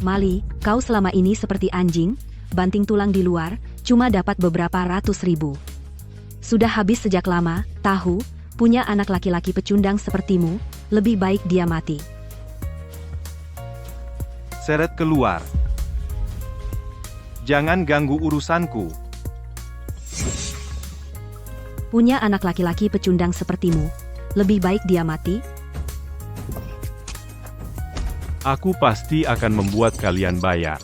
Mali, kau selama ini seperti anjing, banting tulang di luar, cuma dapat beberapa ratus ribu. Sudah habis sejak lama, tahu, punya anak laki-laki pecundang sepertimu, lebih baik dia mati. Seret keluar. Jangan ganggu urusanku. Punya anak laki-laki pecundang sepertimu, lebih baik dia mati. Aku pasti akan membuat kalian bayar.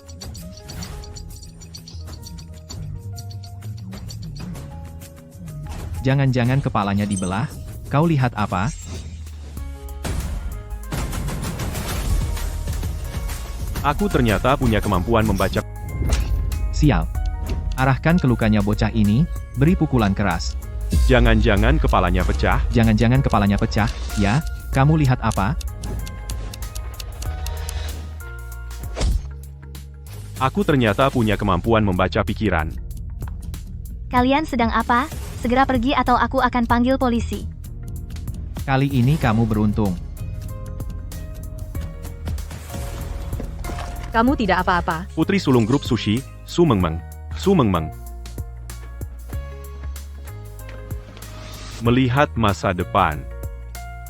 Jangan-jangan kepalanya dibelah? Kau lihat apa? Aku ternyata punya kemampuan membaca. Sial. Arahkan ke lukanya bocah ini, beri pukulan keras. Jangan-jangan kepalanya pecah? Jangan-jangan kepalanya pecah, ya? Kamu lihat apa? Aku ternyata punya kemampuan membaca pikiran. Kalian sedang apa? Segera pergi atau aku akan panggil polisi. Kali ini kamu beruntung. Kamu tidak apa-apa. Putri sulung grup sushi, Su Mengmeng. Su Mengmeng. Melihat masa depan.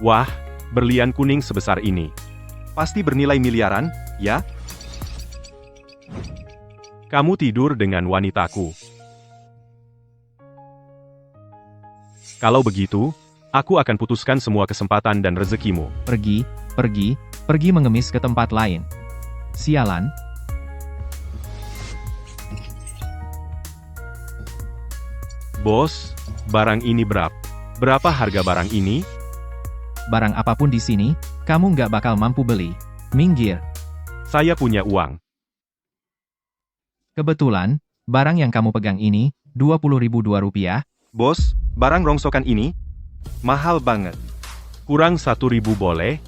Wah, berlian kuning sebesar ini. Pasti bernilai miliaran, ya? Kamu tidur dengan wanitaku. Kalau begitu, aku akan putuskan semua kesempatan dan rezekimu. Pergi mengemis ke tempat lain. Sialan. Bos, barang ini berapa? Berapa harga barang ini? Barang apapun di sini, kamu nggak bakal mampu beli. Minggir. Saya punya uang. Kebetulan, barang yang kamu pegang ini, 20.000 rupiah. Bos, barang rongsokan ini mahal banget. Kurang 1.000 boleh?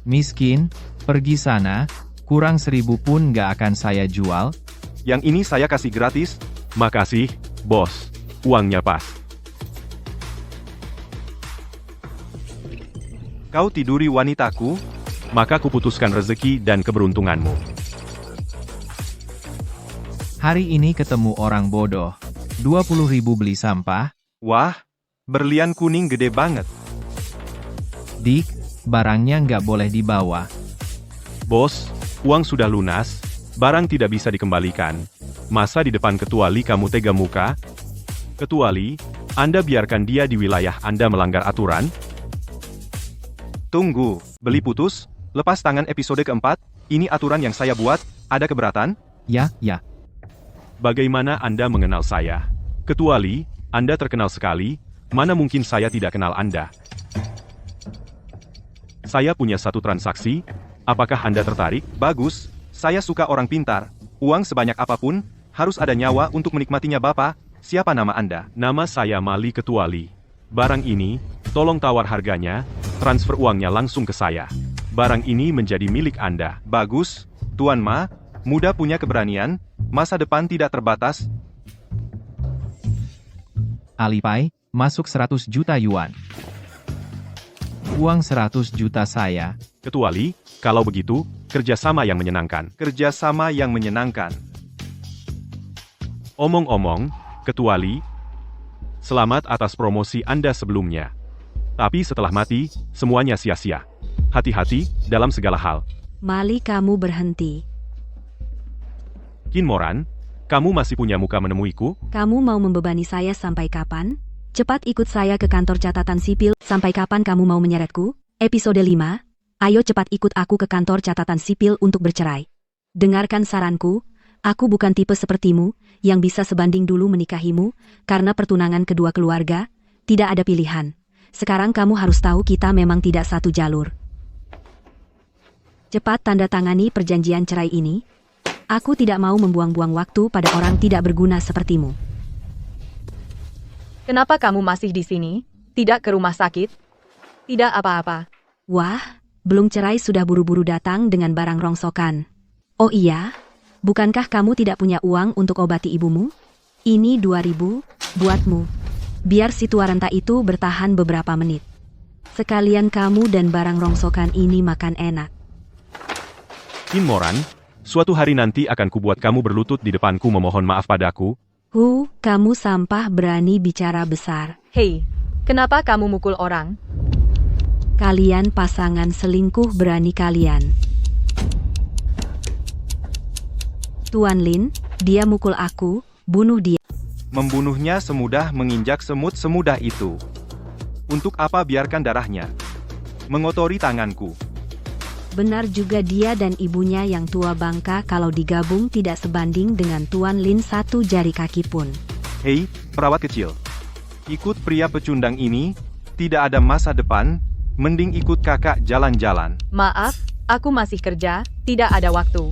Miskin, pergi sana, kurang 1.000 pun nggak akan saya jual. Yang ini saya kasih gratis. Makasih, bos. Uangnya pas. Kau tiduri wanitaku, maka kuputuskan rezeki dan keberuntunganmu. Hari ini ketemu orang bodoh. 20.000 beli sampah. Wah, berlian kuning gede banget. Dik, barangnya nggak boleh dibawa. Bos, uang sudah lunas, barang tidak bisa dikembalikan. Masa di depan Ketua Li kamu tega muka? Ketua Li, Anda biarkan dia di wilayah Anda melanggar aturan? Tunggu, beli putus, lepas tangan episode keempat, ini aturan yang saya buat, ada keberatan? Ya. Bagaimana Anda mengenal saya? Ketua Li, Anda terkenal sekali, mana mungkin saya tidak kenal Anda? Saya punya satu transaksi, apakah Anda tertarik? Bagus, saya suka orang pintar. Uang sebanyak apapun, harus ada nyawa untuk menikmatinya Bapak. Siapa nama Anda? Nama saya Mali Ketua Li. Barang ini, tolong tawar harganya, transfer uangnya langsung ke saya. Barang ini menjadi milik Anda. Bagus, Tuan Ma, muda punya keberanian, masa depan tidak terbatas. Alipay, masuk 100 juta yuan. Uang 100 juta saya. Ketua Li, kalau begitu, kerjasama yang menyenangkan. Kerjasama yang menyenangkan. Omong-omong, Ketua Li, selamat atas promosi Anda sebelumnya. Tapi setelah mati, semuanya sia-sia. Hati-hati, dalam segala hal. Mali, kamu berhenti. Qin Moran, kamu masih punya muka menemuiku? Kamu mau membebani saya sampai kapan? Cepat ikut saya ke kantor catatan sipil. Sampai kapan kamu mau menyeretku? Episode 5. Ayo cepat ikut aku ke kantor catatan sipil untuk bercerai. Dengarkan saranku, aku bukan tipe sepertimu, yang bisa sebanding dulu menikahimu, karena pertunangan kedua keluarga, tidak ada pilihan. Sekarang kamu harus tahu kita memang tidak satu jalur. Cepat tanda tangani perjanjian cerai ini. Aku tidak mau membuang-buang waktu pada orang tidak berguna sepertimu. Kenapa kamu masih di sini? Tidak ke rumah sakit? Tidak apa-apa. Wah, belum cerai sudah buru-buru datang dengan barang rongsokan. Oh iya? Bukankah kamu tidak punya uang untuk obati ibumu? Ini 2.000, buatmu. Biar si tua renta itu bertahan beberapa menit. Sekalian kamu dan barang rongsokan ini makan enak. Qin Moran, Suatu hari nanti akan kubuat kamu berlutut di depanku memohon maaf padaku. Kamu sampah berani bicara besar. Hei, kenapa kamu mukul orang? Kalian pasangan selingkuh berani kalian. Tuan Lin, dia mukul aku, bunuh dia. Membunuhnya semudah menginjak semut semudah itu. Untuk apa biarkan darahnya mengotori tanganku? Benar juga dia dan ibunya yang tua bangka kalau digabung tidak sebanding dengan Tuan Lin satu jari kaki pun. Hei, perawat kecil. Ikut pria pecundang ini, tidak ada masa depan, mending ikut kakak jalan-jalan. Maaf, aku masih kerja, tidak ada waktu.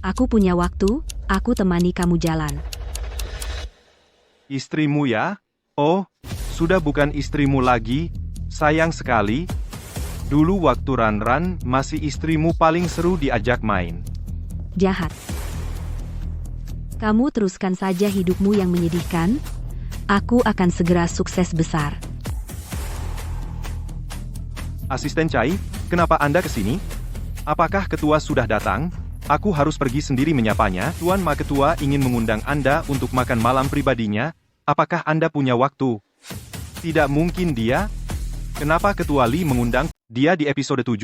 Aku punya waktu, aku temani kamu jalan. Istrimu ya? Oh, sudah bukan istrimu lagi, sayang sekali. Dulu waktu Ran masih istrimu paling seru diajak main. Jahat. Kamu teruskan saja hidupmu yang menyedihkan. Aku akan segera sukses besar. Asisten Chai, kenapa Anda ke sini? Apakah ketua sudah datang? Aku harus pergi sendiri menyapanya. Tuan Ma Ketua ingin mengundang Anda untuk makan malam pribadinya. Apakah Anda punya waktu? Tidak mungkin dia. Kenapa Ketua Li mengundang dia di episode 7?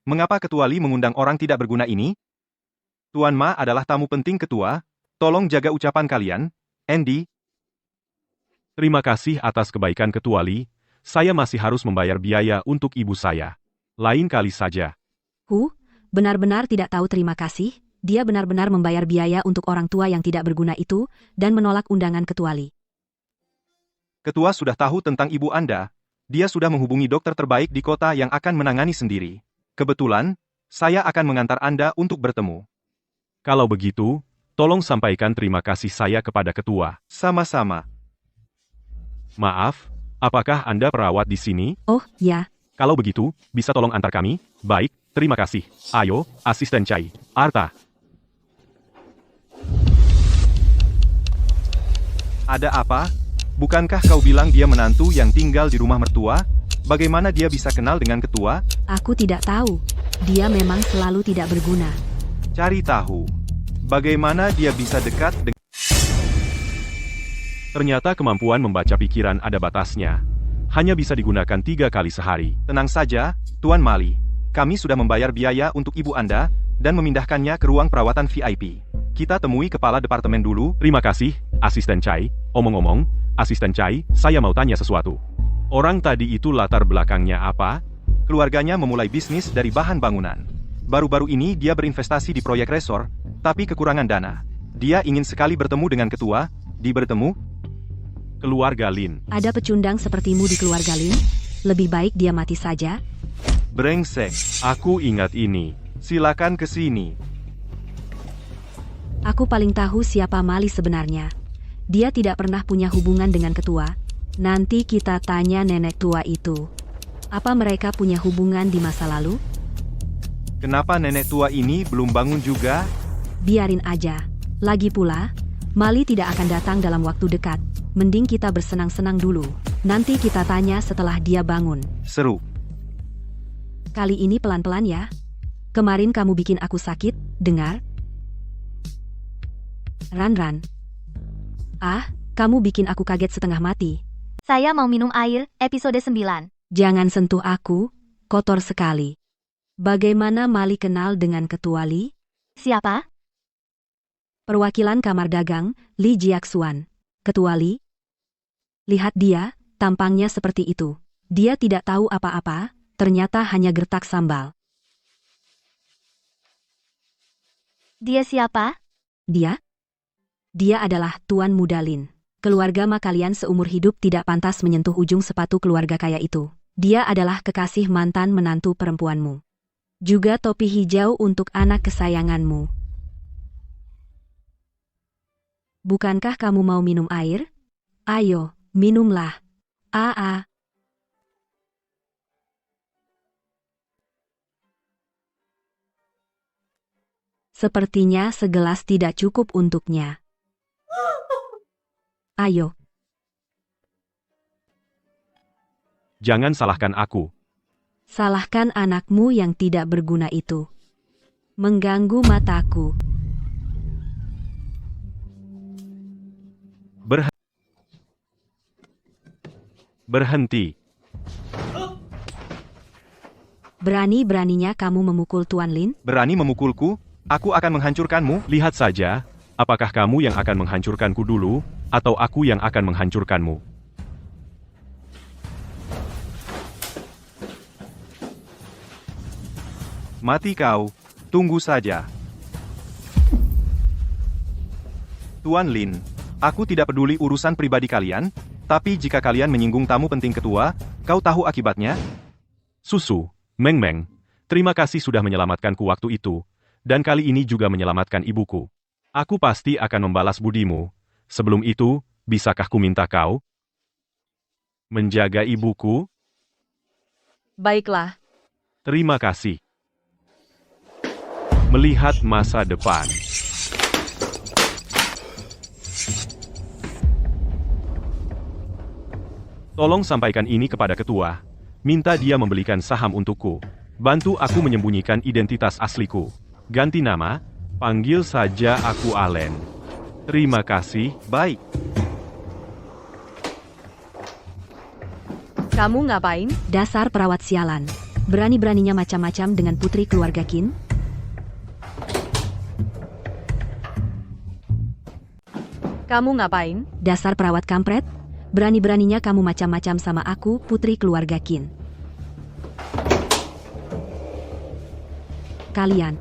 Mengapa Ketua Li mengundang orang tidak berguna ini? Tuan Ma adalah tamu penting Ketua. Tolong jaga ucapan kalian. Andy. Terima kasih atas kebaikan Ketua Li. Saya masih harus membayar biaya untuk ibu saya. Lain kali saja. Benar-benar tidak tahu terima kasih. Dia benar-benar membayar biaya untuk orang tua yang tidak berguna itu, dan menolak undangan Ketua Li. Ketua sudah tahu tentang ibu Anda. Dia sudah menghubungi dokter terbaik di kota yang akan menangani sendiri. Kebetulan, saya akan mengantar Anda untuk bertemu. Kalau begitu, tolong sampaikan terima kasih saya kepada Ketua. Sama-sama. Maaf, apakah Anda perawat di sini? Oh, ya. Kalau begitu, bisa tolong antar kami? Baik, terima kasih. Ayo, Asisten Chai. Arta. Ada apa? Bukankah kau bilang dia menantu yang tinggal di rumah mertua? Bagaimana dia bisa kenal dengan ketua? Aku tidak tahu. Dia memang selalu tidak berguna. Cari tahu. Bagaimana dia bisa dekat dengan... Ternyata kemampuan membaca pikiran ada batasnya. Hanya bisa digunakan 3 kali sehari. Tenang saja, Tuan Mali. Kami sudah membayar biaya untuk ibu Anda, dan memindahkannya ke ruang perawatan VIP. Kita temui kepala departemen dulu. Terima kasih, Asisten Chai. Omong-omong, Asisten Chai, saya mau tanya sesuatu. Orang tadi itu latar belakangnya apa? Keluarganya memulai bisnis dari bahan bangunan. Baru-baru ini dia berinvestasi di proyek resor, tapi kekurangan dana. Dia ingin sekali bertemu dengan ketua. Bertemu? Keluarga Lin. Ada pecundang sepertimu di keluarga Lin? Lebih baik dia mati saja. Brengsek, aku ingat ini. Silakan ke sini. Aku paling tahu siapa Mali sebenarnya. Dia tidak pernah punya hubungan dengan ketua. Nanti kita tanya nenek tua itu. Apa mereka punya hubungan di masa lalu? Kenapa nenek tua ini belum bangun juga? Biarin aja. Lagi pula, Mali tidak akan datang dalam waktu dekat. Mending kita bersenang-senang dulu. Nanti kita tanya setelah dia bangun. Seru. Kali ini pelan-pelan ya. Kemarin kamu bikin aku sakit, dengar? Ran. Kamu bikin aku kaget setengah mati. Saya mau minum air, episode 9. Jangan sentuh aku, kotor sekali. Bagaimana Mali kenal dengan Ketua Li? Siapa? Perwakilan Kamar Dagang, Li Jiaxuan. Ketua Li? Lihat dia, tampangnya seperti itu. Dia tidak tahu apa-apa, ternyata hanya gertak sambal. Dia siapa? Dia adalah Tuan Muda Lin. Keluarga Ma kalian seumur hidup tidak pantas menyentuh ujung sepatu keluarga kaya itu. Dia adalah kekasih mantan menantu perempuanmu. Juga topi hijau untuk anak kesayanganmu. Bukankah kamu mau minum air? Ayo, minumlah. Sepertinya segelas tidak cukup untuknya. Ayo. Jangan salahkan aku. Salahkan anakmu yang tidak berguna itu. Mengganggu mataku. Berhenti. Berani-beraninya kamu memukul Tuan Lin? Berani memukulku? Aku akan menghancurkanmu. Lihat saja, apakah kamu yang akan menghancurkanku dulu, atau aku yang akan menghancurkanmu. Mati kau. Tunggu saja. Tuan Lin, aku tidak peduli urusan pribadi kalian, tapi jika kalian menyinggung tamu penting ketua, kau tahu akibatnya? Susu, Meng Meng, terima kasih sudah menyelamatkanku waktu itu, dan kali ini juga menyelamatkan ibuku. Aku pasti akan membalas budimu. Sebelum itu, bisakah ku minta kau menjaga ibuku? Baiklah. Terima kasih. Melihat masa depan. Tolong sampaikan ini kepada ketua. Minta dia membelikan saham untukku. Bantu aku menyembunyikan identitas asliku. Ganti nama, panggil saja aku Allen. Terima kasih, baik. Kamu ngapain? Dasar perawat sialan. Berani-beraninya macam-macam dengan putri keluarga Qin? Kamu ngapain? Dasar perawat kampret. Berani-beraninya kamu macam-macam sama aku, putri keluarga Qin. Kalian.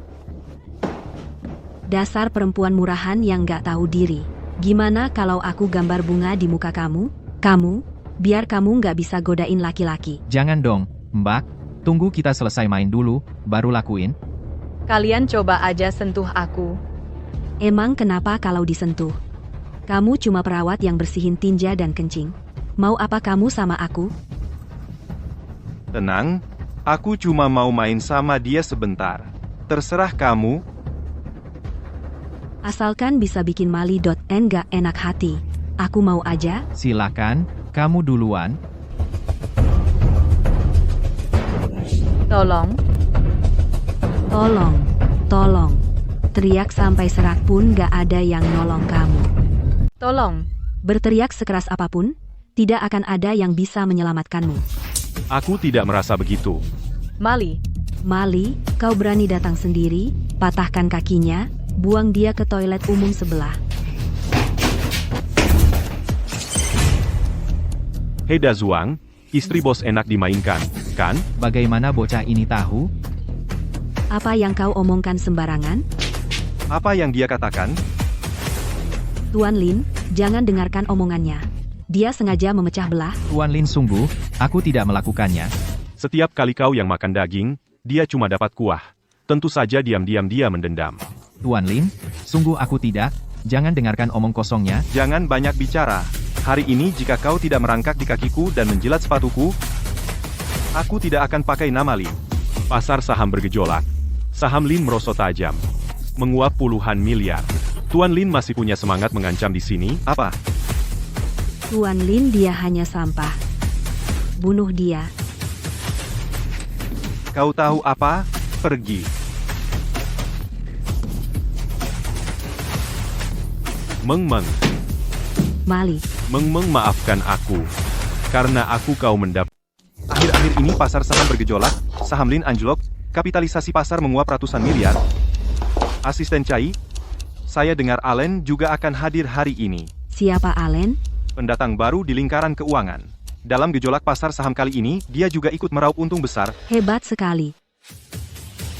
Dasar perempuan murahan yang gak tahu diri. Gimana kalau aku gambar bunga di muka kamu? Kamu, biar kamu gak bisa godain laki-laki. Jangan dong, Mbak. Tunggu kita selesai main dulu, baru lakuin. Kalian coba aja sentuh aku. Emang kenapa kalau disentuh? Kamu cuma perawat yang bersihin tinja dan kencing. Mau apa kamu sama aku? Tenang, aku cuma mau main sama dia sebentar. Terserah kamu. Asalkan bisa bikin Mali.n gak enak hati. Aku mau aja. Silakan, kamu duluan. Tolong. Tolong, tolong. Teriak sampai serak pun gak ada yang nolong kamu. Tolong. Berteriak sekeras apapun, tidak akan ada yang bisa menyelamatkanmu. Aku tidak merasa begitu. Mali. Mali, kau berani datang sendiri, patahkan kakinya, buang dia ke toilet umum sebelah. Hei Dazuang, istri bos enak dimainkan, kan? Bagaimana bocah ini tahu? Apa yang kau omongkan sembarangan? Apa yang dia katakan? Tuan Lin, jangan dengarkan omongannya. Dia sengaja memecah belah. Tuan Lin sungguh, aku tidak melakukannya. Setiap kali kau yang makan daging, dia cuma dapat kuah. Tentu saja diam-diam dia mendendam. Tuan Lin, sungguh aku tidak. Jangan dengarkan omong kosongnya. Jangan banyak bicara. Hari ini jika kau tidak merangkak di kakiku dan menjilat sepatuku, aku tidak akan pakai nama Lin. Pasar saham bergejolak. Saham Lin merosot tajam. Menguap puluhan miliar. Tuan Lin masih punya semangat mengancam di sini, apa? Tuan Lin dia hanya sampah. Bunuh dia. Kau tahu apa? Pergi. Meng Meng. Mali. Meng Meng maafkan aku. Karena aku kau mendapat. Akhir-akhir ini pasar saham bergejolak, saham Lin anjlok, kapitalisasi pasar menguap ratusan miliar. Asisten Chai, saya dengar Allen juga akan hadir hari ini. Siapa Allen? Pendatang baru di lingkaran keuangan. Dalam gejolak pasar saham kali ini, dia juga ikut meraup untung besar. Hebat sekali.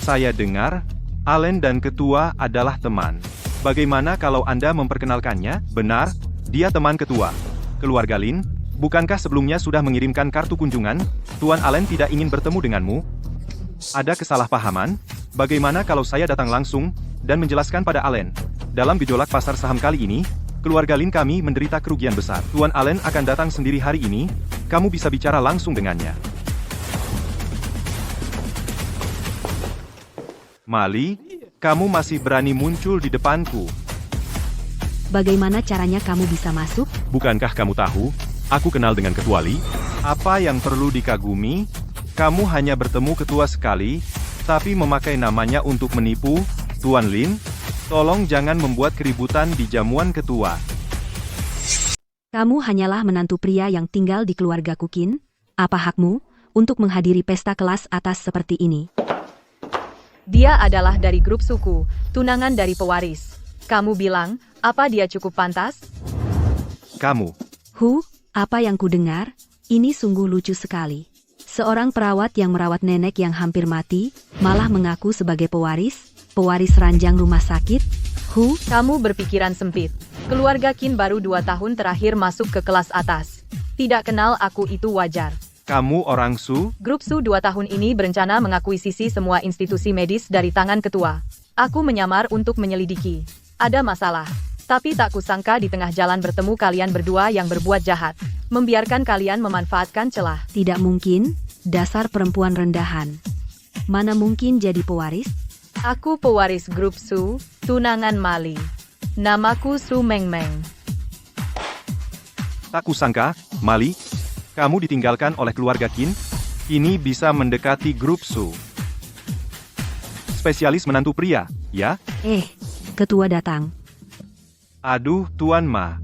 Saya dengar, Allen dan ketua adalah teman. Bagaimana kalau Anda memperkenalkannya? Benar, dia teman ketua. Keluarga Lin, bukankah sebelumnya sudah mengirimkan kartu kunjungan? Tuan Allen tidak ingin bertemu denganmu? Ada kesalahpahaman? Bagaimana kalau saya datang langsung dan menjelaskan pada Allen? Dalam gejolak pasar saham kali ini, keluarga Lin kami menderita kerugian besar. Tuan Allen akan datang sendiri hari ini, kamu bisa bicara langsung dengannya. Mali, kamu masih berani muncul di depanku. Bagaimana caranya kamu bisa masuk? Bukankah kamu tahu, aku kenal dengan ketua Li? Apa yang perlu dikagumi? Kamu hanya bertemu ketua sekali, tapi memakai namanya untuk menipu. Tuan Lin, tolong jangan membuat keributan di jamuan ketua. Kamu hanyalah menantu pria yang tinggal di keluarga Kukin. Apa hakmu untuk menghadiri pesta kelas atas seperti ini? Dia adalah dari grup suku, tunangan dari pewaris. Kamu bilang, apa dia cukup pantas? Kamu. Apa yang ku dengar? Ini sungguh lucu sekali. Seorang perawat yang merawat nenek yang hampir mati, malah mengaku sebagai pewaris ranjang rumah sakit. Kamu berpikiran sempit. Keluarga Qin baru 2 tahun terakhir masuk ke kelas atas. Tidak kenal aku itu wajar. Kamu orang Su? Grup Su 2 tahun ini berencana mengakuisisi semua institusi medis dari tangan ketua. Aku menyamar untuk menyelidiki. Ada masalah. Tapi tak kusangka di tengah jalan bertemu kalian berdua yang berbuat jahat. Membiarkan kalian memanfaatkan celah. Tidak mungkin, dasar perempuan rendahan. Mana mungkin jadi pewaris? Aku pewaris grup Su, tunangan Mali. Namaku Su Mengmeng. Tak kusangka, Mali, kamu ditinggalkan oleh keluarga Qin? Ini bisa mendekati grup Su. Spesialis menantu pria, ya? Ketua datang. Aduh, Tuan Ma.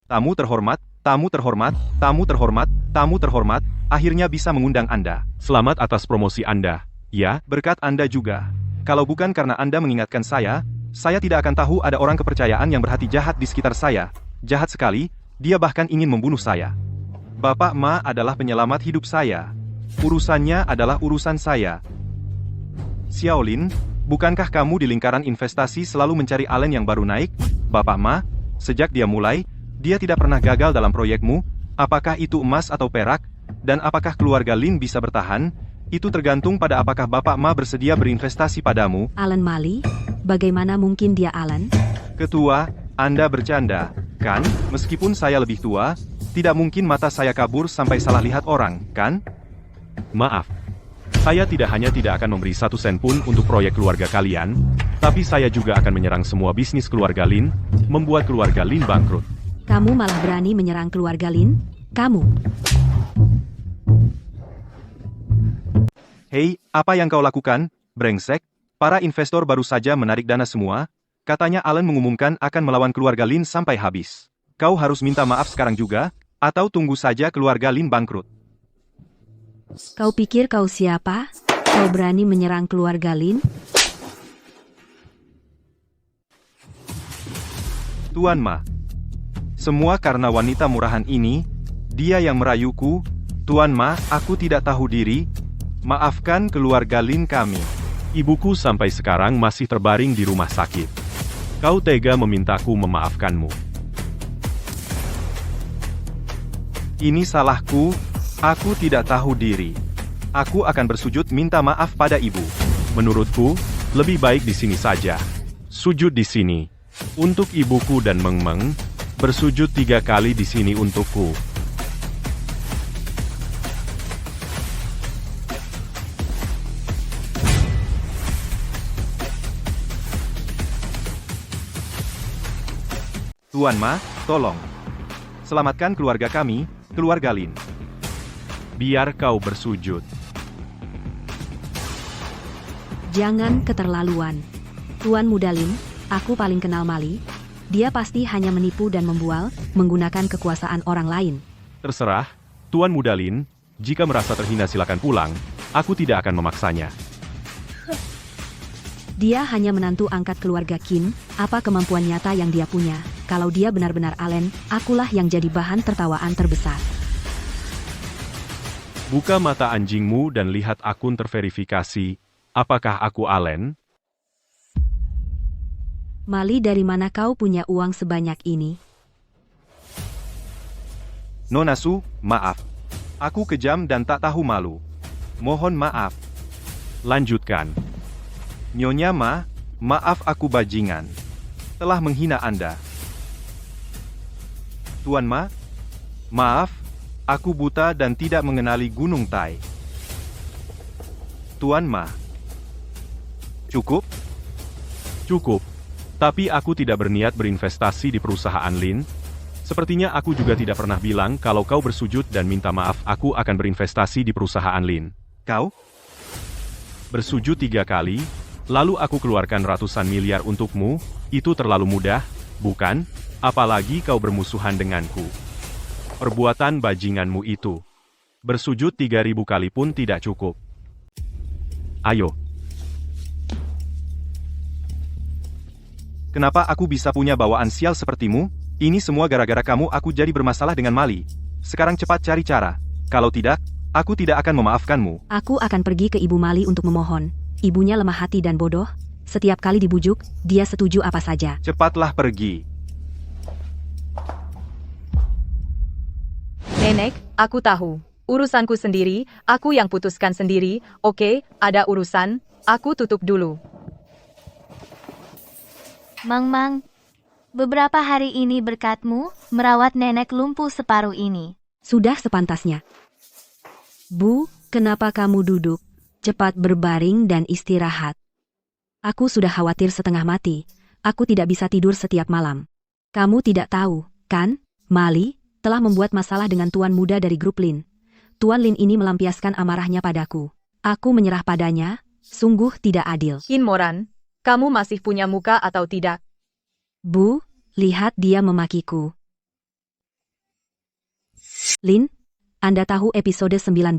Tamu terhormat, tamu terhormat, tamu terhormat, tamu terhormat, akhirnya bisa mengundang Anda. Selamat atas promosi Anda. Ya, berkat Anda juga. Kalau bukan karena Anda mengingatkan saya tidak akan tahu ada orang kepercayaan yang berhati jahat di sekitar saya. Jahat sekali, dia bahkan ingin membunuh saya. Bapak Ma adalah penyelamat hidup saya. Urusannya adalah urusan saya. Xiaolin, bukankah kamu di lingkaran investasi selalu mencari alen yang baru naik? Bapak Ma, sejak dia mulai, dia tidak pernah gagal dalam proyekmu. Apakah itu emas atau perak? Dan apakah keluarga Lin bisa bertahan? Itu tergantung pada apakah Bapak Ma bersedia berinvestasi padamu. Alan Mali? Bagaimana mungkin dia Alan? Ketua, Anda bercanda, kan? Meskipun saya lebih tua, tidak mungkin mata saya kabur sampai salah lihat orang, kan? Maaf. Saya tidak hanya tidak akan memberi 1 sen pun untuk proyek keluarga kalian, tapi saya juga akan menyerang semua bisnis keluarga Lin, membuat keluarga Lin bangkrut. Kamu malah berani menyerang keluarga Lin? Kamu? Hei, apa yang kau lakukan, brengsek? Para investor baru saja menarik dana semua. Katanya Alan mengumumkan akan melawan keluarga Lin sampai habis. Kau harus minta maaf sekarang juga, atau tunggu saja keluarga Lin bangkrut. Kau pikir kau siapa? Kau berani menyerang keluarga Lin? Tuan Ma. Semua karena wanita murahan ini, dia yang merayuku. Tuan Ma, aku tidak tahu diri. Maafkan keluarga Lin kami. Ibuku sampai sekarang masih terbaring di rumah sakit. Kau tega memintaku memaafkanmu. Ini salahku, aku tidak tahu diri. Aku akan bersujud minta maaf pada ibu. Menurutku, lebih baik di sini saja. Sujud di sini. Untuk ibuku dan Mengmeng, bersujud 3 kali di sini untukku. Tuan Ma, tolong. Selamatkan keluarga kami, keluarga Lin. Biar kau bersujud. Jangan keterlaluan. Tuan Muda Lin, aku paling kenal Mali. Dia pasti hanya menipu dan membual, menggunakan kekuasaan orang lain. Terserah, Tuan Muda Lin, jika merasa terhina silakan pulang, aku tidak akan memaksanya. Dia hanya menantu angkat keluarga Qin, apa kemampuan nyata yang dia punya? Kalau dia benar-benar Allen, akulah yang jadi bahan tertawaan terbesar. Buka mata anjingmu dan lihat akun terverifikasi. Apakah aku Allen? Mali, dari mana kau punya uang sebanyak ini? Nona Su, maaf. Aku kejam dan tak tahu malu. Mohon maaf. Lanjutkan. Nyonya Ma, maaf aku bajingan. Telah menghina Anda. Tuan Ma, maaf, aku buta dan tidak mengenali Gunung Tai. Tuan Ma. Cukup? Cukup. Tapi aku tidak berniat berinvestasi di perusahaan Lin. Sepertinya aku juga tidak pernah bilang kalau kau bersujud dan minta maaf aku akan berinvestasi di perusahaan Lin. Kau? Bersujud 3 kali, lalu aku keluarkan ratusan miliar untukmu, itu terlalu mudah, bukan? Apalagi kau bermusuhan denganku. Perbuatan bajinganmu itu. Bersujud 3000 kali pun tidak cukup. Ayo. Kenapa aku bisa punya bawaan sial sepertimu? Ini semua gara-gara kamu aku jadi bermasalah dengan Mali. Sekarang cepat cari cara. Kalau tidak, aku tidak akan memaafkanmu. Aku akan pergi ke Ibu Mali untuk memohon. Ibunya lemah hati dan bodoh. Setiap kali dibujuk, dia setuju apa saja. Cepatlah pergi. Nenek, aku tahu. Urusanku sendiri, aku yang putuskan sendiri. Oke, ada urusan, aku tutup dulu. Mang, beberapa hari ini berkatmu, merawat nenek lumpuh separuh ini. Sudah sepantasnya. Bu, kenapa kamu duduk? Cepat berbaring dan istirahat. Aku sudah khawatir setengah mati. Aku tidak bisa tidur setiap malam. Kamu tidak tahu, kan? Mali telah membuat masalah dengan tuan muda dari grup Lin. Tuan Lin ini melampiaskan amarahnya padaku. Aku menyerah padanya, sungguh tidak adil. Qin Moran, kamu masih punya muka atau tidak? Bu, lihat dia memakiku. Lin, Anda tahu episode 19?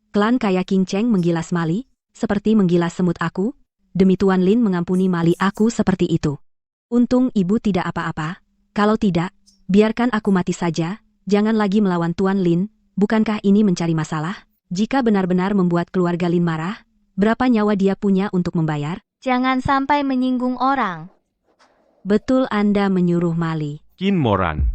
Klan kaya King Cheng menggilas Mali, seperti menggilas semut aku. Demi Tuan Lin mengampuni Mali aku seperti itu. Untung ibu tidak apa-apa. Kalau tidak, biarkan aku mati saja. Jangan lagi melawan Tuan Lin. Bukankah ini mencari masalah? Jika benar-benar membuat keluarga Lin marah, berapa nyawa dia punya untuk membayar? Jangan sampai menyinggung orang. Betul Anda menyuruh Mali. Qin Moran.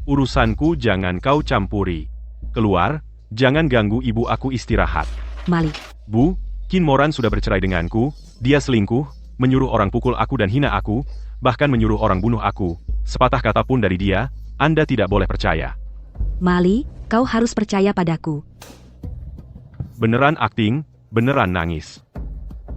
Urusanku jangan kau campuri. Keluar, jangan ganggu ibu aku istirahat. Mali. Bu, Qin Moran sudah bercerai denganku, dia selingkuh, menyuruh orang pukul aku dan hina aku, bahkan menyuruh orang bunuh aku. Sepatah kata pun dari dia, Anda tidak boleh percaya. Mali, kau harus percaya padaku. Beneran akting, beneran nangis.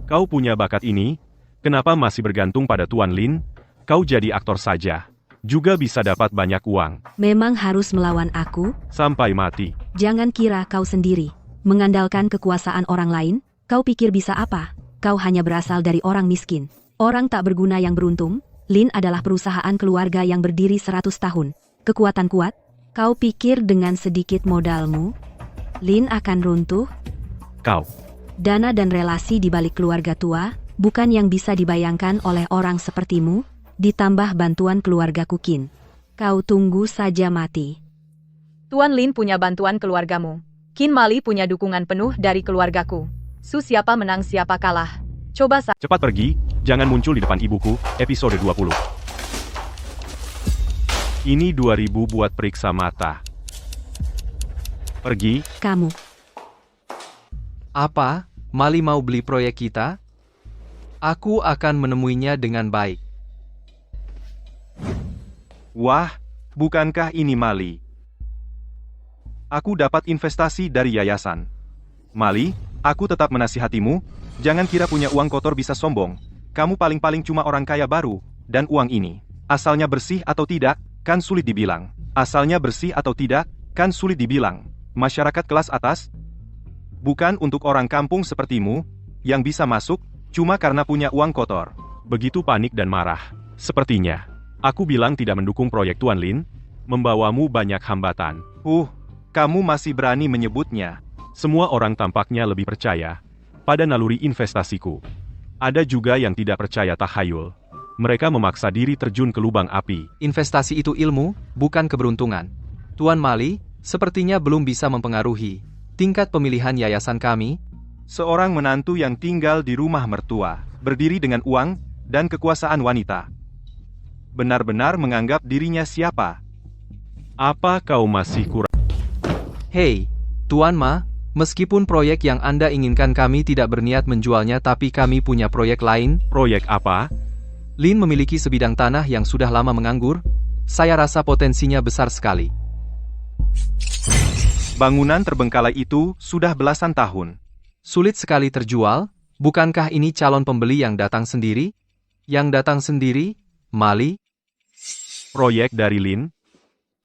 Kau punya bakat ini, kenapa masih bergantung pada Tuan Lin? Kau jadi aktor saja. Juga bisa dapat banyak uang. Memang harus melawan aku? Sampai mati. Jangan kira kau sendiri. Mengandalkan kekuasaan orang lain, kau pikir bisa apa? Kau hanya berasal dari orang miskin. Orang tak berguna yang beruntung. Lin adalah perusahaan keluarga yang berdiri 100 tahun. Kekuatan kuat? Kau pikir dengan sedikit modalmu, Lin akan runtuh? Kau. Dana dan relasi di balik keluarga tua, bukan yang bisa dibayangkan oleh orang sepertimu, ditambah bantuan keluarga Qin. Kau tunggu saja mati. Tuan Lin punya bantuan keluargamu. Qin Mali punya dukungan penuh dari keluargaku. Siapa menang siapa kalah. Coba Cepat pergi, jangan muncul di depan ibuku, episode 20. Ini 2000 buat periksa mata. Pergi. Kamu. Apa? Mali mau beli proyek kita? Aku akan menemuinya dengan baik. Wah, bukankah ini Mali? Aku dapat investasi dari yayasan. Mali, aku tetap menasihatimu, jangan kira punya uang kotor bisa sombong. Kamu paling-paling cuma orang kaya baru, dan uang ini, asalnya bersih atau tidak, kan sulit dibilang. Asalnya bersih atau tidak, kan sulit dibilang. Masyarakat kelas atas, bukan untuk orang kampung sepertimu, yang bisa masuk, cuma karena punya uang kotor. Begitu panik dan marah. Sepertinya, aku bilang tidak mendukung proyek Tuan Lin, membawamu banyak hambatan. Kamu masih berani menyebutnya. Semua orang tampaknya lebih percaya pada naluri investasiku. Ada juga yang tidak percaya tahayul. Mereka memaksa diri terjun ke lubang api. Investasi itu ilmu, bukan keberuntungan. Tuan Mali, sepertinya belum bisa mempengaruhi tingkat pemilihan yayasan kami. Seorang menantu yang tinggal di rumah mertua, berdiri dengan uang dan kekuasaan wanita. Benar-benar menganggap dirinya siapa? Apa kau masih kurang? Hei, Tuan Ma, meskipun proyek yang Anda inginkan kami tidak berniat menjualnya tapi kami punya proyek lain. Proyek apa? Lin memiliki sebidang tanah yang sudah lama menganggur. Saya rasa potensinya besar sekali. Bangunan terbengkalai itu sudah belasan tahun. Sulit sekali terjual, bukankah ini calon pembeli yang datang sendiri? Yang datang sendiri, Mali? Proyek dari Lin?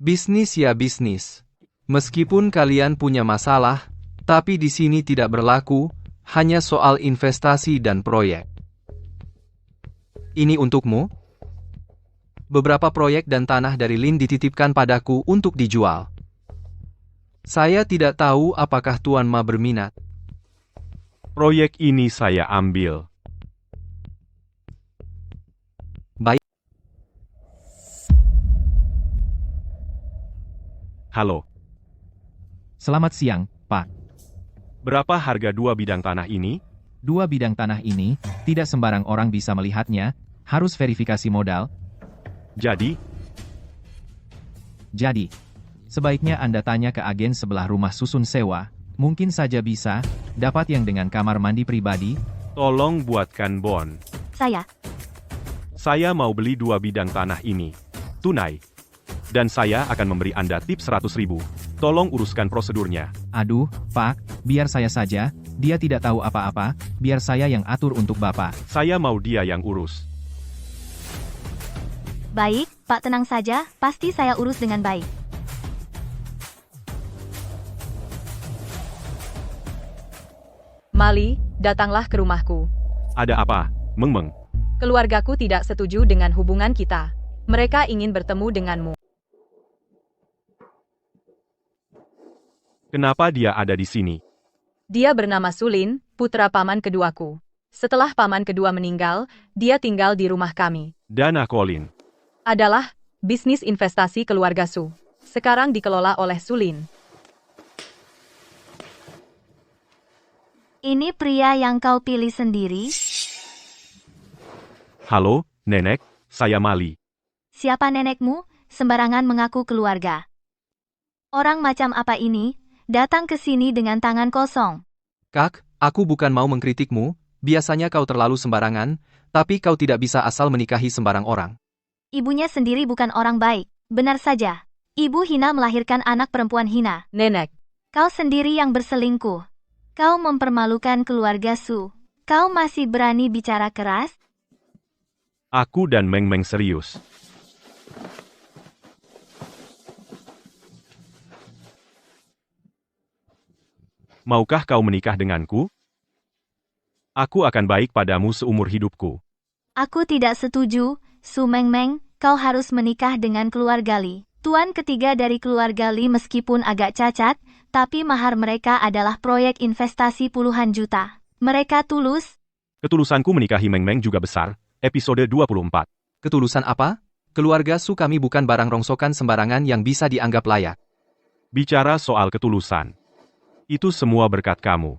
Bisnis ya bisnis. Meskipun kalian punya masalah, tapi di sini tidak berlaku, Hanya soal investasi dan proyek. Ini untukmu. Beberapa proyek dan tanah dari Lin dititipkan padaku untuk dijual. Saya tidak tahu apakah Tuan Ma berminat. Proyek ini saya ambil. Baik. Halo, Selamat siang, Pak. berapa harga 2 bidang tanah ini? 2 bidang tanah ini, tidak sembarang orang bisa melihatnya, harus verifikasi modal. Jadi, Jadi, sebaiknya Anda tanya ke agen sebelah rumah susun sewa, mungkin saja bisa, dapat yang dengan kamar mandi pribadi. tolong buatkan bon. Saya Mau beli 2 bidang tanah ini. Tunai. Dan saya akan memberi Anda tip 100.000. Tolong uruskan prosedurnya. Aduh, Pak, biar saya saja, dia tidak tahu apa-apa, biar saya yang atur untuk Bapak. Saya mau dia yang urus. baik, Pak tenang saja, pasti saya urus dengan baik. Mali, datanglah ke rumahku. Ada apa, Meng Meng? Keluargaku tidak setuju dengan hubungan kita. Mereka ingin bertemu denganmu. Kenapa dia ada di sini? Dia bernama Sulin, putra paman keduaku. Setelah paman kedua meninggal, dia tinggal di rumah kami. Dana Colin. Adalah bisnis investasi keluarga Su. Sekarang dikelola oleh Sulin. Ini pria yang kau pilih sendiri? Halo, Nenek, saya Mali. Siapa nenekmu? Sembarangan mengaku keluarga. Orang macam apa ini? Datang ke sini dengan tangan kosong. Kak, aku bukan mau mengkritikmu, biasanya kau terlalu sembarangan, tapi kau tidak bisa asal menikahi sembarang orang. Ibunya sendiri bukan orang baik. Benar saja. Ibu hina melahirkan anak perempuan hina. Nenek, Kau sendiri yang berselingkuh. Kau mempermalukan keluarga Su. Kau masih berani bicara keras? Aku dan Meng Meng serius. Maukah kau menikah denganku? Aku akan baik padamu seumur hidupku. Aku tidak setuju, Su Meng Meng, kau harus menikah dengan keluarga Li. Tuan ketiga dari keluarga Li meskipun agak cacat, tapi mahar mereka adalah proyek investasi puluhan juta. Mereka tulus. Ketulusanku menikahi Meng Meng juga besar. Episode 24. Ketulusan apa? Keluarga Su kami bukan barang rongsokan sembarangan yang bisa dianggap layak. Bicara soal ketulusan. Itu semua berkat kamu.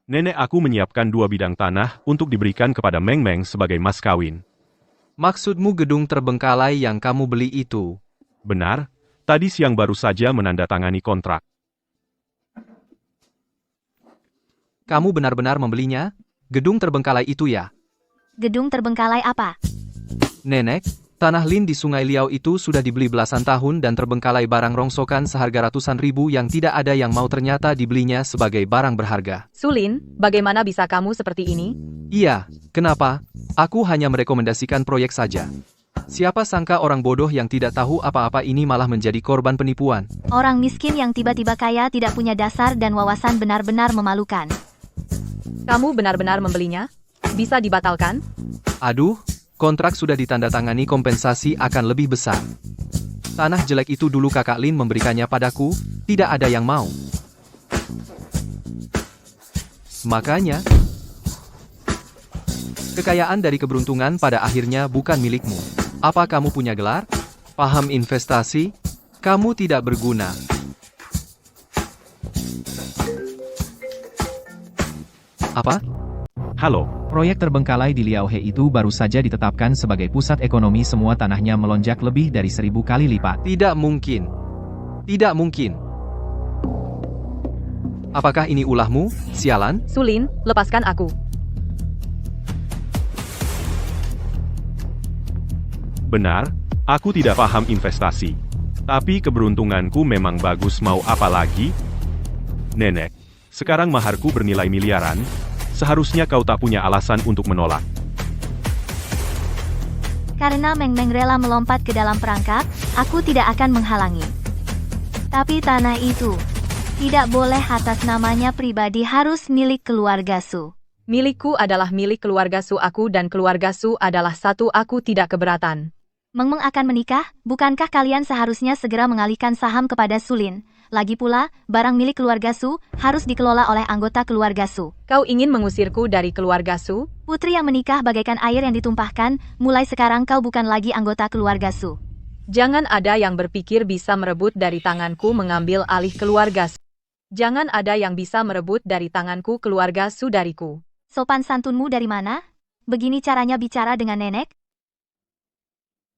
Nenek aku menyiapkan 2 bidang tanah untuk diberikan kepada Meng Meng sebagai mas kawin. Maksudmu gedung terbengkalai yang kamu beli itu? Benar, tadi siang baru saja menandatangani kontrak. Kamu benar-benar membelinya? Gedung terbengkalai itu ya? Gedung terbengkalai apa? Nenek, tanah Lin di Sungai Liao itu sudah dibeli belasan tahun dan terbengkalai barang rongsokan seharga ratusan ribu yang tidak ada yang mau ternyata dibelinya sebagai barang berharga. Sulin, bagaimana bisa kamu seperti ini? Iya, kenapa? Aku hanya merekomendasikan proyek saja. Siapa sangka orang bodoh yang tidak tahu apa-apa ini malah menjadi korban penipuan. Orang miskin yang tiba-tiba kaya tidak punya dasar dan wawasan benar-benar memalukan. Kamu benar-benar membelinya? Bisa dibatalkan? Aduh, kontrak sudah ditandatangani, kompensasi akan lebih besar. Tanah jelek itu dulu kakak Lin memberikannya padaku, tidak ada yang mau. Makanya, kekayaan dari keberuntungan pada akhirnya bukan milikmu. Apa kamu punya gelar? Paham investasi? Kamu tidak berguna. Apa? Halo, Proyek terbengkalai di Liao He itu baru saja ditetapkan sebagai pusat ekonomi, semua tanahnya melonjak lebih dari 1000 kali lipat. Tidak mungkin. Tidak mungkin. Apakah ini ulahmu, sialan? Sulin, lepaskan aku. benar, aku tidak paham investasi. Tapi keberuntunganku memang bagus, mau apa lagi? Nenek, sekarang maharku bernilai miliaran, seharusnya kau tak punya alasan untuk menolak. Karena Meng Meng rela melompat ke dalam perangkap, aku tidak akan menghalangi. Tapi tanah itu, Tidak boleh atas namanya pribadi, harus milik keluarga Su. Milikku adalah milik keluarga Su, aku dan keluarga Su adalah satu, aku tidak keberatan. Meng akan menikah, bukankah kalian seharusnya segera mengalihkan saham kepada Sulin? Lagi pula, barang milik keluarga Su harus dikelola oleh anggota keluarga Su. Kau ingin mengusirku dari keluarga Su? Putri yang menikah bagaikan air yang ditumpahkan, mulai sekarang kau bukan lagi anggota keluarga Su. Jangan ada yang berpikir bisa merebut dari tanganku mengambil alih keluarga Su. Jangan ada yang bisa merebut dari tanganku keluarga Su dariku. Sopan santunmu dari mana? Begini caranya bicara dengan nenek?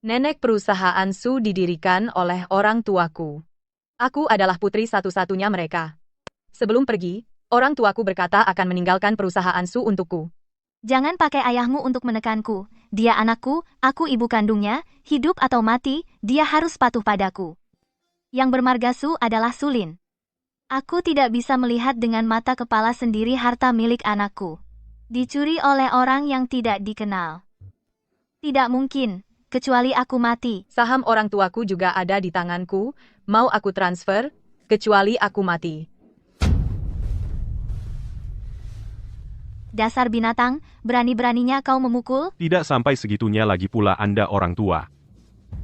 Nenek, perusahaan Su didirikan oleh orang tuaku. Aku adalah putri satu-satunya mereka. Sebelum pergi, orang tuaku berkata akan meninggalkan perusahaan Su untukku. Jangan pakai ayahmu untuk menekanku. Dia anakku, aku ibu kandungnya, hidup atau mati, dia harus patuh padaku. Yang bermarga Su adalah Sulin. Aku tidak bisa melihat dengan mata kepala sendiri harta milik anakku dicuri oleh orang yang tidak dikenal. Tidak mungkin, kecuali aku mati. Saham orang tuaku juga ada di tanganku, mau aku transfer, kecuali aku mati. Dasar binatang, berani-beraninya kau memukul? Tidak sampai segitunya lagi pula Anda orang tua.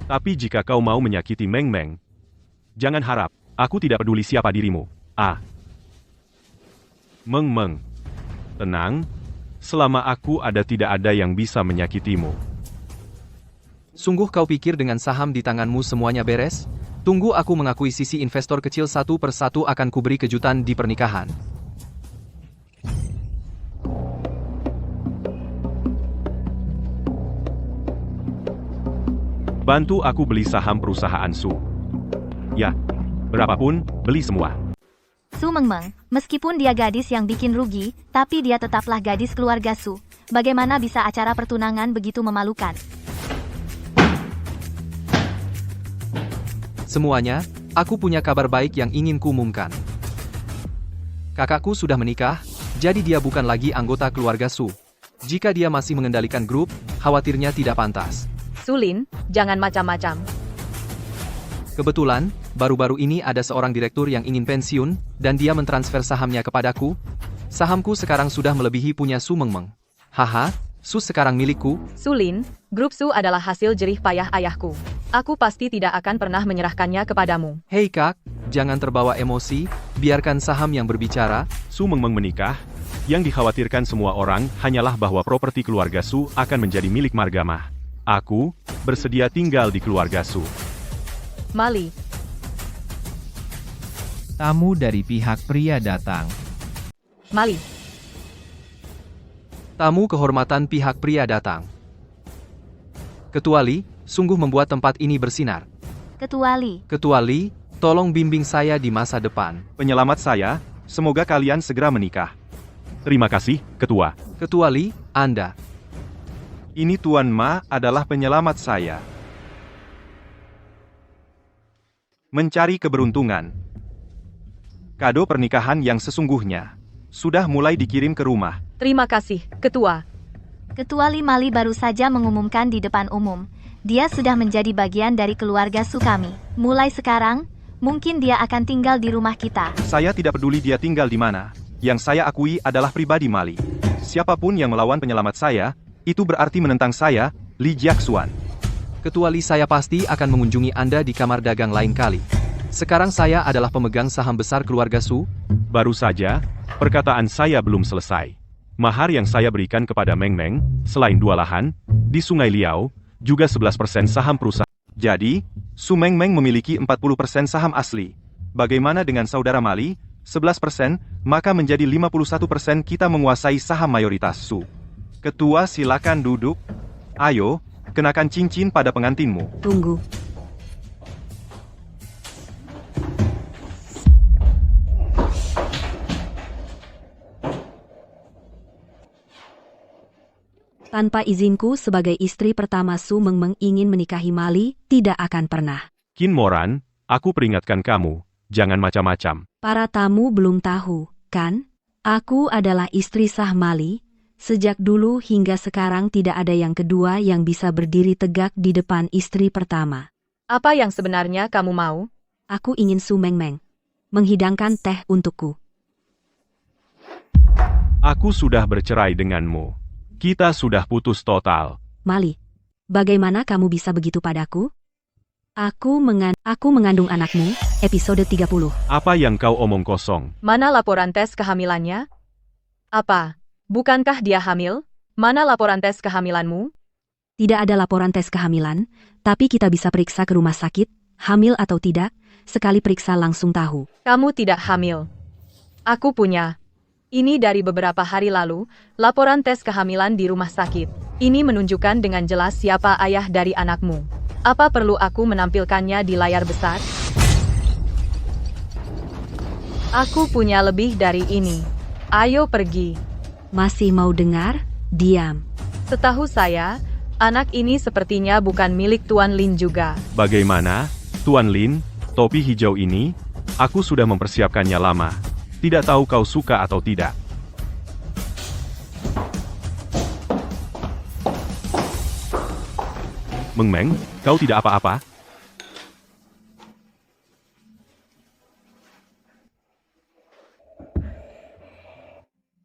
Tapi jika kau mau menyakiti Meng Meng, jangan harap, aku tidak peduli siapa dirimu. Meng Meng, tenang, selama aku ada tidak ada yang bisa menyakitimu. Sungguh kau pikir dengan saham di tanganmu semuanya beres? Tunggu aku mengakuisisi investor kecil satu persatu, akan kuberi kejutan di pernikahan. Bantu aku beli saham perusahaan Su. Ya, berapapun, beli semua. Su Mengmeng, meskipun dia gadis yang bikin rugi, tapi dia tetaplah gadis keluarga Su. Bagaimana bisa acara pertunangan begitu memalukan? Semuanya, aku punya kabar baik yang ingin kuumumkan. Kakakku sudah menikah, jadi dia bukan lagi anggota keluarga Su. Jika dia masih mengendalikan grup, khawatirnya tidak pantas. Sulin, jangan macam-macam. Kebetulan, baru-baru ini ada seorang direktur yang ingin pensiun, dan dia mentransfer sahamnya kepadaku. Sahamku sekarang sudah melebihi punya Su Mengmeng. Haha, Su sekarang milikku. Sulin, grup Su adalah hasil jerih payah ayahku. Aku pasti tidak akan pernah menyerahkannya kepadamu. Hei kak, jangan terbawa emosi, biarkan saham yang berbicara. Su Mengmeng menikah, yang dikhawatirkan semua orang hanyalah bahwa properti keluarga Su akan menjadi milik Margamah. Aku bersedia tinggal di keluarga Su. Mali, Tamu dari pihak pria datang. Mali, Tamu kehormatan pihak pria datang. Ketua Li, sungguh membuat tempat ini bersinar. Ketua Li, Tolong bimbing saya di masa depan. Penyelamat saya, semoga kalian segera menikah. Terima kasih, Ketua. Ketua Li, Anda. Ini Tuan Ma adalah penyelamat saya. Mencari keberuntungan. Kado pernikahan yang sesungguhnya sudah mulai dikirim ke rumah. terima kasih, Ketua. Ketua Li Mali baru saja mengumumkan di depan umum. Dia sudah menjadi bagian dari keluarga Su kami. Mulai sekarang, mungkin dia akan tinggal di rumah kita. Saya tidak peduli dia tinggal di mana. Yang saya akui adalah pribadi Mali. Siapapun yang melawan penyelamat saya, itu berarti menentang saya, Li Jiaxuan. Ketua Li, saya pasti akan mengunjungi Anda di kamar dagang lain kali. Sekarang saya adalah pemegang saham besar keluarga Su. Baru saja, perkataan saya belum selesai. Mahar yang saya berikan kepada Meng Meng, selain 2 lahan, di Sungai Liao, juga 11% saham perusahaan. Jadi, Su Meng Meng memiliki 40% saham asli. Bagaimana dengan saudara Mali? 11%, maka menjadi 51% kita menguasai saham mayoritas Su. Ketua, silakan duduk. Ayo, kenakan cincin pada pengantinmu. Tunggu. Tanpa izinku sebagai istri pertama Su Mengmeng ingin menikahi Mali, tidak akan pernah. Qin Moran, aku peringatkan kamu, jangan macam-macam. Para tamu belum tahu, kan? Aku adalah istri sah Mali. Sejak dulu hingga sekarang tidak ada yang kedua yang bisa berdiri tegak di depan istri pertama. Apa yang sebenarnya kamu mau? Aku ingin Su Mengmeng. menghidangkan teh untukku. Aku sudah bercerai denganmu. Kita sudah putus total. Mali, bagaimana kamu bisa begitu padaku? Aku mengandung anakmu, episode 30. Apa yang kau omong kosong? Mana laporan tes kehamilannya? Apa? Bukankah dia hamil? Mana laporan tes kehamilanmu? Tidak ada laporan tes kehamilan, tapi kita bisa periksa ke rumah sakit, hamil atau tidak, sekali periksa langsung tahu. Kamu tidak hamil. Aku punya. Ini dari beberapa hari lalu, laporan tes kehamilan di rumah sakit. Ini menunjukkan dengan jelas siapa ayah dari anakmu. Apa perlu aku menampilkannya di layar besar? Aku punya lebih dari ini. Ayo pergi. Masih mau dengar? Diam. Setahu saya, anak ini sepertinya bukan milik Tuan Lin juga. Bagaimana, Tuan Lin, topi hijau ini? Aku sudah mempersiapkannya lama. Tidak tahu kau suka atau tidak. Meng Meng, kau tidak apa-apa?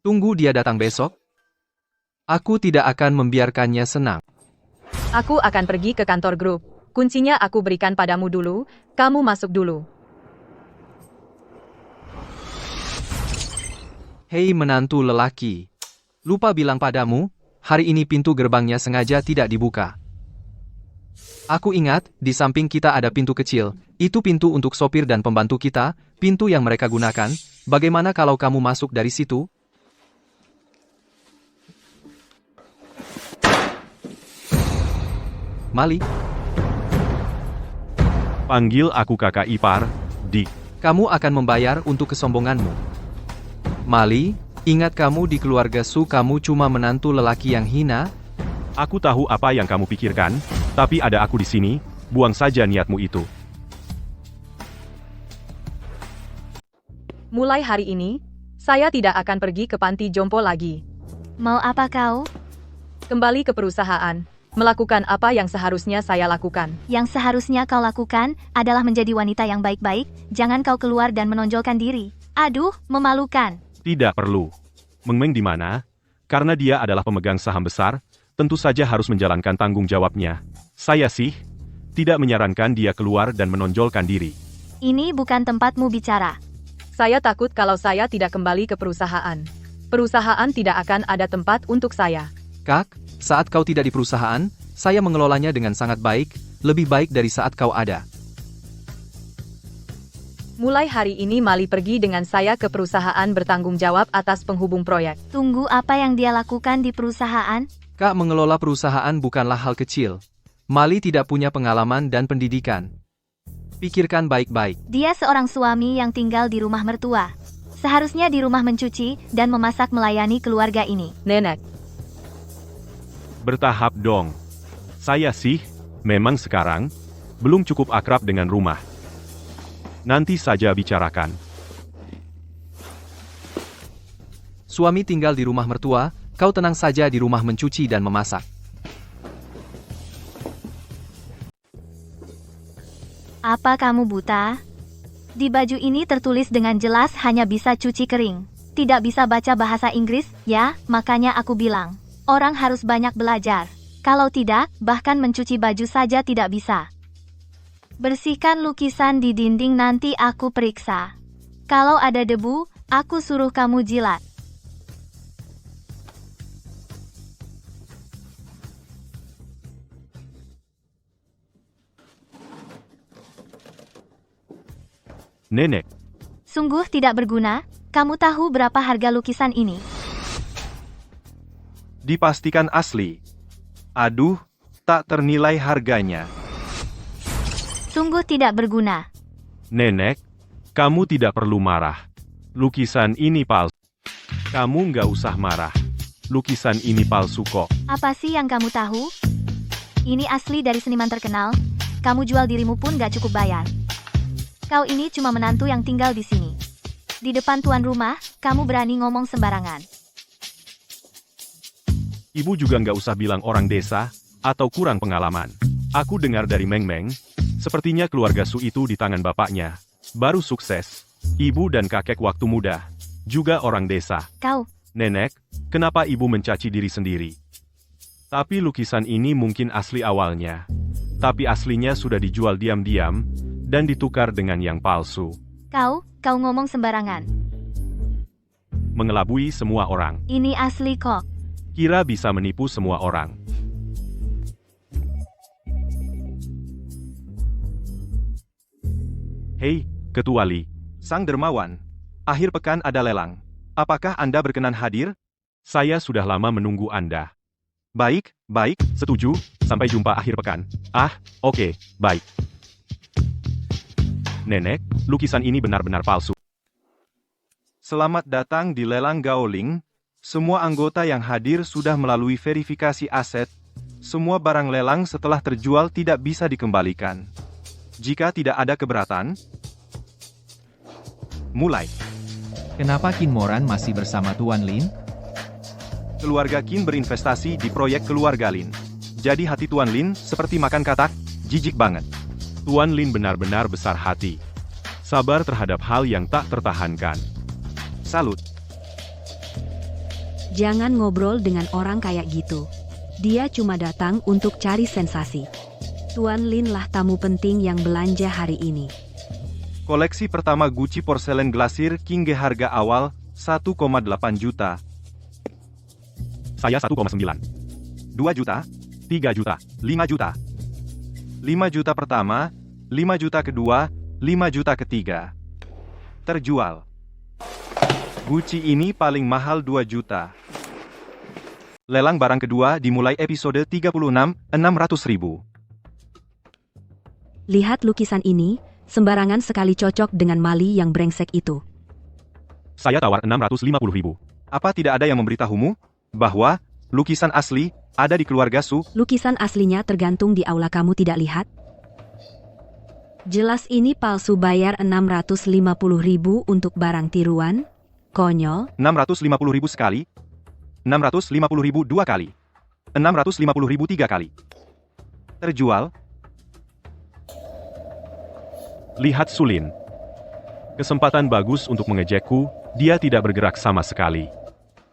Tunggu dia datang besok. Aku tidak akan membiarkannya senang. Aku akan pergi ke kantor grup. Kuncinya aku berikan padamu dulu, kamu masuk dulu. Hei menantu lelaki. Lupa bilang padamu, hari ini pintu gerbangnya sengaja tidak dibuka. Aku ingat, di samping kita ada pintu kecil. Itu pintu untuk sopir dan pembantu kita, pintu yang mereka gunakan. Bagaimana kalau kamu masuk dari situ? Mali, Panggil aku kakak ipar, Dik. kamu akan membayar untuk kesombonganmu. Mali, ingat kamu di keluarga Su kamu cuma menantu lelaki yang hina? Aku tahu apa yang kamu pikirkan, tapi ada aku di sini, buang saja niatmu itu. Mulai hari ini, saya tidak akan pergi ke panti jompo lagi. Mau apa kau? Kembali ke perusahaan, melakukan apa yang seharusnya saya lakukan. Yang seharusnya kau lakukan adalah menjadi wanita yang baik-baik, jangan kau keluar dan menonjolkan diri. Aduh, memalukan. Tidak perlu. Meng Meng di mana? Karena dia adalah pemegang saham besar, tentu saja harus menjalankan tanggung jawabnya. Saya sih, tidak menyarankan dia keluar dan menonjolkan diri. Ini bukan tempatmu bicara. Saya takut kalau saya tidak kembali ke perusahaan. Perusahaan tidak akan ada tempat untuk saya. Kak, saat kau tidak di perusahaan, saya mengelolanya dengan sangat baik, lebih baik dari saat kau ada. Mulai hari ini Mali pergi dengan saya ke perusahaan bertanggung jawab atas penghubung proyek. Tunggu apa yang dia lakukan di perusahaan? Kak, mengelola perusahaan bukanlah hal kecil. Mali tidak punya pengalaman dan pendidikan. Pikirkan baik-baik. Dia seorang suami yang tinggal di rumah mertua. Seharusnya di rumah mencuci dan memasak melayani keluarga ini. Nenek, Bertahap dong. Saya sih, memang sekarang, belum cukup akrab dengan rumah. Nanti saja bicarakan. Suami tinggal di rumah mertua, kau tenang saja di rumah mencuci dan memasak. Apa kamu buta? Di baju ini tertulis dengan jelas hanya bisa cuci kering. Tidak bisa baca bahasa Inggris, ya, makanya aku bilang. Orang harus banyak belajar. Kalau tidak, bahkan mencuci baju saja tidak bisa. Bersihkan lukisan di dinding nanti aku periksa. Kalau ada debu, aku suruh kamu jilat. Nenek, Sungguh tidak berguna, kamu tahu berapa harga lukisan ini? dipastikan asli. Aduh, tak ternilai harganya. Sungguh tidak berguna. Nenek, kamu tidak perlu marah. Lukisan ini palsu. Kamu nggak usah marah. Lukisan ini palsu kok. Apa sih yang kamu tahu? Ini asli dari seniman terkenal. Kamu jual dirimu pun gak cukup bayar. Kau ini cuma menantu yang tinggal di sini. Di depan tuan rumah, kamu berani ngomong sembarangan. Ibu juga nggak usah bilang orang desa, atau kurang pengalaman. Aku dengar dari Meng Meng, sepertinya keluarga Su itu di tangan bapaknya. Baru sukses. Ibu dan kakek waktu muda. Juga orang desa. Kau, Nenek, kenapa ibu mencaci diri sendiri? Tapi lukisan ini mungkin asli awalnya. Tapi aslinya sudah dijual diam-diam, dan ditukar dengan yang palsu. kau ngomong sembarangan. Mengelabui semua orang. Ini asli kok. Kira bisa menipu semua orang. Hei, Ketua Li. Sang Dermawan. Akhir pekan ada lelang. Apakah Anda berkenan hadir? Saya sudah lama menunggu Anda. Baik, setuju. Sampai jumpa akhir pekan. Oke, baik. Nenek, lukisan ini benar-benar palsu. Selamat datang di lelang Gaoling. Semua anggota yang hadir sudah melalui verifikasi aset. Semua barang lelang setelah terjual tidak bisa dikembalikan. Jika tidak ada keberatan, mulai. Kenapa Qin Moran masih bersama Tuan Lin? Keluarga Qin berinvestasi di proyek keluarga Lin. Jadi hati Tuan Lin seperti makan katak, jijik banget. Tuan Lin benar-benar besar hati. Sabar terhadap hal yang tak tertahankan. Salut. Jangan ngobrol dengan orang kayak gitu. Dia cuma datang untuk cari sensasi. Tuan Lin lah tamu penting yang belanja hari ini. Koleksi pertama Gucci Porselen Glasir King G harga awal 1,8 juta. Saya 1,9. 2 juta, 3 juta, 5 juta. 5 juta pertama, 5 juta kedua, 5 juta ketiga. Terjual. Gucci ini paling mahal 2 juta. Lelang barang kedua dimulai episode 36, 600.000. Lihat lukisan ini, sembarangan sekali cocok dengan Mali yang brengsek itu. Saya tawar 650.000. Apa tidak ada yang memberitahumu bahwa lukisan asli ada di keluarga Su? Lukisan aslinya tergantung di aula, kamu tidak lihat? Jelas ini palsu, bayar 650.000 untuk barang tiruan. Konyol. 650.000 sekali. 650.000 2 kali. 650.000 3 kali. Terjual. Lihat Sulin. Kesempatan bagus untuk mengejekku, dia tidak bergerak sama sekali.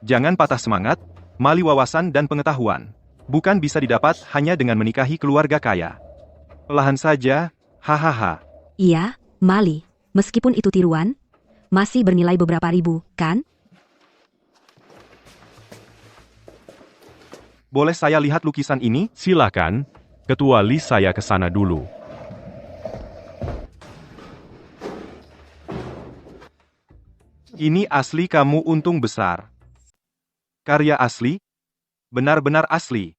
Jangan patah semangat, Mali wawasan dan pengetahuan. Bukan bisa didapat hanya dengan menikahi keluarga kaya. Perlahan saja, hahaha. Iya, Mali. Meskipun itu tiruan, masih bernilai beberapa ribu, kan? Boleh saya lihat lukisan ini? Silakan, Ketua Li, saya ke sana dulu. Ini asli, kamu untung besar. Karya asli? Benar-benar asli.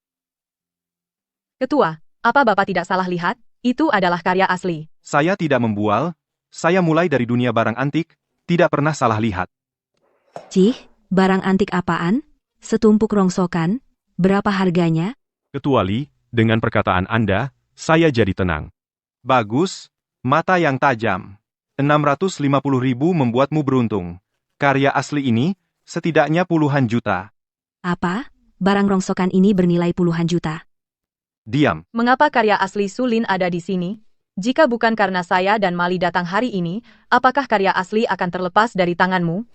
Ketua, apa Bapak tidak salah lihat? Itu adalah karya asli. Saya tidak membual, saya mulai dari dunia barang antik, tidak pernah salah lihat. Cih, barang antik apaan? Setumpuk rongsokan? Berapa harganya? Ketua Li, dengan perkataan Anda, saya jadi tenang. Bagus, mata yang tajam. 650.000 membuatmu beruntung. Karya asli ini, setidaknya puluhan juta. Apa? Barang rongsokan ini bernilai puluhan juta. Diam. Mengapa karya asli Sulin ada di sini? Jika bukan karena saya dan Mali datang hari ini, apakah karya asli akan terlepas dari tanganmu?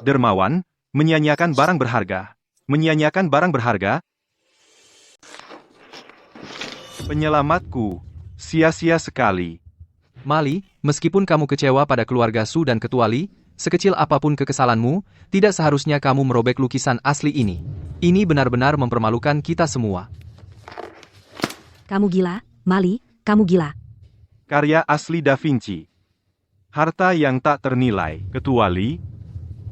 Dermawan, menyia-nyiakan barang berharga. Menyia-nyiakan barang berharga? Penyelamatku, sia-sia sekali. Mali, meskipun kamu kecewa pada keluarga Su dan Ketua Li, sekecil apapun kekesalanmu, tidak seharusnya kamu merobek lukisan asli ini. Ini benar-benar mempermalukan kita semua. Kamu gila, Mali, kamu gila. Karya asli Da Vinci. Harta yang tak ternilai. Ketua Li,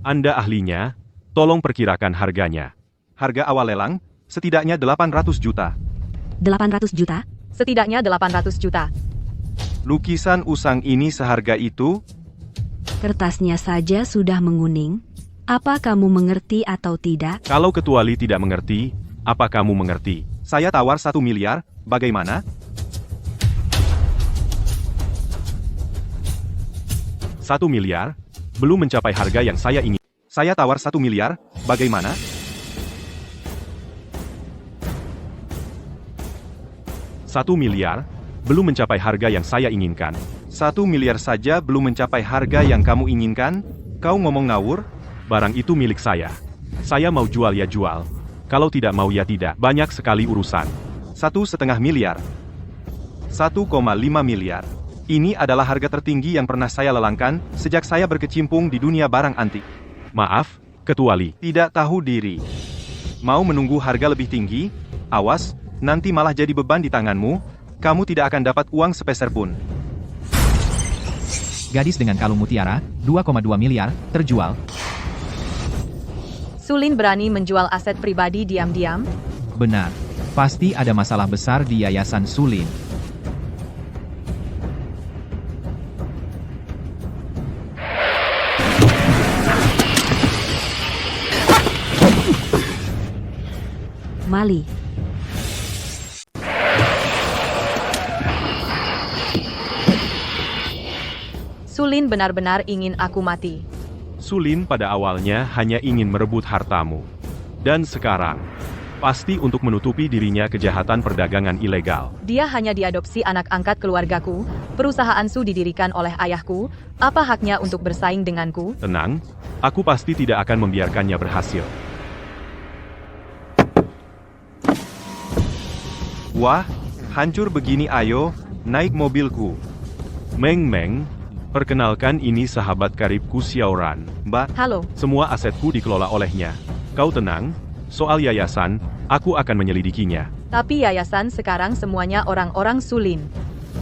Anda ahlinya, tolong perkirakan harganya. Harga awal lelang, setidaknya 800 juta. 800 juta? Setidaknya 800 juta. Lukisan usang ini seharga itu? Kertasnya saja sudah menguning. Apa kamu mengerti atau tidak? Kalau Ketua Li tidak mengerti, apa kamu mengerti? Saya tawar 1 miliar, bagaimana? $1 miliar? Belum mencapai harga yang saya ingin. Saya tawar 1 miliar, bagaimana? 1 miliar, belum mencapai harga yang saya inginkan. 1 miliar saja belum mencapai harga yang kamu inginkan? Kau ngomong ngawur? Barang itu milik saya. Saya mau jual ya jual. Kalau tidak mau ya tidak. Banyak sekali urusan. 1,5 miliar. 1,5 miliar. Ini adalah harga tertinggi yang pernah saya lelangkan sejak saya berkecimpung di dunia barang antik. Maaf, Ketua Lee. Tidak tahu diri. Mau menunggu harga lebih tinggi? Awas, nanti malah jadi beban di tanganmu. Kamu tidak akan dapat uang sepeser pun. Gadis dengan kalung mutiara, 2,2 miliar, terjual. Sulin berani menjual aset pribadi diam-diam? Benar. Pasti ada masalah besar di Yayasan Sulin. Mali. Sulin benar-benar ingin aku mati. Sulin pada awalnya hanya ingin merebut hartamu. Dan sekarang, pasti untuk menutupi dirinya kejahatan perdagangan ilegal. Dia hanya diadopsi anak angkat keluargaku, perusahaan Su didirikan oleh ayahku, apa haknya untuk bersaing denganku? Tenang, aku pasti tidak akan membiarkannya berhasil. Wah, hancur begini ayo, naik mobilku. Meng, perkenalkan ini sahabat karibku Xiaoran. Mbak, Halo, semua asetku dikelola olehnya. Kau tenang, soal yayasan, aku akan menyelidikinya. tapi yayasan sekarang semuanya orang-orang Sulin.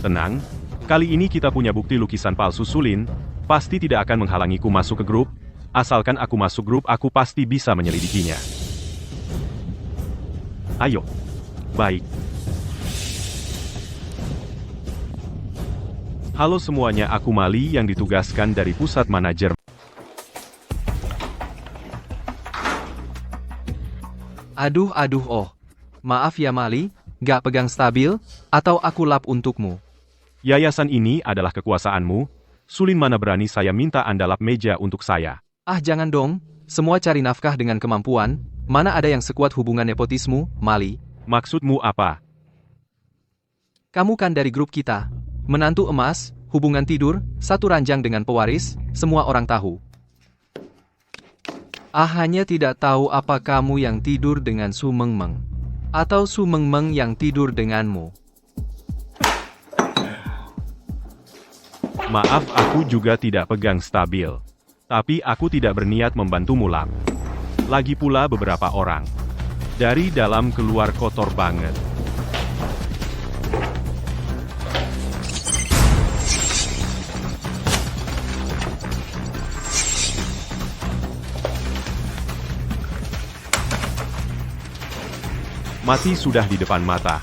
Tenang, kali ini kita punya bukti lukisan palsu Sulin, pasti tidak akan menghalangiku masuk ke grup. Asalkan aku masuk grup, aku pasti bisa menyelidikinya. Ayo. Baik. Halo semuanya, aku Mali yang ditugaskan dari pusat manajer. Aduh, oh. Maaf ya Mali, gak pegang stabil, atau aku lap untukmu. Yayasan ini adalah kekuasaanmu. Sulin mana berani saya minta Anda lap meja untuk saya. Ah jangan dong, semua cari nafkah dengan kemampuan, mana ada yang sekuat hubungan nepotismu, Mali. Maksudmu apa? Kamu kan dari grup kita. Menantu emas, hubungan tidur, satu ranjang dengan pewaris, semua orang tahu. Ah hanya tidak tahu apa kamu yang tidur dengan Su Mengmeng. Atau Su Mengmeng yang tidur denganmu. Maaf, aku juga tidak pegang stabil. Tapi aku tidak berniat membantumu lap. Lagi pula beberapa orang. Dari dalam keluar kotor banget. Mati sudah di depan mata.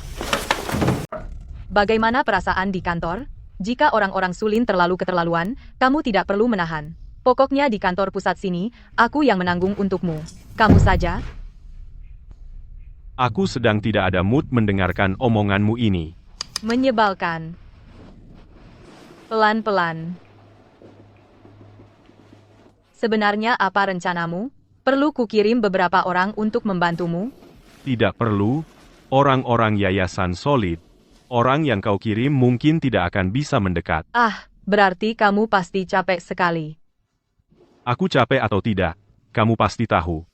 Bagaimana perasaan di kantor? Jika orang-orang Sulin terlalu keterlaluan, kamu tidak perlu menahan. Pokoknya di kantor pusat sini, aku yang menanggung untukmu. Kamu saja. Aku sedang tidak ada mood mendengarkan omonganmu ini. Menyebalkan. Pelan-pelan. Sebenarnya apa rencanamu? Perlu kukirim beberapa orang untuk membantumu? Tidak perlu. Orang-orang yayasan solid. Orang yang kau kirim mungkin tidak akan bisa mendekat. Ah, berarti kamu pasti capek sekali. Aku capek atau tidak, kamu pasti tahu.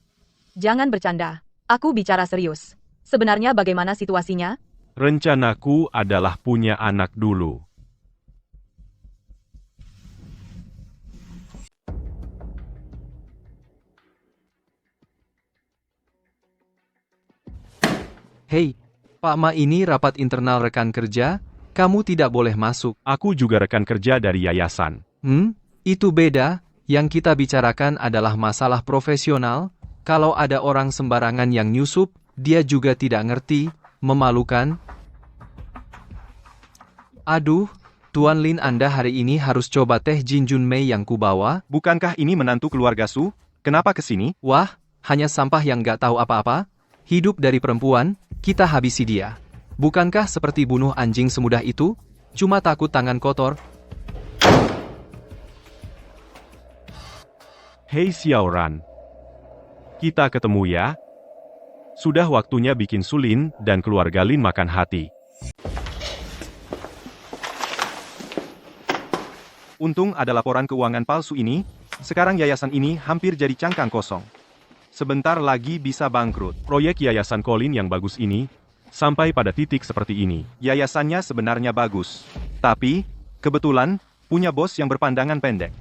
Jangan bercanda. Aku bicara serius. Sebenarnya bagaimana situasinya? Rencanaku adalah punya anak dulu. Hei, Pak Ma ini rapat internal rekan kerja, kamu tidak boleh masuk. Aku juga rekan kerja dari yayasan. Itu beda, yang kita bicarakan adalah masalah profesional, kalau ada orang sembarangan yang nyusup, dia juga tidak ngerti, memalukan. Aduh, Tuan Lin Anda hari ini harus coba teh Jin Jun Mei yang kubawa. Bukankah ini menantu keluarga Su? Kenapa kesini? Wah, hanya sampah yang gak tahu apa-apa. Hidup dari perempuan, kita habisi dia. Bukankah seperti bunuh anjing semudah itu? Cuma takut tangan kotor. Hei Xiaoran. Kita ketemu ya. Sudah waktunya bikin Sulin dan keluarga Lin makan hati. Untung ada laporan keuangan palsu ini, sekarang yayasan ini hampir jadi cangkang kosong. Sebentar lagi bisa bangkrut. Proyek yayasan Colin yang bagus ini, sampai pada titik seperti ini. Yayasannya sebenarnya bagus. Tapi, kebetulan, punya bos yang berpandangan pendek.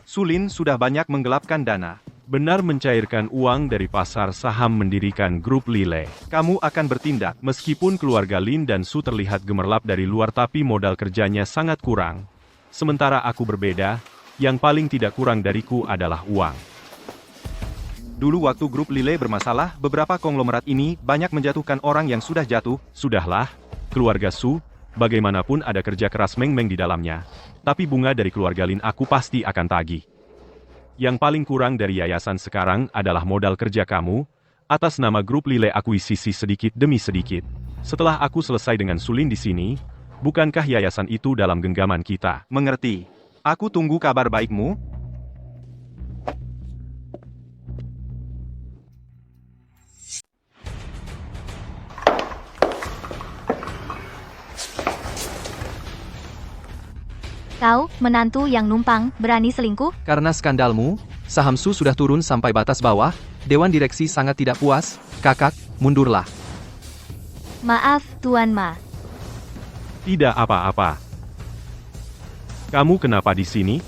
Sulin sudah banyak menggelapkan dana. Benar mencairkan uang dari pasar saham mendirikan grup Lile. Kamu akan bertindak. Meskipun keluarga Lin dan Su terlihat gemerlap dari luar tapi modal kerjanya sangat kurang. Sementara aku berbeda, yang paling tidak kurang dariku adalah uang. Dulu waktu grup Lile bermasalah, beberapa konglomerat ini banyak menjatuhkan orang yang sudah jatuh. Sudahlah, keluarga Su, bagaimanapun ada kerja keras Meng Meng di dalamnya. Tapi bunga dari keluarga Lin aku pasti akan tagih. Yang paling kurang dari yayasan sekarang adalah modal kerja kamu, atas nama grup Lile akuisisi sedikit demi sedikit. Setelah aku selesai dengan Sulin di sini, bukankah yayasan itu dalam genggaman kita? Mengerti. Aku tunggu kabar baikmu. Kau, menantu yang numpang, berani selingkuh? Karena skandalmu, saham Su sudah turun sampai batas bawah, Dewan Direksi sangat tidak puas, kakak, mundurlah. Maaf, Tuan Ma. Tidak apa-apa. Kamu kenapa di sini?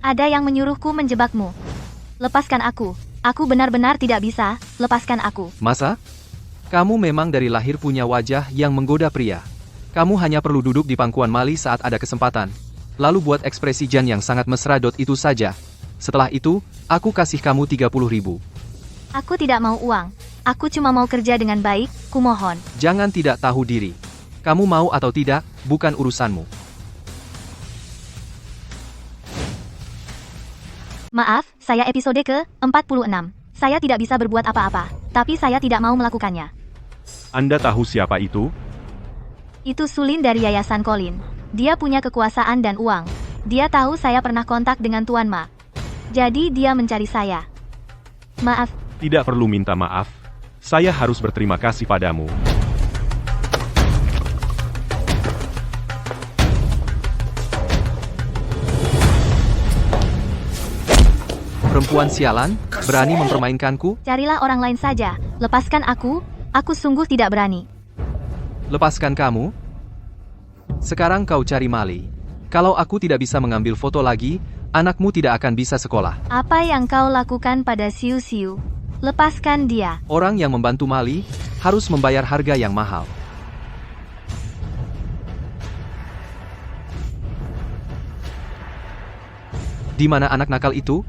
Ada yang menyuruhku menjebakmu. Lepaskan aku. Aku benar-benar tidak bisa, lepaskan aku. Masa? Kamu memang dari lahir punya wajah yang menggoda pria. Kamu hanya perlu duduk di pangkuan Mali saat ada kesempatan. Lalu buat ekspresi Jan yang sangat mesra. Itu saja. Setelah itu, aku kasih kamu 30.000. Aku tidak mau uang. Aku cuma mau kerja dengan baik, kumohon. Jangan tidak tahu diri. Kamu mau atau tidak, bukan urusanmu. Maaf, saya episode ke-46. Saya tidak bisa berbuat apa-apa, tapi saya tidak mau melakukannya. Anda tahu siapa itu? Itu Sulin dari Yayasan Colin. Dia punya kekuasaan dan uang. Dia tahu saya pernah kontak dengan Tuan Ma. Jadi dia mencari saya. Maaf. Tidak perlu minta maaf. Saya harus berterima kasih padamu. Perempuan sialan, berani mempermainkanku? Carilah orang lain saja. Lepaskan aku sungguh tidak berani. Lepaskan kamu? Sekarang kau cari Mali. Kalau aku tidak bisa mengambil foto lagi, anakmu tidak akan bisa sekolah. Apa yang kau lakukan pada Siu Siu? Lepaskan dia. Orang yang membantu Mali harus membayar harga yang mahal. Di mana anak nakal itu?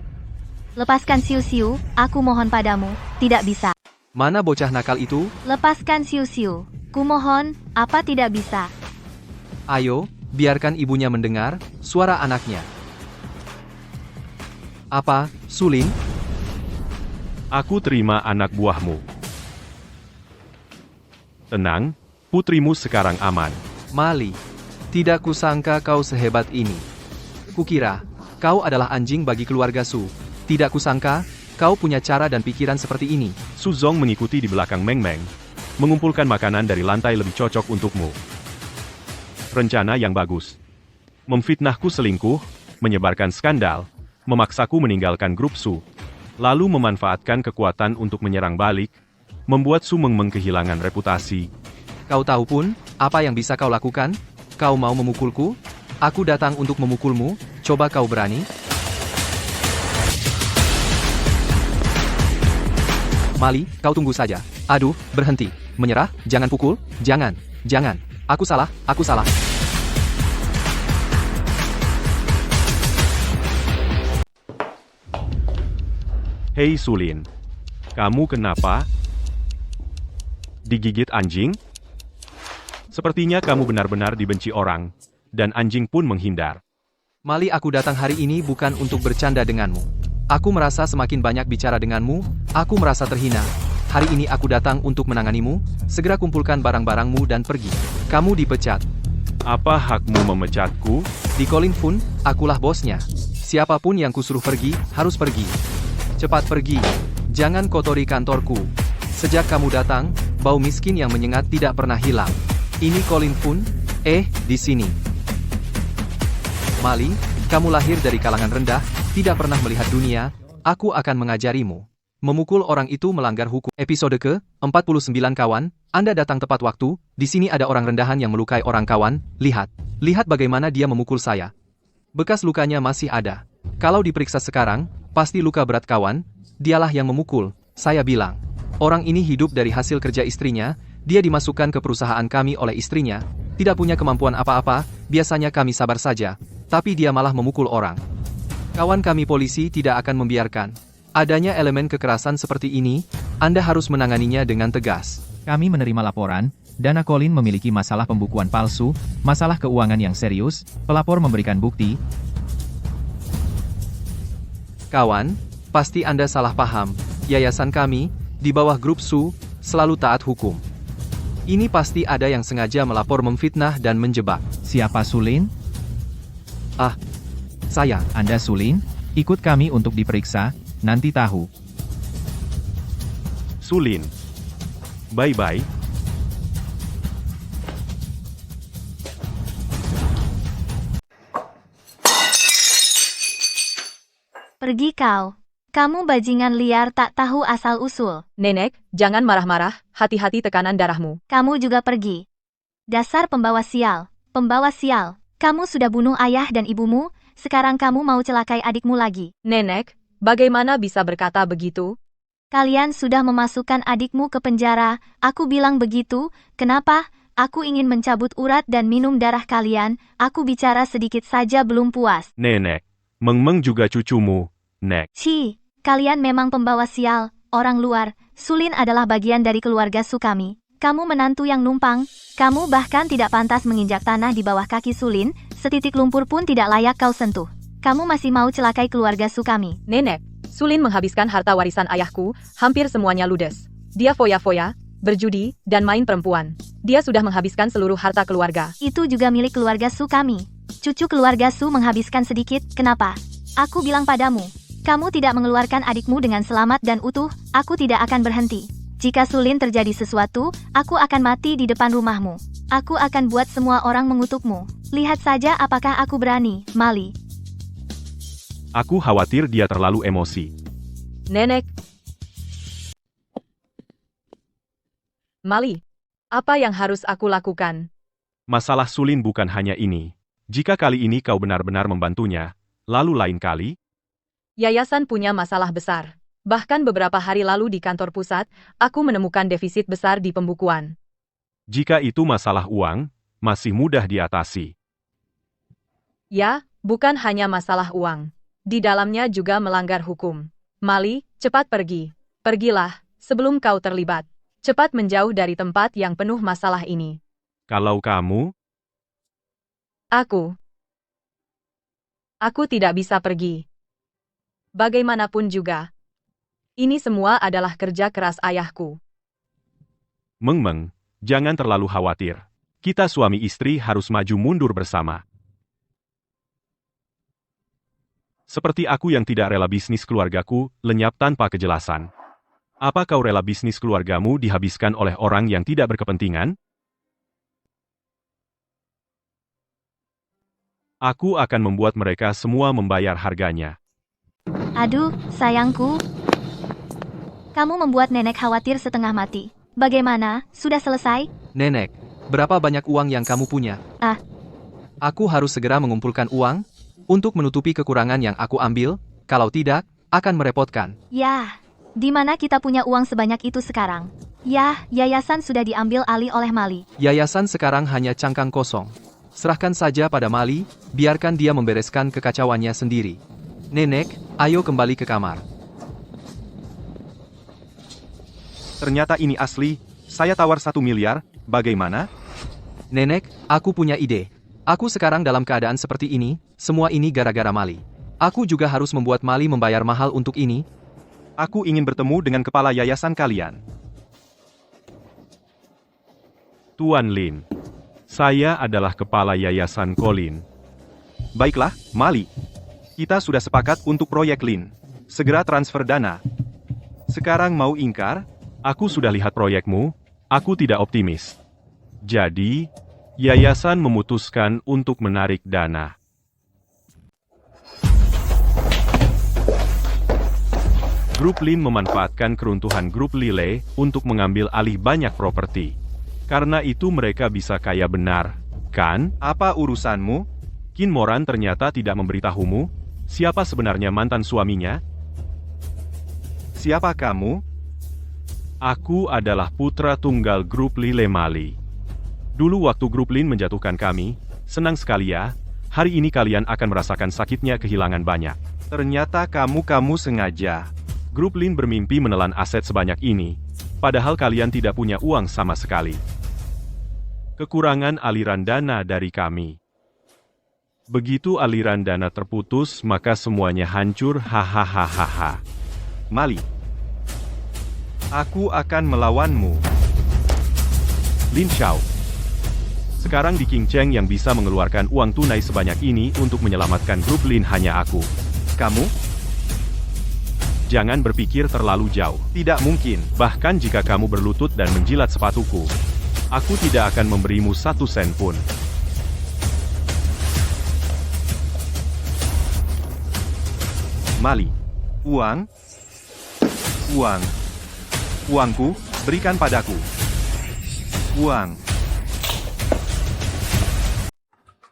Lepaskan Siu Siu, aku mohon padamu. Tidak bisa. Mana bocah nakal itu? Lepaskan Siu Siu. Kumohon, apa tidak bisa? Ayo, biarkan ibunya mendengar suara anaknya. Apa, Sulin? Aku terima anak buahmu. Tenang, putrimu sekarang aman. Mali, tidak kusangka kau sehebat ini. Kukira, kau adalah anjing bagi keluarga Su. Tidak kusangka, kau punya cara dan pikiran seperti ini. Su Zong mengikuti di belakang Meng Meng, mengumpulkan makanan dari lantai lebih cocok untukmu. Rencana yang bagus. Memfitnahku selingkuh, menyebarkan skandal, memaksaku meninggalkan grup Su, lalu memanfaatkan kekuatan untuk menyerang balik, membuat Su Meng Meng kehilangan reputasi. Kau tahu pun, apa yang bisa kau lakukan? Kau mau memukulku? Aku datang untuk memukulmu, coba kau berani? Mali, kau tunggu saja. Aduh, berhenti. Menyerah, jangan pukul, jangan, jangan. Aku salah, aku salah. Hei Sulin, kamu kenapa? Digigit anjing? Sepertinya kamu benar-benar dibenci orang, dan anjing pun menghindar. Mali, aku datang hari ini bukan untuk bercanda denganmu. Aku merasa semakin banyak bicara denganmu, aku merasa terhina. Hari ini aku datang untuk menanganimu, segera kumpulkan barang-barangmu dan pergi. Kamu dipecat. Apa hakmu memecatku? Di Colin Fun, akulah bosnya. Siapapun yang kusuruh pergi, harus pergi. Cepat pergi. Jangan kotori kantorku. Sejak kamu datang, bau miskin yang menyengat tidak pernah hilang. Ini Colin Fun, Di sini. Mali, kamu lahir dari kalangan rendah, tidak pernah melihat dunia, aku akan mengajarimu. Memukul orang itu melanggar hukum. Episode ke-49 kawan, Anda datang tepat waktu, di sini ada orang rendahan yang melukai orang kawan, lihat bagaimana dia memukul saya. Bekas lukanya masih ada. Kalau diperiksa sekarang, pasti luka berat kawan, dialah yang memukul, saya bilang. Orang ini hidup dari hasil kerja istrinya, dia dimasukkan ke perusahaan kami oleh istrinya, tidak punya kemampuan apa-apa, biasanya kami sabar saja, tapi dia malah memukul orang. Kawan kami polisi tidak akan membiarkan adanya elemen kekerasan seperti ini, Anda harus menanganinya dengan tegas. Kami menerima laporan, Dana Colin memiliki masalah pembukuan palsu, masalah keuangan yang serius, pelapor memberikan bukti. Kawan, pasti Anda salah paham, yayasan kami, di bawah grup Su, selalu taat hukum. Ini pasti ada yang sengaja melapor memfitnah dan menjebak. Siapa Sulin? Saya. Anda Sulin? Ikut kami untuk diperiksa, nanti tahu. Sulin. Bye-bye. Pergi kau. Kamu bajingan liar tak tahu asal-usul. Nenek, jangan marah-marah, hati-hati tekanan darahmu. Kamu juga pergi. Dasar pembawa sial. Pembawa sial. Kamu sudah bunuh ayah dan ibumu, sekarang kamu mau celakai adikmu lagi. Nenek, bagaimana bisa berkata begitu? Kalian sudah memasukkan adikmu ke penjara, aku bilang begitu, kenapa? Aku ingin mencabut urat dan minum darah kalian, aku bicara sedikit saja belum puas. Nenek. Meng-meng juga cucumu, Nek. Kalian memang pembawa sial, orang luar, Sulin adalah bagian dari keluarga Su kami. Kamu menantu yang numpang, kamu bahkan tidak pantas menginjak tanah di bawah kaki Sulin, setitik lumpur pun tidak layak kau sentuh. Kamu masih mau celakai keluarga Su kami. Nenek, Sulin menghabiskan harta warisan ayahku, hampir semuanya ludes. Dia foya-foya, berjudi, dan main perempuan. Dia sudah menghabiskan seluruh harta keluarga. Itu juga milik keluarga Su kami. Cucu keluarga Su menghabiskan sedikit, kenapa? Aku bilang padamu. Kamu tidak mengeluarkan adikmu dengan selamat dan utuh, aku tidak akan berhenti. Jika Sulin terjadi sesuatu, aku akan mati di depan rumahmu. Aku akan buat semua orang mengutukmu. Lihat saja apakah aku berani, Mali. Aku khawatir dia terlalu emosi. Nenek. Mali, apa yang harus aku lakukan? Masalah Sulin bukan hanya ini. Jika kali ini kau benar-benar membantunya, lalu lain kali, Yayasan punya masalah besar. Bahkan beberapa hari lalu di kantor pusat, aku menemukan defisit besar di pembukuan. jika itu masalah uang, masih mudah diatasi. Ya, bukan hanya masalah uang. Di dalamnya juga melanggar hukum. Mali, cepat pergi. Pergilah, sebelum kau terlibat. Cepat menjauh dari tempat yang penuh masalah ini. Kalau kamu, Aku tidak bisa pergi. Bagaimanapun juga. Ini semua adalah kerja keras ayahku. Meng-meng, jangan terlalu khawatir. Kita suami istri harus maju mundur bersama. Seperti aku yang tidak rela bisnis keluargaku lenyap tanpa kejelasan. Apa kau rela bisnis keluargamu dihabiskan oleh orang yang tidak berkepentingan? Aku akan membuat mereka semua membayar harganya. Aduh, sayangku. Kamu membuat nenek khawatir setengah mati. Bagaimana, sudah selesai? Nenek, berapa banyak uang yang kamu punya? Aku harus segera mengumpulkan uang untuk menutupi kekurangan yang aku ambil, kalau tidak, akan merepotkan. Yah, di mana kita punya uang sebanyak itu sekarang? Yah, yayasan sudah diambil alih oleh Mali. Yayasan sekarang hanya cangkang kosong. Serahkan saja pada Mali, biarkan dia membereskan kekacauannya sendiri. Nenek, ayo kembali ke kamar. Ternyata ini asli, saya tawar 1 miliar, bagaimana? Nenek, aku punya ide. Aku sekarang dalam keadaan seperti ini, semua ini gara-gara Mali. Aku juga harus membuat Mali membayar mahal untuk ini. Aku ingin bertemu dengan kepala yayasan kalian. Tuan Lin. Saya adalah kepala yayasan Colin. Baiklah, Mali. Kita sudah sepakat untuk proyek Lin. Segera transfer dana. Sekarang mau ingkar? Aku sudah lihat proyekmu, aku tidak optimis. Jadi, Yayasan memutuskan untuk menarik dana. Grup Lin memanfaatkan keruntuhan grup Lile untuk mengambil alih banyak properti. Karena itu mereka bisa kaya benar, kan? Apa urusanmu? Qin Moran ternyata tidak memberitahumu siapa sebenarnya mantan suaminya? Siapa kamu? Aku adalah putra tunggal grup Lile Mali. Dulu waktu grup Lin menjatuhkan kami, senang sekali ya, hari ini kalian akan merasakan sakitnya kehilangan banyak. Ternyata kamu sengaja. Grup Lin bermimpi menelan aset sebanyak ini, padahal kalian tidak punya uang sama sekali. Kekurangan aliran dana dari kami. Begitu aliran dana terputus, maka semuanya hancur, hahaha. Mali, aku akan melawanmu. Lin Xiao. Sekarang di King Cheng yang bisa mengeluarkan uang tunai sebanyak ini untuk menyelamatkan grup Lin hanya aku. Kamu? Jangan berpikir terlalu jauh. Tidak mungkin, bahkan jika kamu berlutut dan menjilat sepatuku, aku tidak akan memberimu 1 sen pun. Mali. Uang? Uangku, berikan padaku. Uang.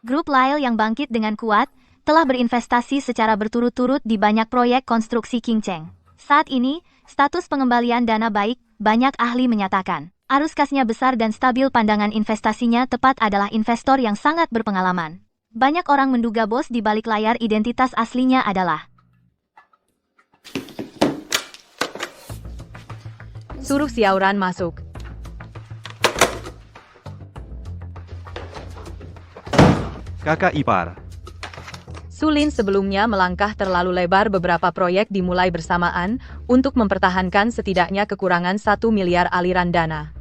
Grup Lyle yang bangkit dengan kuat, telah berinvestasi secara berturut-turut di banyak proyek konstruksi King Cheng. Saat ini, status pengembalian dana baik, banyak ahli menyatakan. Arus kasnya besar dan stabil, pandangan investasinya tepat, adalah investor yang sangat berpengalaman. Banyak orang menduga bos di balik layar identitas aslinya adalah Suruh Xiaoran masuk. Kakak ipar. Su Lin sebelumnya melangkah terlalu lebar, beberapa proyek dimulai bersamaan untuk mempertahankan setidaknya kekurangan 1 miliar aliran dana.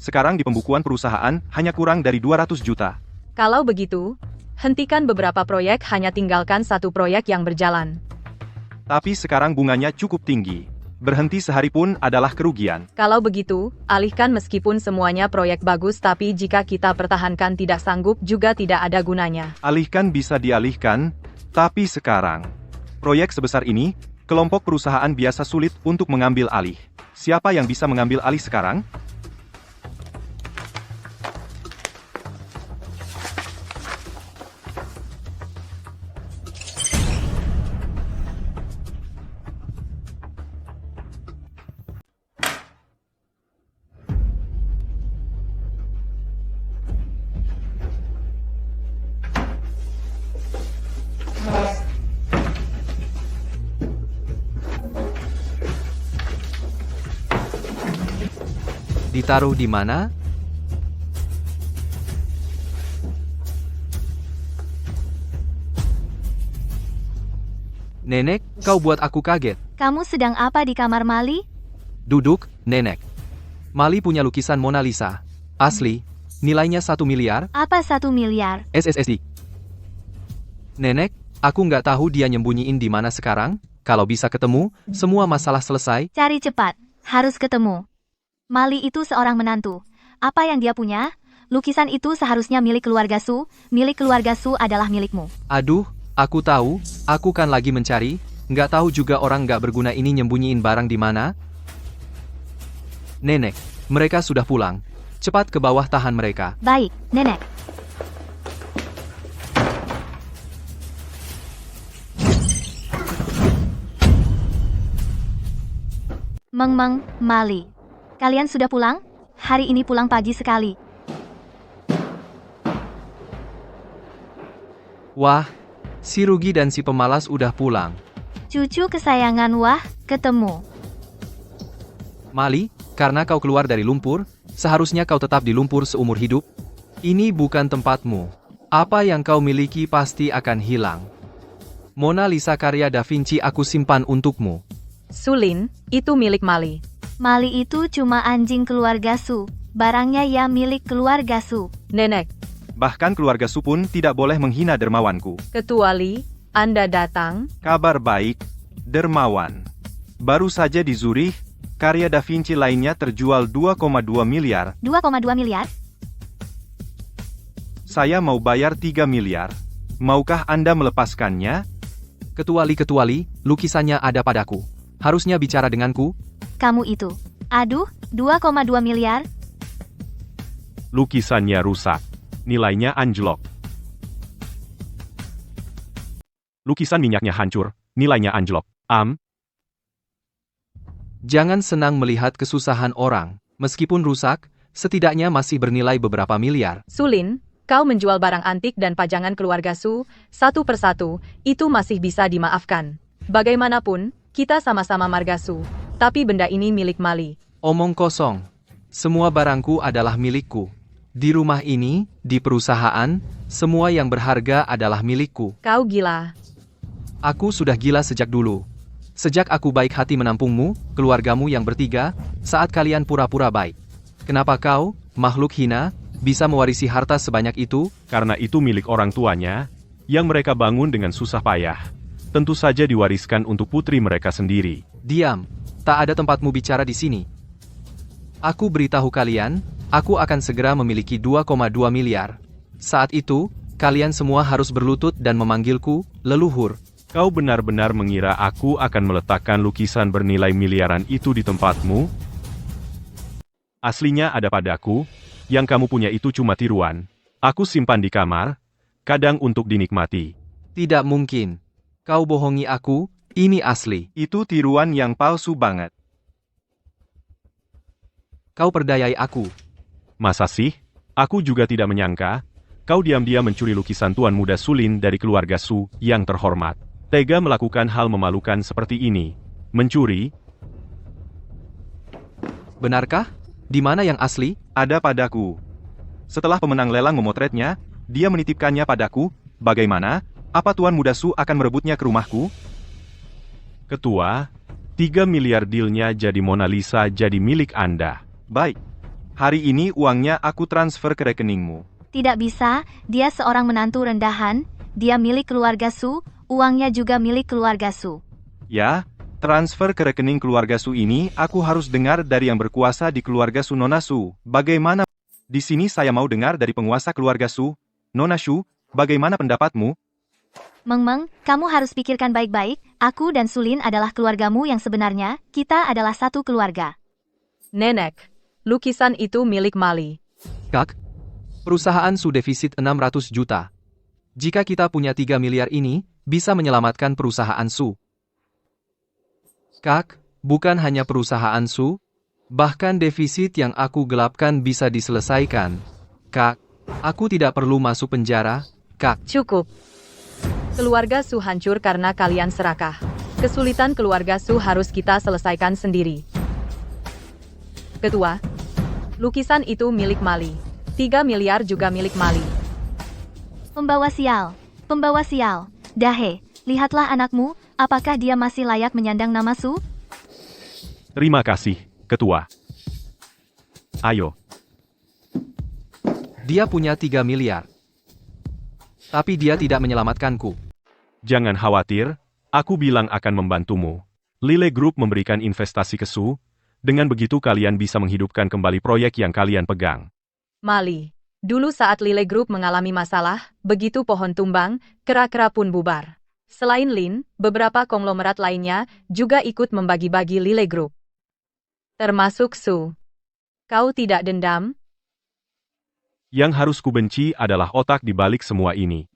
Sekarang di pembukuan perusahaan hanya kurang dari 200 juta. Kalau begitu, hentikan beberapa proyek, hanya tinggalkan 1 proyek yang berjalan. Tapi sekarang bunganya cukup tinggi. Berhenti sehari pun adalah kerugian. Kalau begitu, alihkan meskipun semuanya proyek bagus, tapi jika kita pertahankan tidak sanggup juga tidak ada gunanya. Alihkan bisa dialihkan, tapi sekarang, proyek sebesar ini, kelompok perusahaan biasa sulit untuk mengambil alih. Siapa yang bisa mengambil alih sekarang? Ditaruh di mana? Nenek, kau buat aku kaget. Kamu sedang apa di kamar Mali? Duduk, Nenek. Mali punya lukisan Mona Lisa. Asli, nilainya 1 miliar. Apa 1 miliar? SSSD. Nenek, aku nggak tahu dia nyembunyiin di mana sekarang. Kalau bisa ketemu, semua masalah selesai. Cari cepat, harus ketemu. Mali itu seorang menantu. Apa yang dia punya? Lukisan itu seharusnya milik keluarga Su. Milik keluarga Su adalah milikmu. Aduh, aku tahu, aku kan lagi mencari. Nggak tahu juga orang nggak berguna ini nyembunyiin barang di mana. Nenek, mereka sudah pulang. Cepat ke bawah, tahan mereka. Baik, Nenek. Meng, Mali. Kalian sudah pulang? Hari ini pulang pagi sekali. Wah, si Rugi dan si pemalas udah pulang. Cucu kesayangan, wah, ketemu. Mali, karena kau keluar dari lumpur, seharusnya kau tetap di lumpur seumur hidup. Ini bukan tempatmu. Apa yang kau miliki pasti akan hilang. Mona Lisa karya Da Vinci aku simpan untukmu. Su Lin, itu milik Mali. Mali itu cuma anjing keluarga Su. Barangnya ya milik keluarga Su. Nenek, Bahkan keluarga Su pun tidak boleh menghina dermawanku. kecuali Anda datang. Kabar baik, dermawan. Baru saja di Zurich, karya Da Vinci lainnya terjual 2,2 miliar. 2,2 miliar? Saya mau bayar 3 miliar. Maukah Anda melepaskannya? Ketuali, lukisannya ada padaku. Harusnya bicara denganku. Kamu itu. Aduh, 2,2 miliar? Lukisannya rusak. Nilainya anjlok. Lukisan minyaknya hancur. Nilainya anjlok. Jangan senang melihat kesusahan orang. Meskipun rusak, setidaknya masih bernilai beberapa miliar. Sulin, kau menjual barang antik dan pajangan keluarga Su, satu persatu, itu masih bisa dimaafkan. Bagaimanapun, kita sama-sama marga Su, tapi benda ini milik Mali. Omong kosong. Semua barangku adalah milikku. Di rumah ini, di perusahaan, semua yang berharga adalah milikku. Kau gila. Aku sudah gila sejak dulu. Sejak aku baik hati menampungmu, keluargamu yang bertiga, saat kalian pura-pura baik. Kenapa kau, makhluk hina, bisa mewarisi harta sebanyak itu? Karena itu milik orang tuanya, yang mereka bangun dengan susah payah. Tentu saja diwariskan untuk putri mereka sendiri. Diam, tak ada tempatmu bicara di sini. Aku beritahu kalian, aku akan segera memiliki 2,2 miliar. Saat itu, kalian semua harus berlutut dan memanggilku, leluhur. Kau benar-benar mengira aku akan meletakkan lukisan bernilai miliaran itu di tempatmu? Aslinya ada padaku, yang kamu punya itu cuma tiruan. Aku simpan di kamar, kadang untuk dinikmati. Tidak mungkin. Kau bohongi aku, ini asli. Itu tiruan yang palsu banget. Kau perdayai aku. Masa sih? Aku juga tidak menyangka, kau diam-diam mencuri lukisan Tuan Muda Sulin dari keluarga Su yang terhormat. Tega melakukan hal memalukan seperti ini. Mencuri? Benarkah? Di mana yang asli? Ada padaku. Setelah pemenang lelang memotretnya, dia menitipkannya padaku. Bagaimana? Apa Tuan Muda Su akan merebutnya ke rumahku? Ketua, 3 miliar dealnya jadi Mona Lisa jadi milik Anda. Baik. Hari ini uangnya aku transfer ke rekeningmu. Tidak bisa, dia seorang menantu rendahan, dia milik keluarga Su, uangnya juga milik keluarga Su. Ya, transfer ke rekening keluarga Su ini aku harus dengar dari yang berkuasa di keluarga Su Nona Su. Bagaimana? Di sini saya mau dengar dari penguasa keluarga Su. Nona Su, bagaimana pendapatmu? Meng, kamu harus pikirkan baik-baik, aku dan Sulin adalah keluargamu yang sebenarnya, kita adalah satu keluarga. Nenek, lukisan itu milik Mali. Kak, perusahaan Su defisit 600 juta. Jika kita punya 3 miliar ini, bisa menyelamatkan perusahaan Su. Kak, bukan hanya perusahaan Su, bahkan defisit yang aku gelapkan bisa diselesaikan. Kak, aku tidak perlu masuk penjara, Kak. Cukup. Keluarga Su hancur karena kalian serakah. Kesulitan keluarga Su harus kita selesaikan sendiri. Ketua, lukisan itu milik Mali. 3 miliar juga milik Mali. Pembawa sial. Dahe, lihatlah anakmu, apakah dia masih layak menyandang nama Su? Terima kasih, Ketua. Ayo. Dia punya 3 miliar. Tapi dia tidak menyelamatkanku. Jangan khawatir, aku bilang akan membantumu. Lile Group memberikan investasi ke Su, dengan begitu kalian bisa menghidupkan kembali proyek yang kalian pegang. Mali, dulu saat Lile Group mengalami masalah, begitu pohon tumbang, kera-kera pun bubar. Selain Lin, beberapa konglomerat lainnya juga ikut membagi-bagi Lile Group. Termasuk Su. Kau tidak dendam? Yang harus kubenci adalah otak di balik semua ini.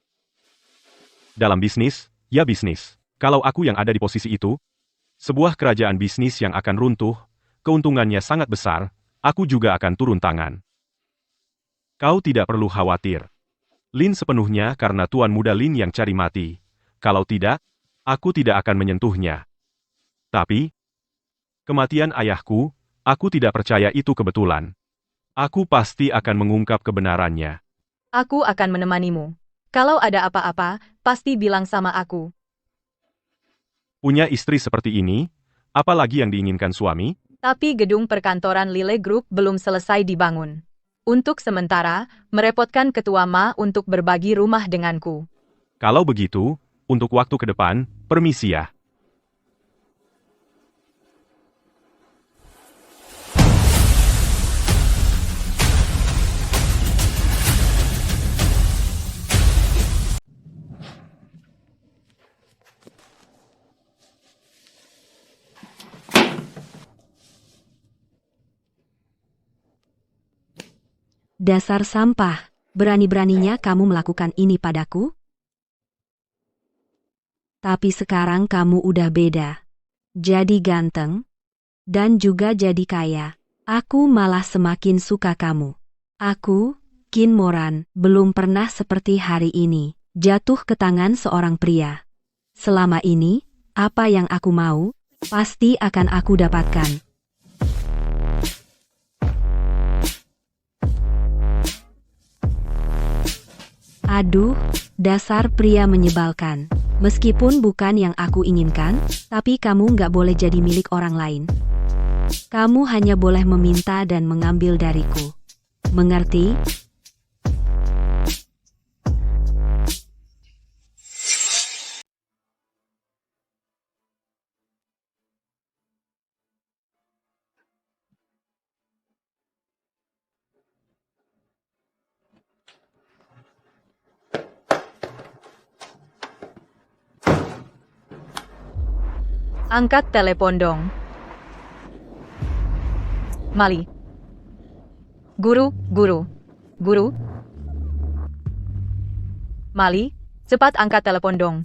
Dalam bisnis, ya bisnis. Kalau aku yang ada di posisi itu, sebuah kerajaan bisnis yang akan runtuh, keuntungannya sangat besar, aku juga akan turun tangan. Kau tidak perlu khawatir. Lin sepenuhnya karena Tuan Muda Lin yang cari mati. Kalau tidak, aku tidak akan menyentuhnya. Tapi, kematian ayahku, aku tidak percaya itu kebetulan. Aku pasti akan mengungkap kebenarannya. Aku akan menemanimu. Kalau ada apa-apa, pasti bilang sama aku. Punya istri seperti ini, apalagi yang diinginkan suami? Tapi gedung perkantoran Lile Group belum selesai dibangun. Untuk sementara, merepotkan Ketua Ma untuk berbagi rumah denganku. Kalau begitu, untuk waktu ke depan, permisi ya. Dasar sampah, berani-beraninya kamu melakukan ini padaku? Tapi sekarang kamu udah beda. Jadi ganteng, dan juga jadi kaya. Aku malah semakin suka kamu. Aku, Qin Moran, belum pernah seperti hari ini, jatuh ke tangan seorang pria. Selama ini, apa yang aku mau, pasti akan aku dapatkan. Aduh, dasar pria menyebalkan. Meskipun bukan yang aku inginkan, tapi kamu nggak boleh jadi milik orang lain. Kamu hanya boleh meminta dan mengambil dariku. Mengerti? Angkat telepon dong. Mali. Guru. Mali, cepat angkat telepon dong.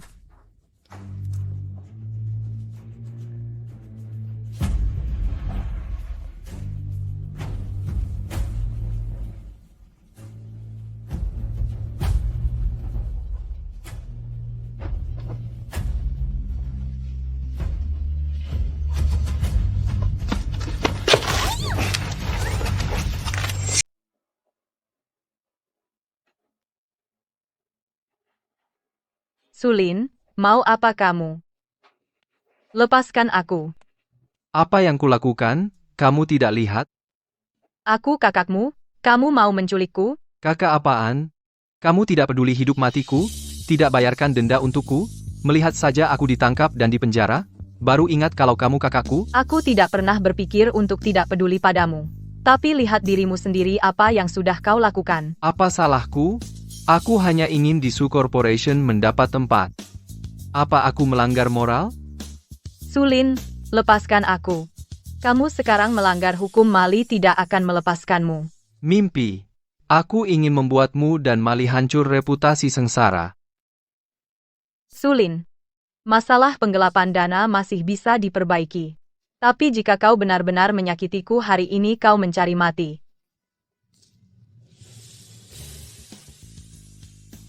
Sulin, mau apa kamu? Lepaskan aku. Apa yang kulakukan, kamu tidak lihat? Aku kakakmu, kamu mau menculikku? Kakak apaan? Kamu tidak peduli hidup matiku? Tidak bayarkan denda untukku? Melihat saja aku ditangkap dan dipenjara? Baru ingat kalau kamu kakakku? Aku tidak pernah berpikir untuk tidak peduli padamu. Tapi lihat dirimu sendiri apa yang sudah kau lakukan. Apa salahku? Aku hanya ingin di Su Corporation mendapat tempat. Apa aku melanggar moral? Sulin, lepaskan aku. Kamu sekarang melanggar hukum, Mali tidak akan melepaskanmu. Mimpi. Aku ingin membuatmu dan Mali hancur reputasi sengsara. Sulin, masalah penggelapan dana masih bisa diperbaiki. Tapi jika kau benar-benar menyakitiku hari ini, kau mencari mati.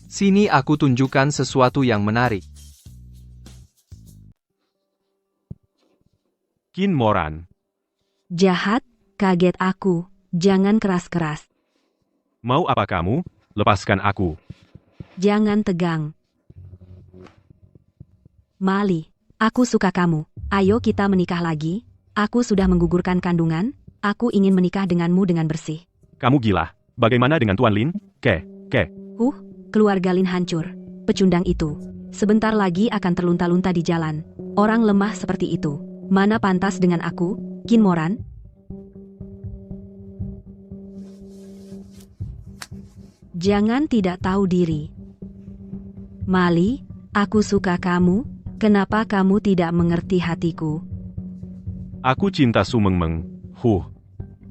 Sini aku tunjukkan sesuatu yang menarik. Qin Moran. Jahat, kaget aku. Jangan keras-keras. Mau apa kamu? Lepaskan aku. Jangan tegang. Mali, aku suka kamu. Ayo kita menikah lagi. Aku sudah menggugurkan kandungan. Aku ingin menikah denganmu dengan bersih. Kamu gila. Bagaimana dengan Tuan Lin? Keluarga Lin hancur. Pecundang itu. Sebentar lagi akan terlunta-lunta di jalan. Orang lemah seperti itu. Mana pantas dengan aku, Qin Moran? Jangan tidak tahu diri. Mali, aku suka kamu. Kenapa kamu tidak mengerti hatiku? Aku cinta Su Mengmeng.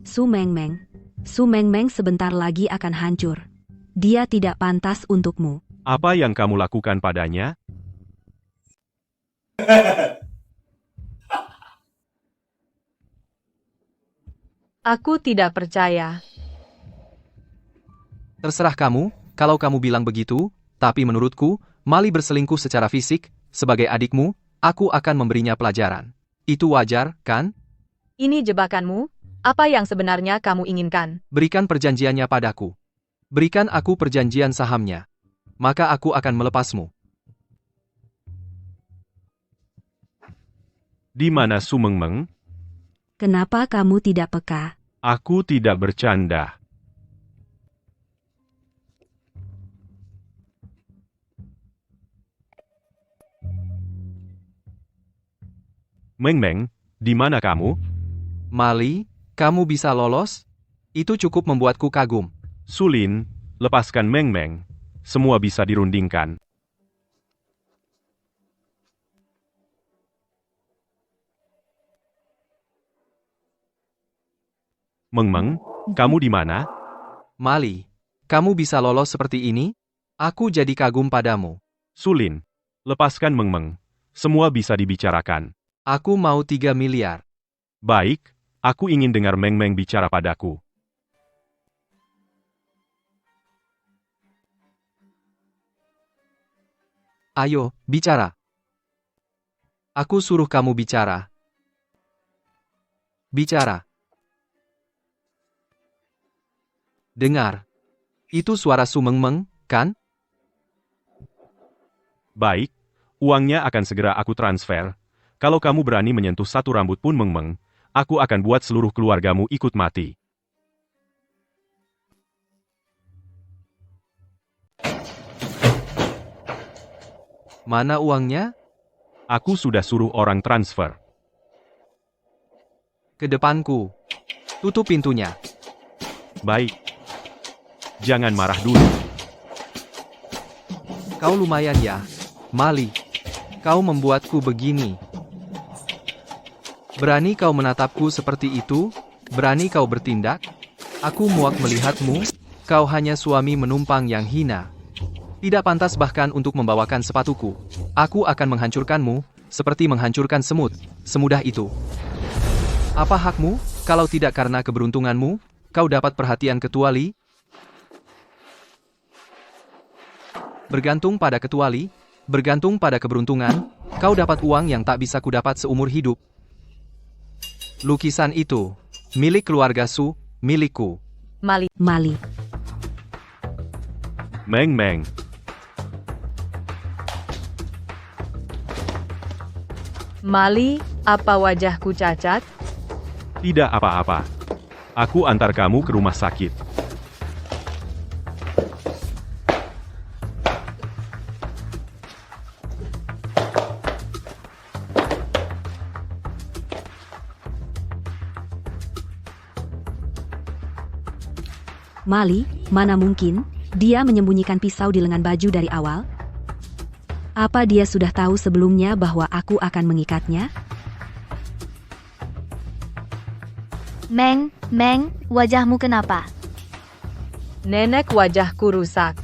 Su Mengmeng. Su Mengmeng sebentar lagi akan hancur. Dia tidak pantas untukmu. Apa yang kamu lakukan padanya? Aku tidak percaya. Terserah kamu, kalau kamu bilang begitu, tapi menurutku, Mali berselingkuh secara fisik, sebagai adikmu, aku akan memberinya pelajaran. Itu wajar, kan? Ini jebakanmu? Apa yang sebenarnya kamu inginkan? Berikan perjanjiannya padaku. Berikan aku perjanjian sahamnya. Maka aku akan melepasmu. Di mana Su Mengmeng? Kenapa kamu tidak peka? Aku tidak bercanda. Mengmeng, di mana kamu? Mali, kamu bisa lolos? Itu cukup membuatku kagum. Sulin, lepaskan Mengmeng. Semua bisa dirundingkan. Mengmeng, kamu di mana? Mali, kamu bisa lolos seperti ini? Aku jadi kagum padamu. Sulin, lepaskan Meng Meng. Semua bisa dibicarakan. Aku mau 3 miliar. Baik, aku ingin dengar Meng Meng bicara padaku. Ayo, bicara. Aku suruh kamu bicara. Bicara. Dengar. Itu suara Su Meng Meng, kan? Baik, uangnya akan segera aku transfer. Kalau kamu berani menyentuh satu rambut pun Meng Meng, aku akan buat seluruh keluargamu ikut mati. Mana uangnya? Aku sudah suruh orang transfer. Ke depanku. Tutup pintunya. Baik. Jangan marah dulu. Kau lumayan ya, Mali. Kau membuatku begini. Berani kau menatapku seperti itu? Berani kau bertindak? Aku muak melihatmu. Kau hanya suami menumpang yang hina. Tidak pantas bahkan untuk membawakan sepatuku. Aku akan menghancurkanmu, seperti menghancurkan semut. Semudah itu. Apa hakmu? Kalau tidak karena keberuntunganmu, kau dapat perhatian Ketua Li? Bergantung pada Ketua Li, bergantung pada keberuntungan, kau dapat uang yang tak bisa kudapat seumur hidup. Lukisan itu, milik keluarga Su, milikku. Mali, Mali, Meng Meng. Mali, apa wajahku cacat? Tidak apa-apa. Aku antar kamu ke rumah sakit. Mali, mana mungkin dia menyembunyikan pisau di lengan baju dari awal? Apa dia sudah tahu sebelumnya bahwa aku akan mengikatnya? Meng, wajahmu kenapa? Nenek, wajahku rusak.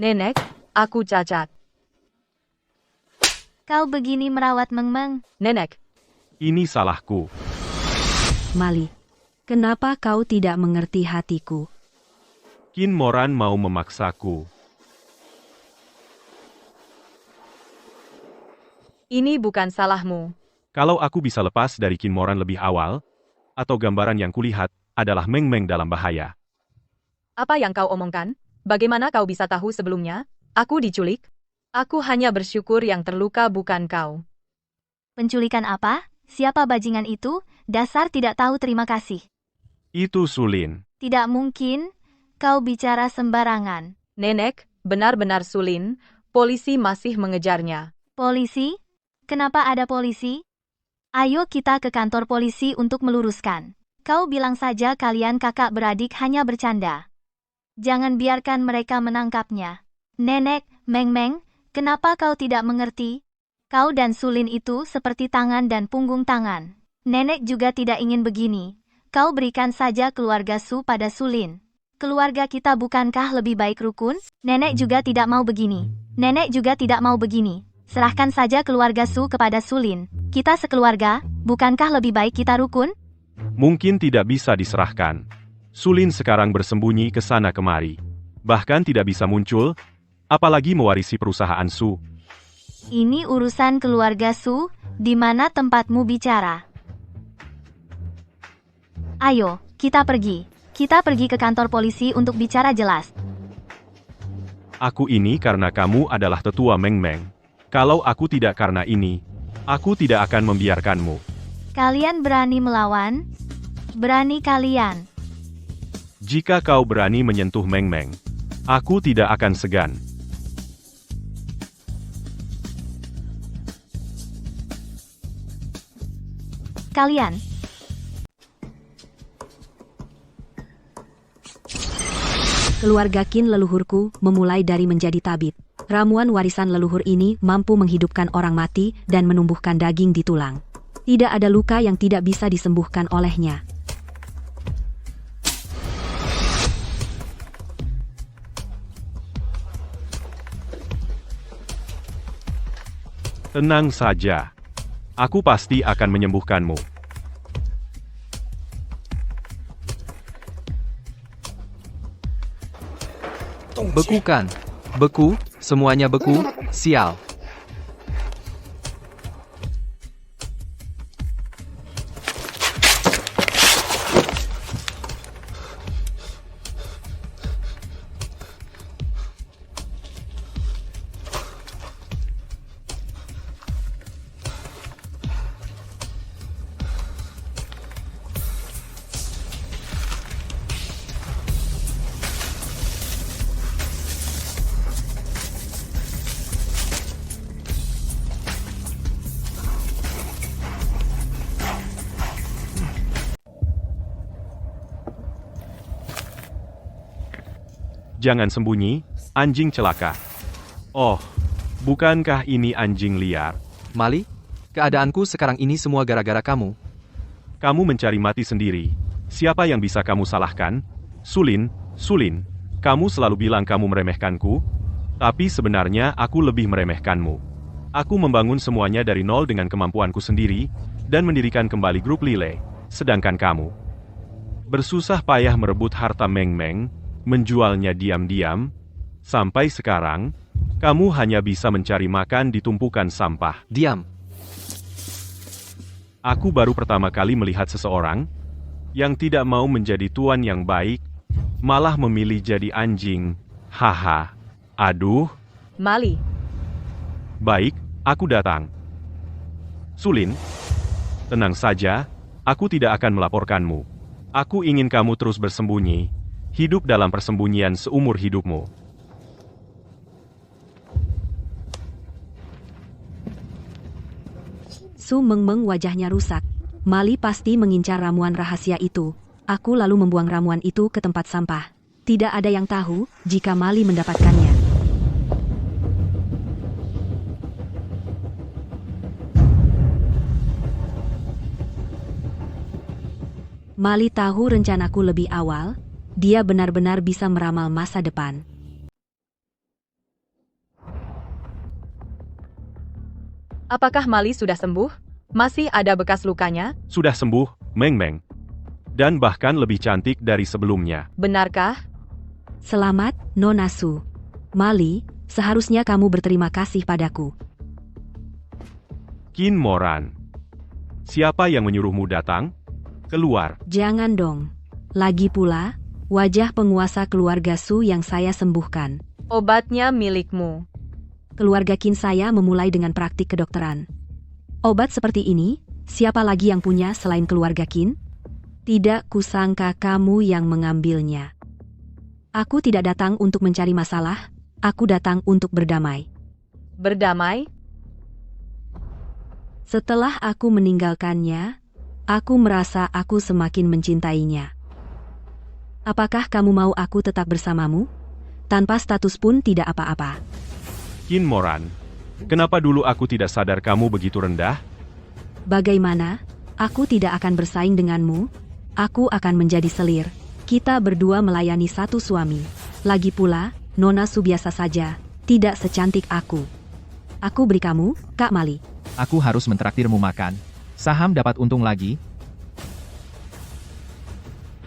Nenek, aku cacat. Kau begini merawat Meng Meng. Nenek, Ini salahku. Mali, kenapa kau tidak mengerti hatiku? Qin Moran mau memaksaku. ini bukan salahmu. Kalau aku bisa lepas dari Qin Moran lebih awal, atau gambaran yang kulihat adalah Meng Meng dalam bahaya. Apa yang kau omongkan? Bagaimana kau bisa tahu sebelumnya? Aku diculik? Aku hanya bersyukur yang terluka bukan kau. Penculikan apa? Siapa bajingan itu? Dasar tidak tahu terima kasih. Itu Sulin. Tidak mungkin. Kau bicara sembarangan. Nenek, benar-benar Sulin. Polisi masih mengejarnya. Polisi? Kenapa ada polisi? Ayo kita ke kantor polisi untuk meluruskan. Kau bilang saja kalian kakak beradik hanya bercanda. Jangan biarkan mereka menangkapnya. Nenek, Meng Meng, kenapa kau tidak mengerti? Kau dan Sulin itu seperti tangan dan punggung tangan. Nenek juga tidak ingin begini. Kau berikan saja keluarga Su pada Sulin. Keluarga kita bukankah lebih baik rukun? Nenek juga tidak mau begini. Nenek juga tidak mau begini. Serahkan saja keluarga Su kepada Sulin. Kita sekeluarga, bukankah lebih baik kita rukun? Mungkin tidak bisa diserahkan. Sulin sekarang bersembunyi ke sana kemari. Bahkan tidak bisa muncul, apalagi mewarisi perusahaan Su. Ini urusan keluarga Su, di mana tempatmu bicara. Ayo, kita pergi. Kita pergi ke kantor polisi untuk bicara jelas. Aku ini karena kamu adalah tetua Meng Meng. Kalau aku tidak karena ini, aku tidak akan membiarkanmu. Kalian berani melawan? Berani kalian. Jika kau berani menyentuh Meng Meng, aku tidak akan segan. Kalian. Keluarga Qin leluhurku memulai dari menjadi tabib. Ramuan warisan leluhur ini mampu menghidupkan orang mati dan menumbuhkan daging di tulang. Tidak ada luka yang tidak bisa disembuhkan olehnya. Tenang saja. Aku pasti akan menyembuhkanmu. Bekukan. Beku, semuanya beku, sial. Jangan sembunyi, anjing celaka. Oh, bukankah ini anjing liar? Mali, keadaanku sekarang ini semua gara-gara kamu. Kamu mencari mati sendiri. Siapa yang bisa kamu salahkan? Sulin, kamu selalu bilang kamu meremehkanku, tapi sebenarnya aku lebih meremehkanmu. Aku membangun semuanya dari nol dengan kemampuanku sendiri, dan mendirikan kembali grup Lile, sedangkan kamu bersusah payah merebut harta Meng Meng, menjualnya diam-diam, sampai sekarang, kamu hanya bisa mencari makan di tumpukan sampah. Diam. Aku baru pertama kali melihat seseorang yang tidak mau menjadi tuan yang baik, malah memilih jadi anjing. Haha. Aduh. Mali, Baik, aku datang. Sulin, tenang saja, aku tidak akan melaporkanmu. Aku ingin kamu terus bersembunyi, hidup dalam persembunyian seumur hidupmu. Su Mengmeng wajahnya rusak. Mali pasti mengincar ramuan rahasia itu. Aku lalu membuang ramuan itu ke tempat sampah. Tidak ada yang tahu jika Mali mendapatkannya. Mali tahu rencanaku lebih awal. Dia benar-benar bisa meramal masa depan. apakah Mali sudah sembuh? Masih ada bekas lukanya? Sudah sembuh, Meng Meng. Dan bahkan lebih cantik dari sebelumnya. Benarkah? Selamat, Nona Su. Mali, seharusnya kamu berterima kasih padaku. Qin Moran. Siapa yang menyuruhmu datang? Keluar. Jangan dong. Lagi pula, wajah penguasa keluarga Su yang saya sembuhkan. Obatnya milikmu. Keluarga Qin saya memulai dengan praktik kedokteran. Obat seperti ini, siapa lagi yang punya selain keluarga Qin? Tidak kusangka kamu yang mengambilnya. Aku tidak datang untuk mencari masalah, aku datang untuk berdamai. Berdamai? Setelah aku meninggalkannya, aku merasa aku semakin mencintainya. Apakah kamu mau aku tetap bersamamu? Tanpa status pun tidak apa-apa. Qin Moran. Kenapa dulu aku tidak sadar kamu begitu rendah? Bagaimana? Aku tidak akan bersaing denganmu. Aku akan menjadi selir. Kita berdua melayani satu suami. Lagi pula, Nona Su biasa saja, tidak secantik aku. Aku beri kamu, Kak Mali. Aku harus mentraktirmu makan. Saham dapat untung lagi.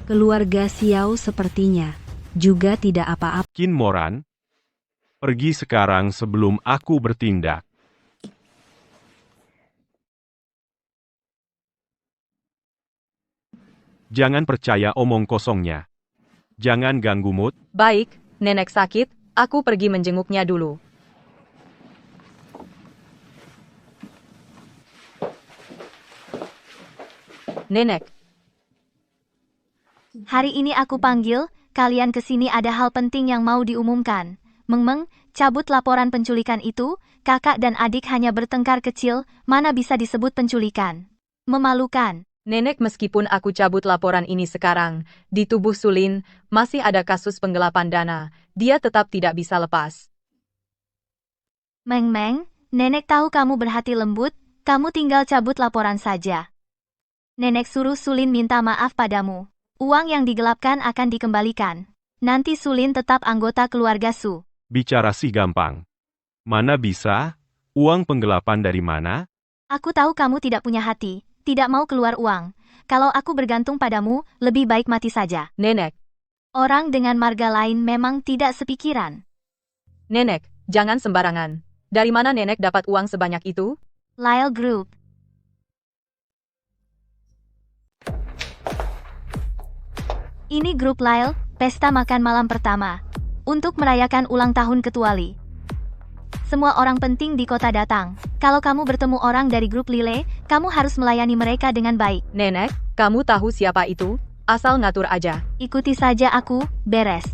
Keluarga Xiao sepertinya juga tidak apa-apa. Qin Moran. Pergi sekarang sebelum aku bertindak. Jangan percaya omong kosongnya. Jangan ganggu mood. Baik, nenek sakit, aku pergi menjenguknya dulu. Nenek, Hari ini aku panggil, kalian ke sini ada hal penting yang mau diumumkan. Meng, cabut laporan penculikan itu, kakak dan adik hanya bertengkar kecil, mana bisa disebut penculikan. Memalukan. nenek meskipun aku cabut laporan ini sekarang, di tubuh Sulin, masih ada kasus penggelapan dana, dia tetap tidak bisa lepas. Meng, nenek tahu kamu berhati lembut, kamu tinggal cabut laporan saja. Nenek suruh Sulin minta maaf padamu. Uang yang digelapkan akan dikembalikan. Nanti Sulin tetap anggota keluarga Su. Bicara sih gampang. Mana bisa, Uang penggelapan dari mana? Aku tahu kamu tidak punya hati, tidak mau keluar uang. Kalau aku bergantung padamu, lebih baik mati saja. Nenek, Orang dengan marga lain memang tidak sepikiran. Nenek, jangan sembarangan. Dari mana Nenek dapat uang sebanyak itu? Lyle Group. Ini grup Lyle, pesta makan malam pertama. Untuk merayakan ulang tahun Ketua Lee. Semua orang penting di kota datang. Kalau kamu bertemu orang dari grup Lile, kamu harus melayani mereka dengan baik. Nenek, kamu tahu siapa itu? Asal ngatur aja. Ikuti saja aku, beres.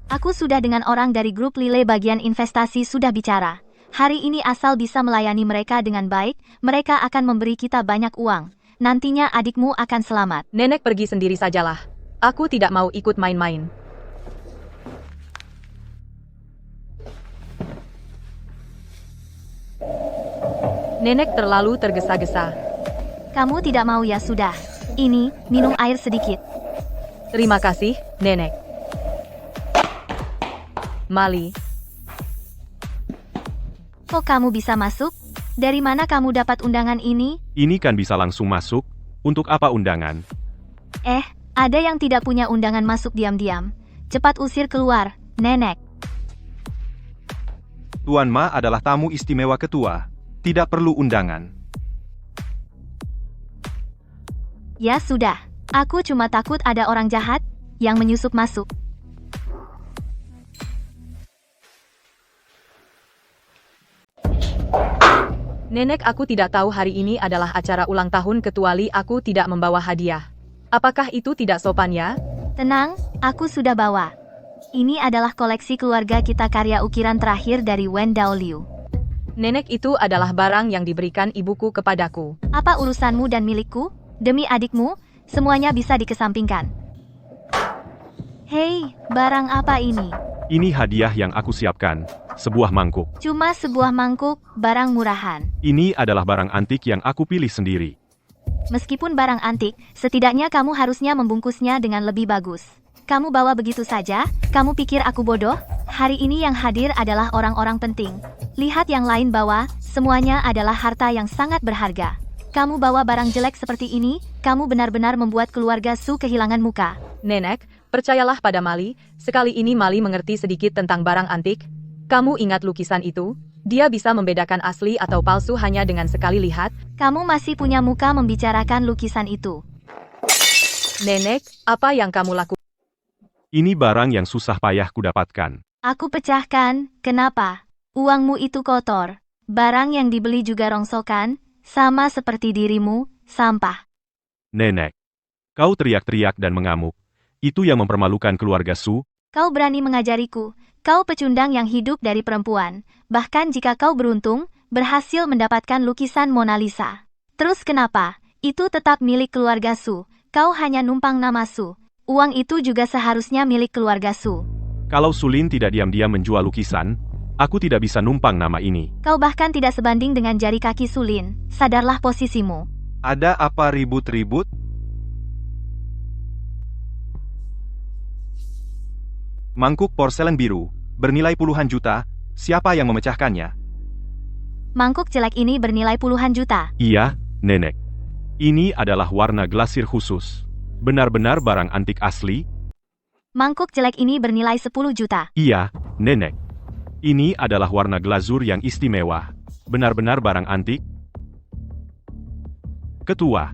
Aku sudah dengan orang dari grup Lile bagian investasi sudah bicara. Hari ini asal bisa melayani mereka dengan baik, mereka akan memberi kita banyak uang. Nantinya adikmu akan selamat. Nenek pergi sendiri sajalah. Aku tidak mau ikut main-main. Nenek terlalu tergesa-gesa. Kamu tidak mau ya sudah. Ini, minum air sedikit. Terima kasih, Nenek. Mali, Kok kamu bisa masuk? Dari mana kamu dapat undangan ini? Ini kan bisa langsung masuk. Untuk apa undangan? Ada yang tidak punya undangan masuk diam-diam. Cepat usir keluar, Nenek. Tuan Ma adalah tamu istimewa ketua. Tidak perlu undangan. Ya sudah, aku cuma takut ada orang jahat yang menyusup masuk. Nenek, aku tidak tahu hari ini adalah acara ulang tahun kecuali aku tidak membawa hadiah. Apakah itu tidak sopan ya? Tenang, aku sudah bawa. Ini adalah koleksi keluarga kita karya ukiran terakhir dari Wen Daoliu. Nenek, itu adalah barang yang diberikan ibuku kepadaku. Apa urusanmu dan milikku? Demi adikmu, semuanya bisa dikesampingkan. Hei, barang apa ini? Ini hadiah yang aku siapkan. Sebuah mangkuk. Cuma sebuah mangkuk, barang murahan. Ini adalah barang antik yang aku pilih sendiri. Meskipun barang antik, setidaknya kamu harusnya membungkusnya dengan lebih bagus. Kamu bawa begitu saja? Kamu pikir aku bodoh? Hari ini yang hadir adalah orang-orang penting. Lihat yang lain bawa, semuanya adalah harta yang sangat berharga. Kamu bawa barang jelek seperti ini, kamu benar-benar membuat keluarga Su kehilangan muka. Nenek, percayalah pada Mali, sekali ini Mali mengerti sedikit tentang barang antik. Kamu ingat lukisan itu? Dia bisa membedakan asli atau palsu hanya dengan sekali lihat. Kamu masih punya muka membicarakan lukisan itu. Nenek, apa yang kamu lakukan? Ini barang yang susah payah kudapatkan. Aku pecahkan, kenapa? Uangmu itu kotor. Barang yang dibeli juga rongsokan, sama seperti dirimu, sampah. Nenek. Kau teriak-teriak dan mengamuk. Itu yang mempermalukan keluarga Su. Kau berani mengajariku. Kau pecundang yang hidup dari perempuan. Bahkan jika kau beruntung, berhasil mendapatkan lukisan Mona Lisa. Terus kenapa? Itu tetap milik keluarga Su. Kau hanya numpang nama Su. Uang itu juga seharusnya milik keluarga Su. Kalau Sulin tidak diam-diam menjual lukisan, aku tidak bisa numpang nama ini. Kau bahkan tidak sebanding dengan jari kaki Sulin. Sadarlah posisimu. Ada apa ribut-ribut? Mangkuk porselen biru, bernilai puluhan juta, siapa yang memecahkannya? Mangkuk jelek ini bernilai puluhan juta. Iya, Nenek. Ini adalah warna glasir khusus. Benar-benar barang antik asli? Mangkuk jelek ini bernilai 10 juta. Iya, Nenek. Ini adalah warna glazur yang istimewa. Benar-benar barang antik? Ketua,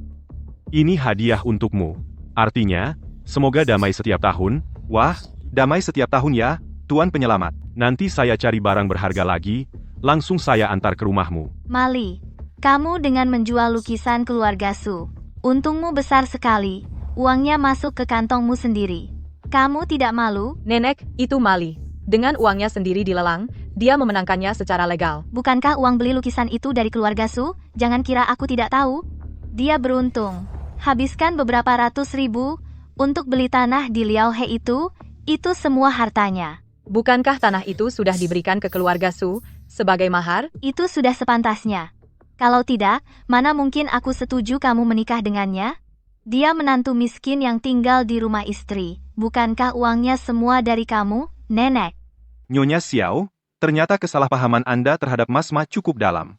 ini hadiah untukmu. Artinya, semoga damai setiap tahun. Wah, damai setiap tahun ya, Tuan Penyelamat. Nanti saya cari barang berharga lagi, langsung saya antar ke rumahmu. Mali, kamu dengan menjual lukisan keluarga Su. Untungmu besar sekali. Uangnya masuk ke kantongmu sendiri. Kamu tidak malu? Nenek, itu Mali. Dengan uangnya sendiri dilelang, dia memenangkannya secara legal. Bukankah uang beli lukisan itu dari keluarga Su? Jangan kira aku tidak tahu. Dia beruntung. Habiskan beberapa ratus ribu untuk beli tanah di Liao He itu semua hartanya. Bukankah tanah itu sudah diberikan ke keluarga Su sebagai mahar? Itu sudah sepantasnya. Kalau tidak, mana mungkin aku setuju kamu menikah dengannya? Dia menantu miskin yang tinggal di rumah istri. Bukankah uangnya semua dari kamu, Nenek? Nyonya Xiao, Ternyata kesalahpahaman Anda terhadap Mas Ma cukup dalam.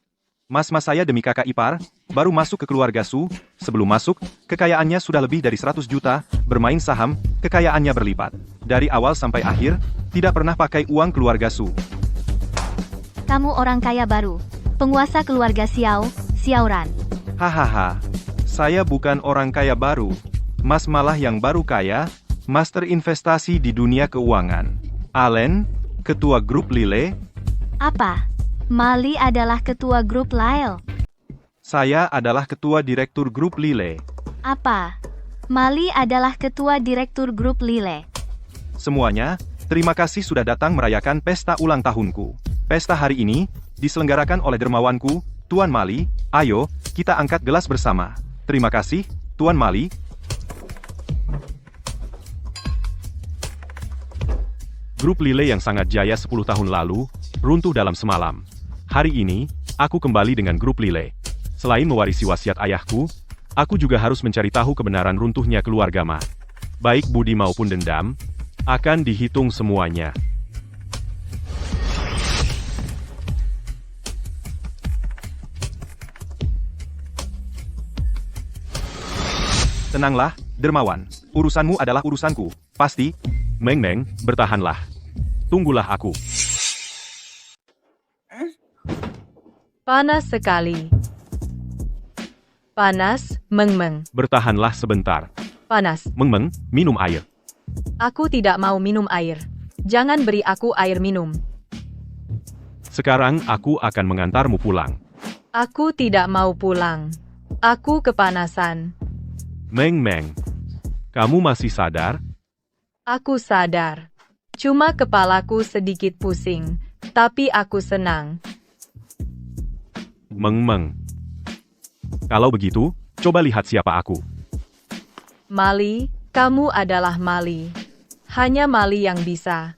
Mas-mas saya demi kakak ipar, baru masuk ke keluarga Su, sebelum masuk, kekayaannya sudah lebih dari 100 juta, bermain saham, kekayaannya berlipat. Dari awal sampai akhir, tidak pernah pakai uang keluarga Su. Kamu orang kaya baru. Penguasa keluarga Xiao Ran. Hahaha, saya bukan orang kaya baru. Mas malah yang baru kaya, master investasi di dunia keuangan. Allen, ketua grup Lile. Apa? Mali adalah ketua grup Lyle. Saya adalah ketua direktur grup Lile. Apa? Mali adalah ketua direktur grup Lile. Semuanya, terima kasih sudah datang merayakan pesta ulang tahunku. Pesta hari ini, diselenggarakan oleh dermawanku, Tuan Mali. Ayo, kita angkat gelas bersama. Terima kasih, Tuan Mali. Grup Lile yang sangat jaya 10 tahun lalu, runtuh dalam semalam. Hari ini, aku kembali dengan grup Lile. Selain mewarisi wasiat ayahku, aku juga harus mencari tahu kebenaran runtuhnya keluarga Ma. Baik budi maupun dendam, akan dihitung semuanya. Tenanglah, dermawan. Urusanmu adalah urusanku. Pasti. Meng Meng, bertahanlah. Tunggulah aku. Panas sekali. Panas, Meng Meng. Bertahanlah sebentar. Panas. Meng Meng, minum air. Aku tidak mau minum air. Jangan beri aku air minum. Sekarang aku akan mengantarmu pulang. Aku tidak mau pulang. Aku kepanasan. Meng Meng, kamu masih sadar? Aku sadar. Cuma kepalaku sedikit pusing, tapi aku senang. Meng Meng. Kalau begitu, coba lihat siapa aku. Mali, kamu adalah Mali. Hanya Mali yang bisa.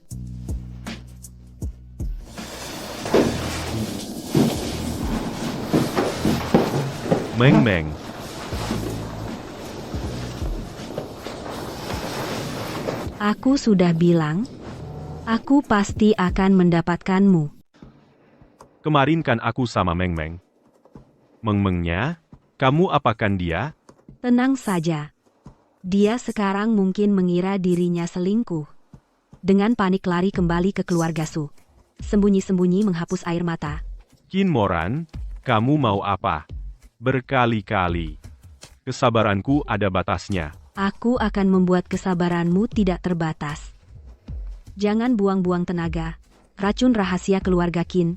Meng Meng. Aku sudah bilang, aku pasti akan mendapatkanmu. Kemarin kan aku sama Meng Meng. Meng Mengnya, kamu apakan dia? Tenang saja. Dia sekarang mungkin mengira dirinya selingkuh. Dengan panik lari kembali ke keluarga Su. Sembunyi-sembunyi menghapus air mata. Qin Moran, kamu mau apa? Berkali-kali. Kesabaranku ada batasnya. Aku akan membuat kesabaranmu tidak terbatas. Jangan buang-buang tenaga. Racun rahasia keluarga Qin.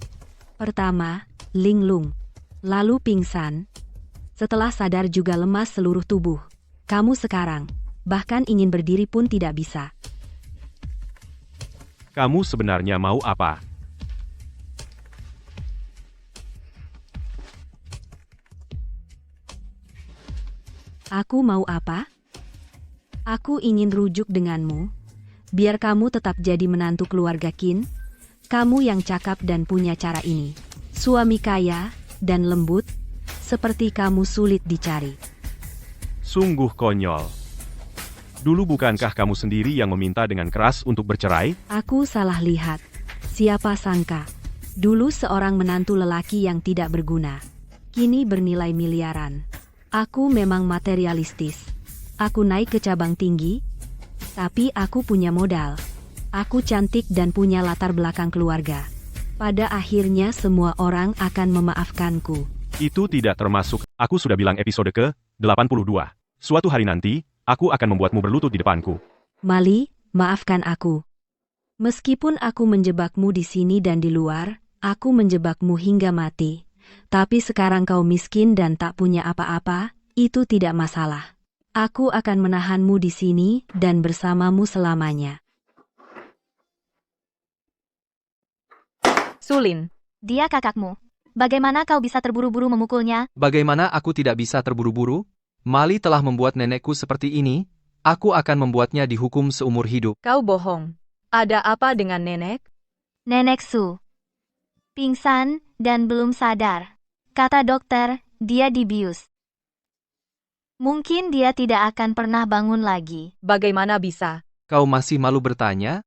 Pertama, linglung. Lalu pingsan. Setelah sadar juga lemas seluruh tubuh. Kamu sekarang, bahkan ingin berdiri pun tidak bisa. Kamu sebenarnya mau apa? Aku mau apa? Aku ingin rujuk denganmu, biar kamu tetap jadi menantu keluarga Qin. Kamu yang cakap dan punya cara ini. Suami kaya dan lembut, seperti kamu sulit dicari. Sungguh konyol. Dulu bukankah kamu sendiri yang meminta dengan keras untuk bercerai? Aku salah lihat. Siapa sangka, dulu seorang menantu lelaki yang tidak berguna, kini bernilai miliaran. Aku memang materialistis. Aku naik ke cabang tinggi, tapi aku punya modal. Aku cantik dan punya latar belakang keluarga. Pada akhirnya semua orang akan memaafkanku. Itu tidak termasuk, aku sudah bilang episode ke-82. Suatu hari nanti, aku akan membuatmu berlutut di depanku. Mali, maafkan aku. Meskipun aku menjebakmu di sini dan di luar, aku menjebakmu hingga mati. Tapi sekarang kau miskin dan tak punya apa-apa, itu tidak masalah. Aku akan menahanmu di sini dan bersamamu selamanya. Sulin, Dia kakakmu. Bagaimana kau bisa terburu-buru memukulnya? Bagaimana aku tidak bisa terburu-buru? Mali telah membuat nenekku seperti ini, aku akan membuatnya dihukum seumur hidup. kau bohong. Ada apa dengan nenek? Nenek Su. Pingsan dan belum sadar. Kata dokter, dia dibius. Mungkin dia tidak akan pernah bangun lagi. Bagaimana bisa? Kau masih malu bertanya?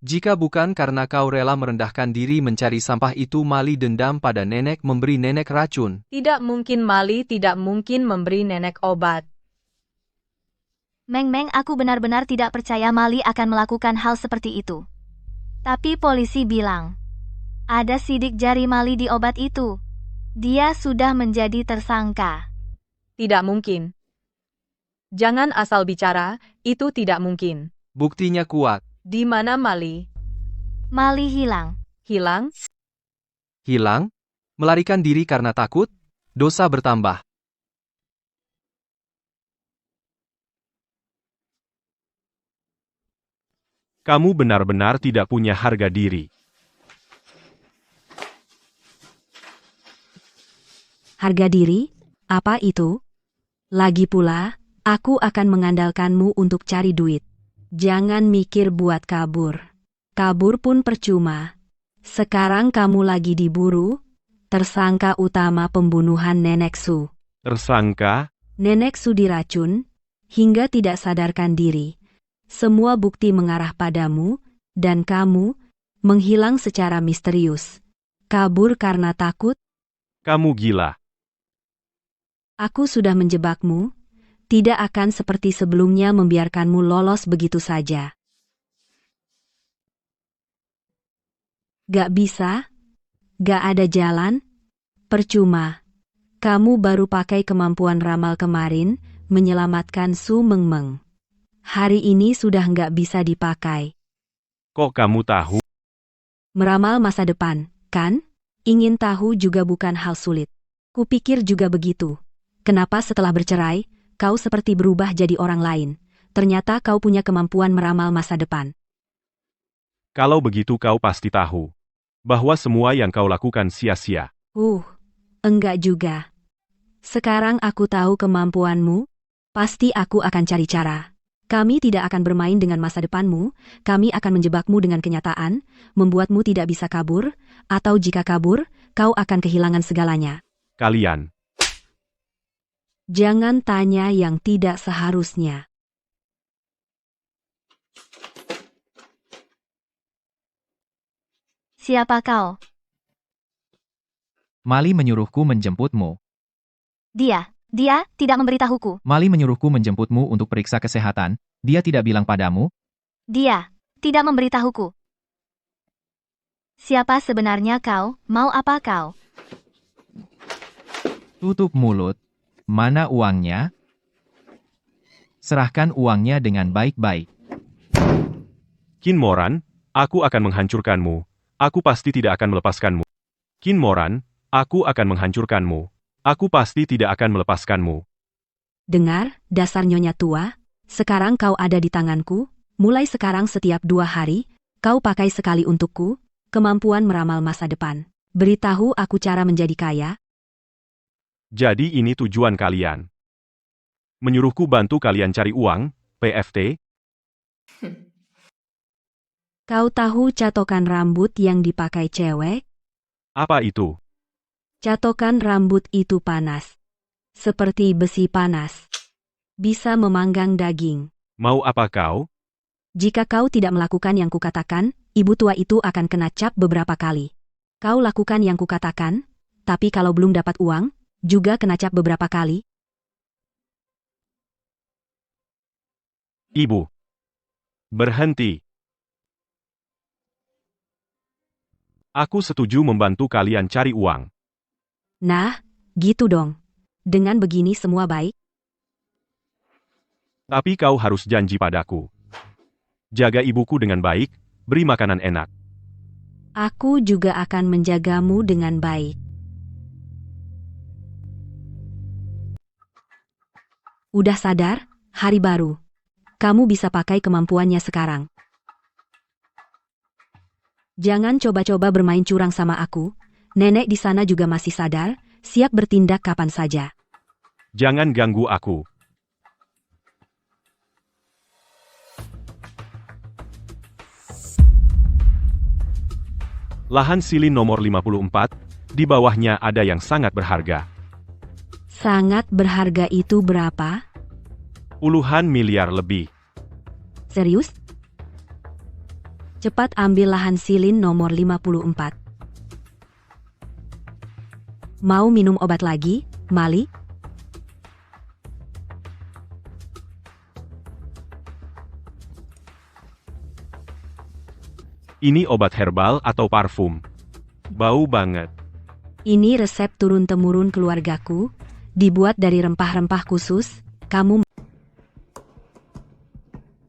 Jika bukan karena kau rela merendahkan diri mencari sampah itu, Mali dendam pada nenek, memberi nenek racun. Tidak mungkin Mali tidak mungkin memberi nenek obat. Meng Meng, aku benar-benar tidak percaya Mali akan melakukan hal seperti itu. Tapi polisi bilang, ada sidik jari Mali di obat itu. Dia sudah menjadi tersangka. Tidak mungkin. Jangan asal bicara, itu tidak mungkin. Buktinya kuat. Di mana Mali? Mali hilang. Hilang? Hilang? Melarikan diri karena takut? Dosa bertambah. Kamu benar-benar tidak punya harga diri. Harga diri? Apa itu? Lagi pula, aku akan mengandalkanmu untuk cari duit. Jangan mikir buat kabur. Kabur pun percuma. Sekarang kamu lagi diburu, tersangka utama pembunuhan Nenek Su. Tersangka? Nenek Su diracun, hingga tidak sadarkan diri. Semua bukti mengarah padamu, dan kamu menghilang secara misterius. Kabur karena takut? Kamu gila. Aku sudah menjebakmu. Tidak akan seperti sebelumnya membiarkanmu lolos begitu saja. Gak bisa? Gak ada jalan? Percuma. Kamu baru pakai kemampuan ramal kemarin, menyelamatkan Su Meng Meng. Hari ini sudah gak bisa dipakai. Kok kamu tahu? Meramal masa depan, kan? Ingin tahu juga bukan hal sulit. Kupikir juga begitu. Kenapa setelah bercerai, kau seperti berubah jadi orang lain? Ternyata kau punya kemampuan meramal masa depan. Kalau begitu kau pasti tahu bahwa semua yang kau lakukan sia-sia. Enggak juga. Sekarang aku tahu kemampuanmu. Pasti aku akan cari cara. Kami tidak akan bermain dengan masa depanmu, kami akan menjebakmu dengan kenyataan, membuatmu tidak bisa kabur, atau jika kabur, kau akan kehilangan segalanya. Kalian. Jangan tanya yang tidak seharusnya. Siapa kau? Mali menyuruhku menjemputmu. Dia tidak memberitahuku. Mali menyuruhku menjemputmu untuk periksa kesehatan. Dia tidak bilang padamu? Dia tidak memberitahuku. Siapa sebenarnya kau? Mau apa kau? Tutup mulut. Mana uangnya? Serahkan uangnya dengan baik-baik. Qin Moran, aku akan menghancurkanmu. Aku pasti tidak akan melepaskanmu. Qin Moran, aku akan menghancurkanmu. Aku pasti tidak akan melepaskanmu. Dengar, dasar nyonya tua, sekarang kau ada di tanganku, mulai sekarang setiap 2 hari, kau pakai sekali untukku, kemampuan meramal masa depan. Beritahu aku cara menjadi kaya. Jadi ini tujuan kalian. Menyuruhku bantu kalian cari uang, PFT? Kau tahu catokan rambut yang dipakai cewek? Apa itu? Catokan rambut itu panas. Seperti besi panas. Bisa memanggang daging. Mau apa kau? Jika kau tidak melakukan yang kukatakan, ibu tua itu akan kena cap beberapa kali. Kau lakukan yang kukatakan, tapi kalau belum dapat uang, juga kena cap beberapa kali. Ibu. Berhenti. Aku setuju membantu kalian cari uang. Nah, gitu dong. Dengan begini semua baik. Tapi kau harus janji padaku. Jaga ibuku dengan baik, beri makanan enak. Aku juga akan menjagamu dengan baik. Udah sadar? Hari baru. Kamu bisa pakai kemampuannya sekarang. Jangan coba-coba bermain curang sama aku. Nenek di sana juga masih sadar, siap bertindak kapan saja. Jangan ganggu aku. Lahan silin nomor 54, di bawahnya ada yang sangat berharga. Sangat berharga itu berapa? Puluhan miliar lebih. Serius? Cepat ambil lahan silin nomor 54. Mau minum obat lagi, Mali? Ini obat herbal atau parfum? Bau banget. Ini resep turun-temurun keluargaku, dibuat dari rempah-rempah khusus. Kamu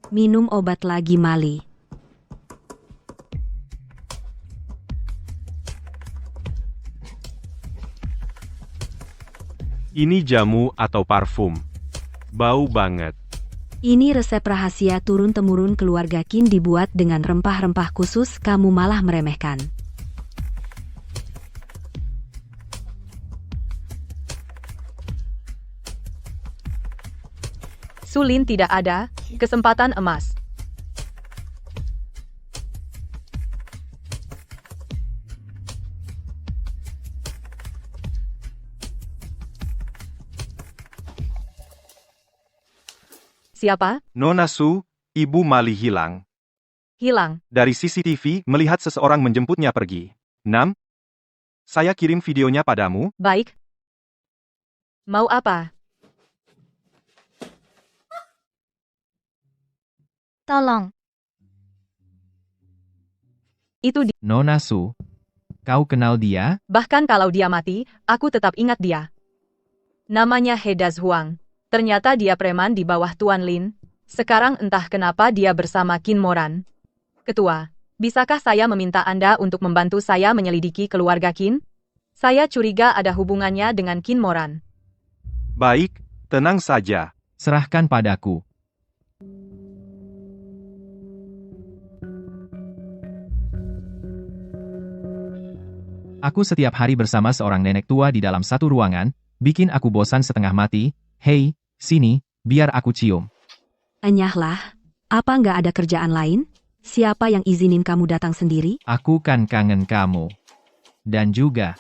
minum obat lagi, Mali. Ini jamu atau parfum? Bau banget. Ini resep rahasia turun-temurun keluarga Qin dibuat dengan rempah-rempah khusus. Kamu malah meremehkan. Sulin tidak ada, kesempatan emas. Siapa? Nona Su, Ibu Mali hilang. Hilang. Dari CCTV, melihat seseorang menjemputnya pergi. 6. Saya kirim videonya padamu. Baik. Mau apa? Tolong. Itu Nona Su, kau kenal dia? bahkan kalau dia mati, aku tetap ingat dia. Namanya Hedaz Huang. Ternyata dia preman di bawah Tuan Lin. Sekarang entah kenapa dia bersama Qin Moran. Ketua, bisakah saya meminta Anda untuk membantu saya menyelidiki keluarga Qin? Saya curiga ada hubungannya dengan Qin Moran. Baik, tenang saja. Serahkan padaku. Aku setiap hari bersama seorang nenek tua di dalam satu ruangan, bikin aku bosan setengah mati. Hei, sini, biar aku cium. Enyahlah, apa nggak ada kerjaan lain? Siapa yang izinin kamu datang sendiri? Aku kan kangen kamu. Dan juga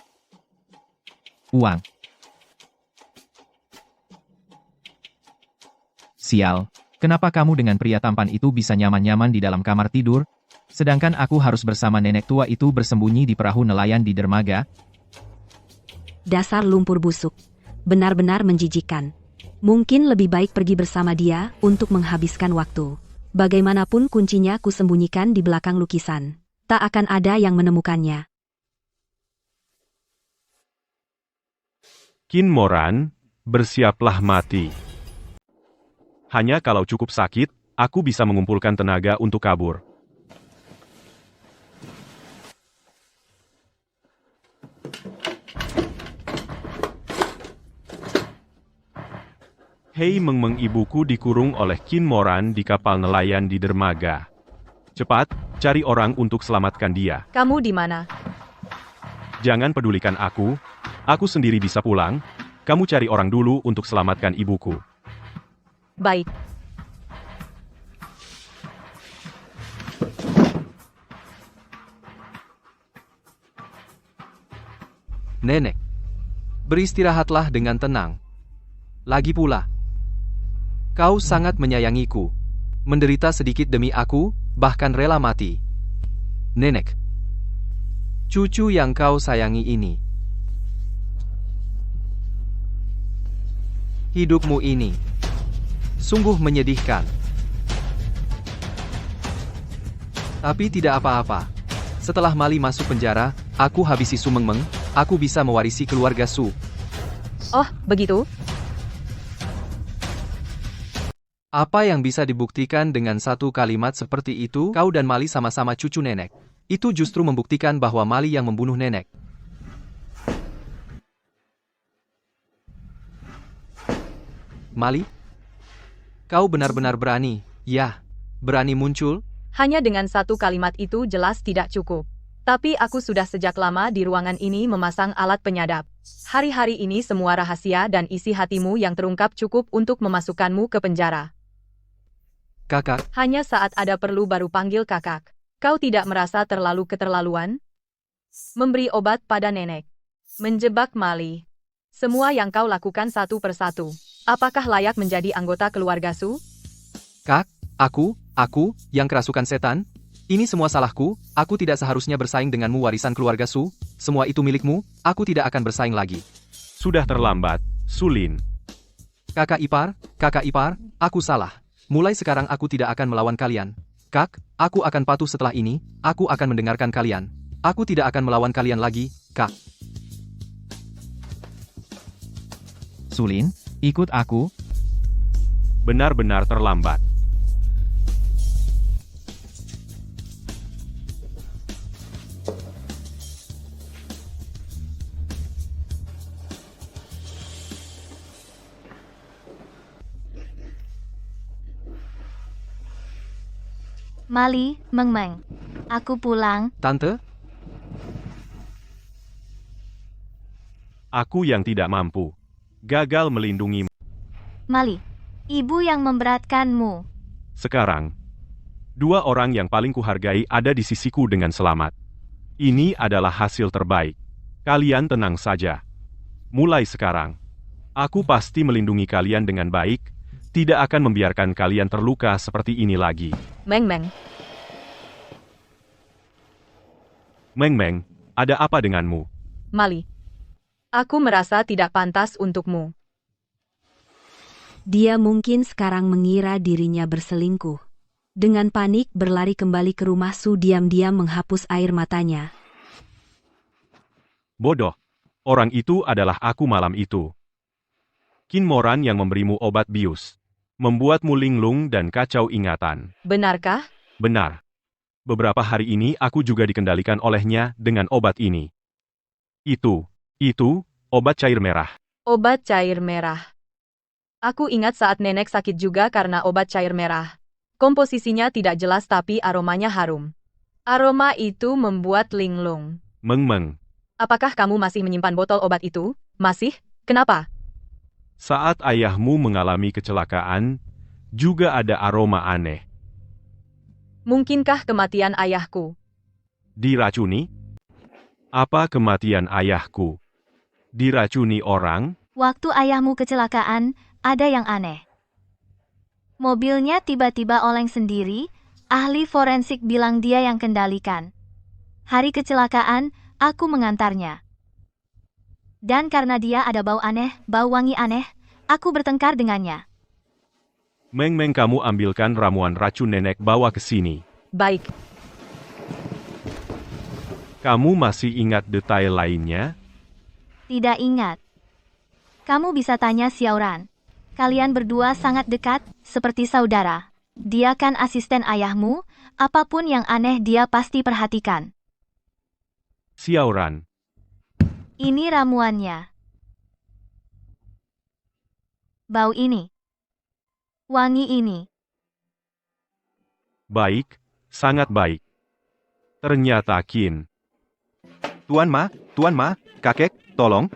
uang. Sial, kenapa kamu dengan pria tampan itu bisa nyaman-nyaman di dalam kamar tidur, sedangkan aku harus bersama nenek tua itu bersembunyi di perahu nelayan di dermaga? Dasar lumpur busuk. Benar-benar menjijikkan. Mungkin lebih baik pergi bersama dia untuk menghabiskan waktu. Bagaimanapun kuncinya kusembunyikan di belakang lukisan. Tak akan ada yang menemukannya. Qin Moran, bersiaplah mati. Hanya kalau cukup sakit, aku bisa mengumpulkan tenaga untuk kabur. Hei Meng ibuku dikurung oleh Qin Moran di kapal nelayan di dermaga. Cepat, cari orang untuk selamatkan dia. Kamu di mana? Jangan pedulikan aku sendiri bisa pulang. Kamu cari orang dulu untuk selamatkan ibuku. Baik. Nenek, beristirahatlah dengan tenang. Lagi pula, kau sangat menyayangiku. Menderita sedikit demi aku, bahkan rela mati. Nenek, cucu yang kau sayangi ini. Hidupmu ini sungguh menyedihkan. Tapi tidak apa-apa. Setelah Mali masuk penjara, aku habisi Su Mengmeng, aku bisa mewarisi keluarga Su. Oh, begitu? Apa yang bisa dibuktikan dengan satu kalimat seperti itu? Kau dan Mali sama-sama cucu nenek. Itu justru membuktikan bahwa Mali yang membunuh nenek. Mali? Kau benar-benar berani. Ya, berani muncul. Hanya dengan satu kalimat itu jelas tidak cukup. Tapi aku sudah sejak lama di ruangan ini memasang alat penyadap. Hari-hari ini semua rahasia dan isi hatimu yang terungkap cukup untuk memasukkanmu ke penjara. Kakak, Hanya saat ada perlu baru panggil kakak. Kau tidak merasa terlalu keterlaluan? Memberi obat pada nenek. Menjebak Mali. Semua yang kau lakukan satu persatu. Apakah layak menjadi anggota keluarga Su? Kak, aku, yang kerasukan setan? Ini semua salahku, aku tidak seharusnya bersaing denganmu warisan keluarga Su, semua itu milikmu, aku tidak akan bersaing lagi. Sudah terlambat, Sulin. Kakak ipar, aku salah. Mulai sekarang aku tidak akan melawan kalian. Kak, aku akan patuh setelah ini, aku akan mendengarkan kalian. Aku tidak akan melawan kalian lagi, Kak. Sulin, ikut aku. Benar-benar terlambat. Mali, Meng Meng. Aku pulang. Tante, Aku yang tidak mampu. Gagal melindungimu. Mali, ibu yang memberatkanmu. Sekarang, dua orang yang paling kuhargai ada di sisiku dengan selamat. Ini adalah hasil terbaik. Kalian tenang saja. Mulai sekarang, aku pasti melindungi kalian dengan baik, tidak akan membiarkan kalian terluka seperti ini lagi. Meng Meng, Meng Meng, ada apa denganmu? Mali. Aku merasa tidak pantas untukmu. Dia mungkin sekarang mengira dirinya berselingkuh. Dengan panik berlari kembali ke rumah Su diam-diam menghapus air matanya. Bodoh. Orang itu adalah aku malam itu. Qin Moran yang memberimu obat bius. Membuatmu linglung dan kacau ingatan. Benarkah? Benar. Beberapa hari ini aku juga dikendalikan olehnya dengan obat ini. Itu, obat cair merah. Obat cair merah. Aku ingat saat nenek sakit juga karena obat cair merah. Komposisinya tidak jelas tapi aromanya harum. Aroma itu membuat linglung. Meng Meng. Apakah kamu masih menyimpan botol obat itu? Masih? Kenapa? Saat ayahmu mengalami kecelakaan, juga ada aroma aneh. Mungkinkah kematian ayahku? Diracuni? Apa kematian ayahku? Diracuni orang? Waktu ayahmu kecelakaan, ada yang aneh. Mobilnya tiba-tiba oleng sendiri, ahli forensik bilang dia yang kendalikan. Hari kecelakaan, aku mengantarnya. Dan karena dia ada bau aneh, bau wangi aneh, aku bertengkar dengannya. Meng Meng, kamu ambilkan ramuan racun nenek bawa ke sini. Baik. Kamu masih ingat detail lainnya? Tidak ingat. Kamu bisa tanya Xiaoran. Kalian berdua sangat dekat, seperti saudara. Dia kan asisten ayahmu, apapun yang aneh dia pasti perhatikan. Xiaoran. Ini ramuannya. Bau ini. Wangi ini. Baik, sangat baik. Ternyata Qin. Tuan Ma, kakek, tolong.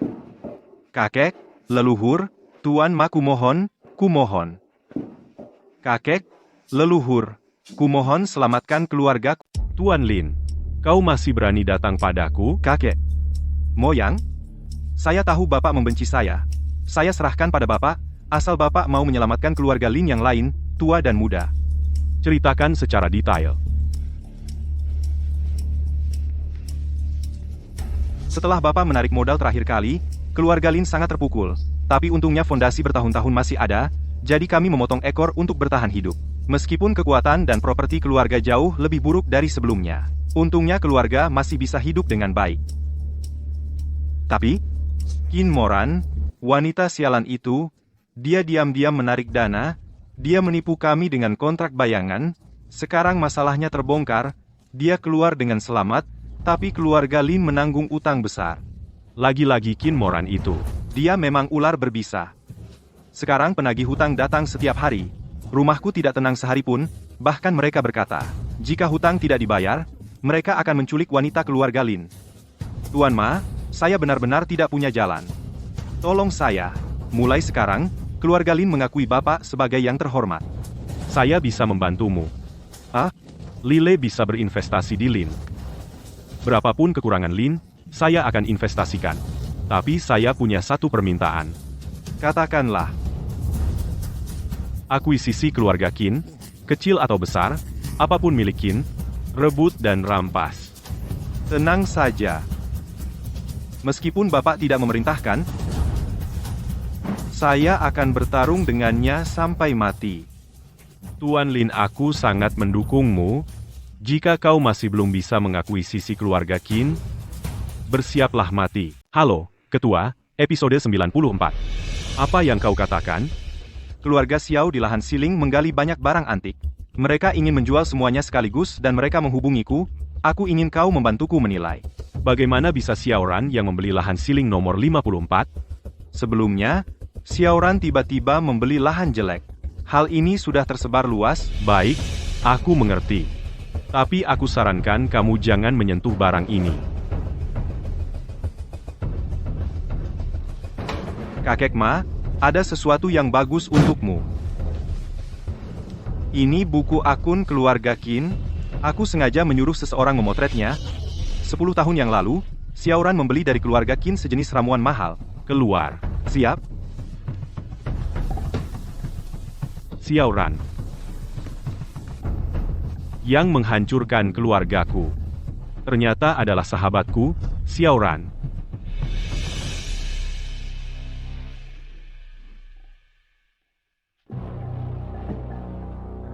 Kakek, leluhur, Tuan Ma kumohon. Kakek, leluhur, kumohon selamatkan keluarga. Tuan Lin, kau masih berani datang padaku? Kakek. Moyang, saya tahu Bapak membenci saya. Saya serahkan pada Bapak, asal Bapak mau menyelamatkan keluarga Lin yang lain, tua dan muda. Ceritakan secara detail. Setelah Bapak menarik modal terakhir kali, keluarga Lin sangat terpukul. Tapi untungnya fondasi bertahun-tahun masih ada, jadi kami memotong ekor untuk bertahan hidup. Meskipun kekuatan dan properti keluarga jauh lebih buruk dari sebelumnya. Untungnya keluarga masih bisa hidup dengan baik. Tapi, Qin Moran, wanita sialan itu, dia diam-diam menarik dana, dia menipu kami dengan kontrak bayangan, sekarang masalahnya terbongkar, dia keluar dengan selamat, tapi keluarga Lin menanggung utang besar. Lagi-lagi Qin Moran itu, dia memang ular berbisa. Sekarang penagih hutang datang setiap hari, rumahku tidak tenang sehari pun, bahkan mereka berkata, jika hutang tidak dibayar, mereka akan menculik wanita keluarga Lin. Tuan Ma, saya benar-benar tidak punya jalan. Tolong saya. Mulai sekarang, keluarga Lin mengakui Bapak sebagai yang terhormat. Saya bisa membantumu. Lile bisa berinvestasi di Lin. Berapapun kekurangan Lin, saya akan investasikan. Tapi saya punya satu permintaan. Katakanlah, akuisisi keluarga Qin, kecil atau besar, apapun milik Qin, rebut dan rampas. Tenang saja. Meskipun Bapak tidak memerintahkan, saya akan bertarung dengannya sampai mati. Tuan Lin, aku sangat mendukungmu. Jika kau masih belum bisa mengakui sisi keluarga Qin, bersiaplah mati. Halo, Ketua, episode 94. Apa yang kau katakan? Keluarga Xiao di lahan Siling menggali banyak barang antik. Mereka ingin menjual semuanya sekaligus dan mereka menghubungiku. Aku ingin kau membantuku menilai. Bagaimana bisa Xiao Ran yang membeli lahan Siling nomor 54? Sebelumnya, Xiao Ran tiba-tiba membeli lahan jelek. Hal ini sudah tersebar luas. Baik, aku mengerti. Tapi aku sarankan kamu jangan menyentuh barang ini. Kakek Ma, ada sesuatu yang bagus untukmu. Ini buku akun keluarga Qin. Aku sengaja menyuruh seseorang memotretnya. 10 tahun yang lalu, Xiao Ran membeli dari keluarga Qin sejenis ramuan mahal. Keluar. Siap? Xiao Ran yang menghancurkan keluargaku ternyata adalah sahabatku, Xiao Ran.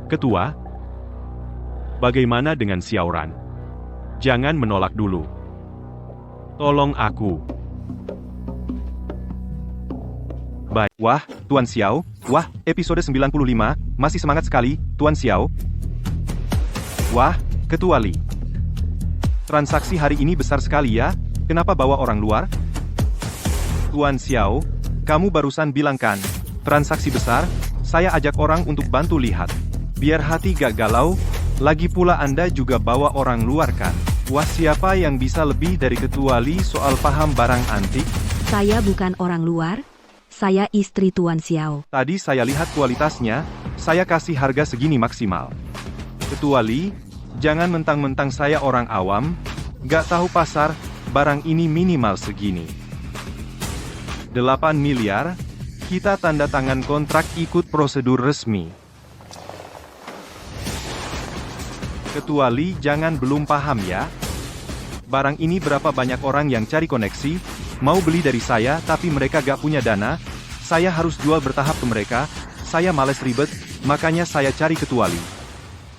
Ketua, bagaimana dengan Xiao Ran? Jangan menolak dulu. Tolong aku. Baik. Wah, Tuan Xiao. Wah, episode 95. Masih semangat sekali, Tuan Xiao. Wah, Ketua Li. Transaksi hari ini besar sekali ya. Kenapa bawa orang luar? Tuan Xiao, kamu barusan bilang kan, transaksi besar, saya ajak orang untuk bantu lihat. Biar hati gak galau, lagi pula Anda juga bawa orang luar kan? Wah, siapa yang bisa lebih dari Ketua Li soal paham barang antik? Saya bukan orang luar, saya istri Tuan Xiao. Tadi saya lihat kualitasnya, saya kasih harga segini maksimal. Ketua Li, jangan mentang-mentang saya orang awam, gak tahu pasar, barang ini minimal segini. 8 miliar, kita tanda tangan kontrak ikut prosedur resmi. Ketua Li, jangan belum paham ya. Barang ini berapa banyak orang yang cari koneksi, mau beli dari saya tapi mereka gak punya dana, saya harus jual bertahap ke mereka, saya males ribet, makanya saya cari Ketua Li.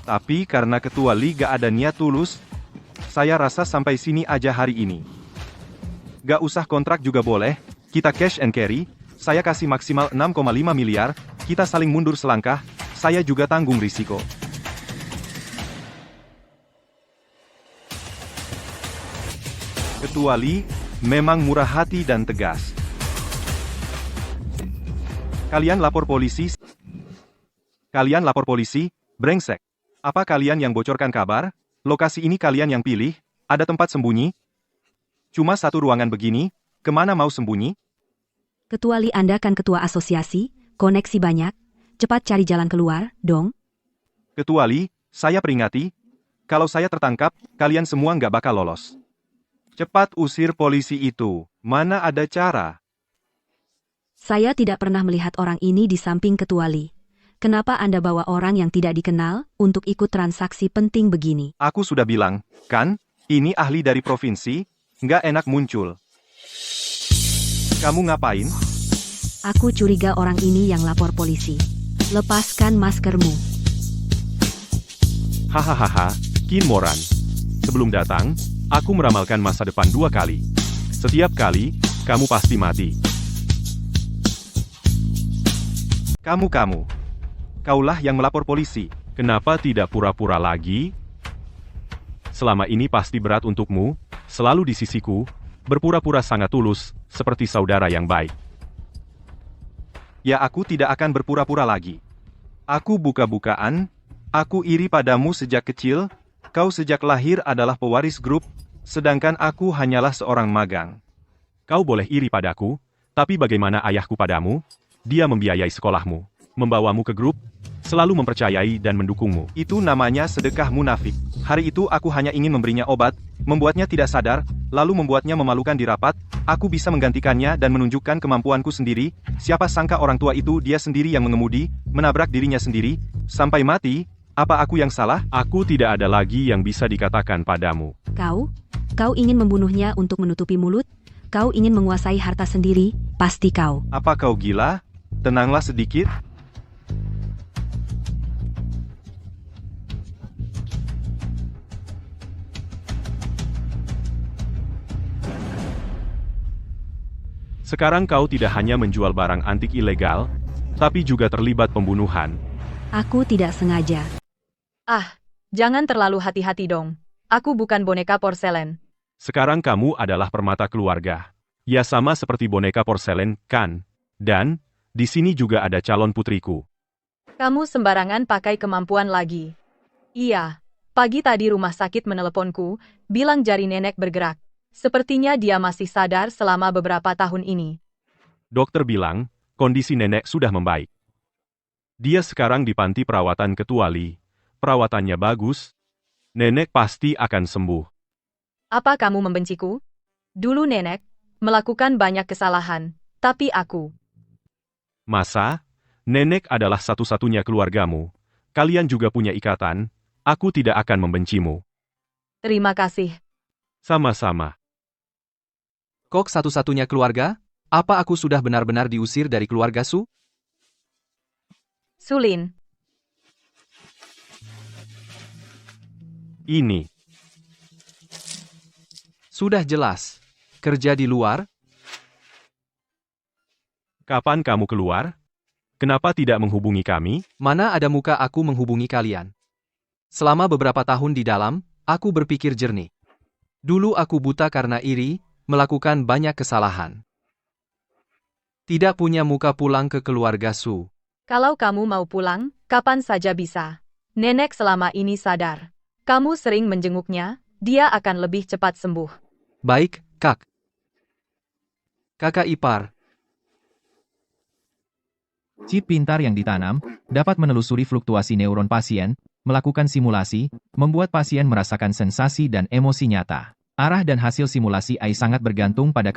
Tapi karena Ketua Li gak ada niat tulus, saya rasa sampai sini aja hari ini. Gak usah kontrak juga boleh, kita cash and carry, saya kasih maksimal 6,5 miliar, kita saling mundur selangkah, saya juga tanggung risiko. Ketua Li, memang murah hati dan tegas. Kalian lapor polisi. Kalian lapor polisi, brengsek. Apa kalian yang bocorkan kabar? Lokasi ini kalian yang pilih? Ada tempat sembunyi? Cuma satu ruangan begini, kemana mau sembunyi? Ketua Li, Anda kan ketua asosiasi, koneksi banyak, cepat cari jalan keluar, dong. Ketua Li, saya peringati, kalau saya tertangkap, kalian semua nggak bakal lolos. Cepat usir polisi itu, mana ada cara? Saya tidak pernah melihat orang ini di samping Ketua Li. Kenapa Anda bawa orang yang tidak dikenal untuk ikut transaksi penting begini? Aku sudah bilang, kan, ini ahli dari provinsi, nggak enak muncul. Kamu ngapain? Aku curiga orang ini yang lapor polisi. Lepaskan maskermu. Hahaha, Qin Moran. Sebelum datang, aku meramalkan masa depan 2 kali. Setiap kali, kamu pasti mati. Kamu. Kaulah yang melapor polisi. Kenapa tidak pura-pura lagi? Selama ini pasti berat untukmu, selalu di sisiku, berpura-pura sangat tulus, seperti saudara yang baik. Ya, aku tidak akan berpura-pura lagi. Aku buka-bukaan, aku iri padamu sejak kecil, kau sejak lahir adalah pewaris grup, sedangkan aku hanyalah seorang magang. Kau boleh iri padaku, tapi bagaimana ayahku padamu? Dia membiayai sekolahmu, membawamu ke grup, selalu mempercayai dan mendukungmu. Itu namanya sedekah munafik. Hari itu aku hanya ingin memberinya obat, membuatnya tidak sadar, lalu membuatnya memalukan di rapat, aku bisa menggantikannya dan menunjukkan kemampuanku sendiri, siapa sangka orang tua itu dia sendiri yang mengemudi, menabrak dirinya sendiri, sampai mati, Apa aku yang salah? Aku tidak ada lagi yang bisa dikatakan padamu. Kau ingin membunuhnya untuk menutupi mulut? Kau ingin menguasai harta sendiri? Pasti kau. Apa kau gila? Tenanglah sedikit. Sekarang kau tidak hanya menjual barang antik ilegal, tapi juga terlibat pembunuhan. Aku tidak sengaja. Ah, jangan terlalu hati-hati dong. Aku bukan boneka porselen. Sekarang kamu adalah permata keluarga. Ya sama seperti boneka porselen, kan? Dan, di sini juga ada calon putriku. Kamu sembarangan pakai kemampuan lagi. Iya, pagi tadi rumah sakit meneleponku, bilang jari nenek bergerak. Sepertinya dia masih sadar selama beberapa tahun ini. Dokter bilang, kondisi nenek sudah membaik. Dia sekarang di panti perawatan Ketua Li. Perawatannya bagus. Nenek pasti akan sembuh. Apa kamu membenciku? Dulu nenek melakukan banyak kesalahan, tapi aku. Masa? Nenek adalah satu-satunya keluargamu. Kalian juga punya ikatan. Aku tidak akan membencimu. Terima kasih. Sama-sama. Kok satu-satunya keluarga? Apa aku sudah benar-benar diusir dari keluarga Su? Sulin, Ini. Sudah jelas. Kerja di luar? Kapan kamu keluar? Kenapa tidak menghubungi kami? Mana ada muka aku menghubungi kalian? Selama beberapa tahun di dalam, aku berpikir jernih. Dulu aku buta karena iri, melakukan banyak kesalahan. Tidak punya muka pulang ke keluarga Su. kalau kamu mau pulang, kapan saja bisa. Nenek selama ini sadar. Kamu sering menjenguknya, dia akan lebih cepat sembuh. Baik, Kak. Kakak ipar. Chip pintar yang ditanam dapat menelusuri fluktuasi neuron pasien, melakukan simulasi, membuat pasien merasakan sensasi dan emosi nyata. Arah dan hasil simulasi AI sangat bergantung pada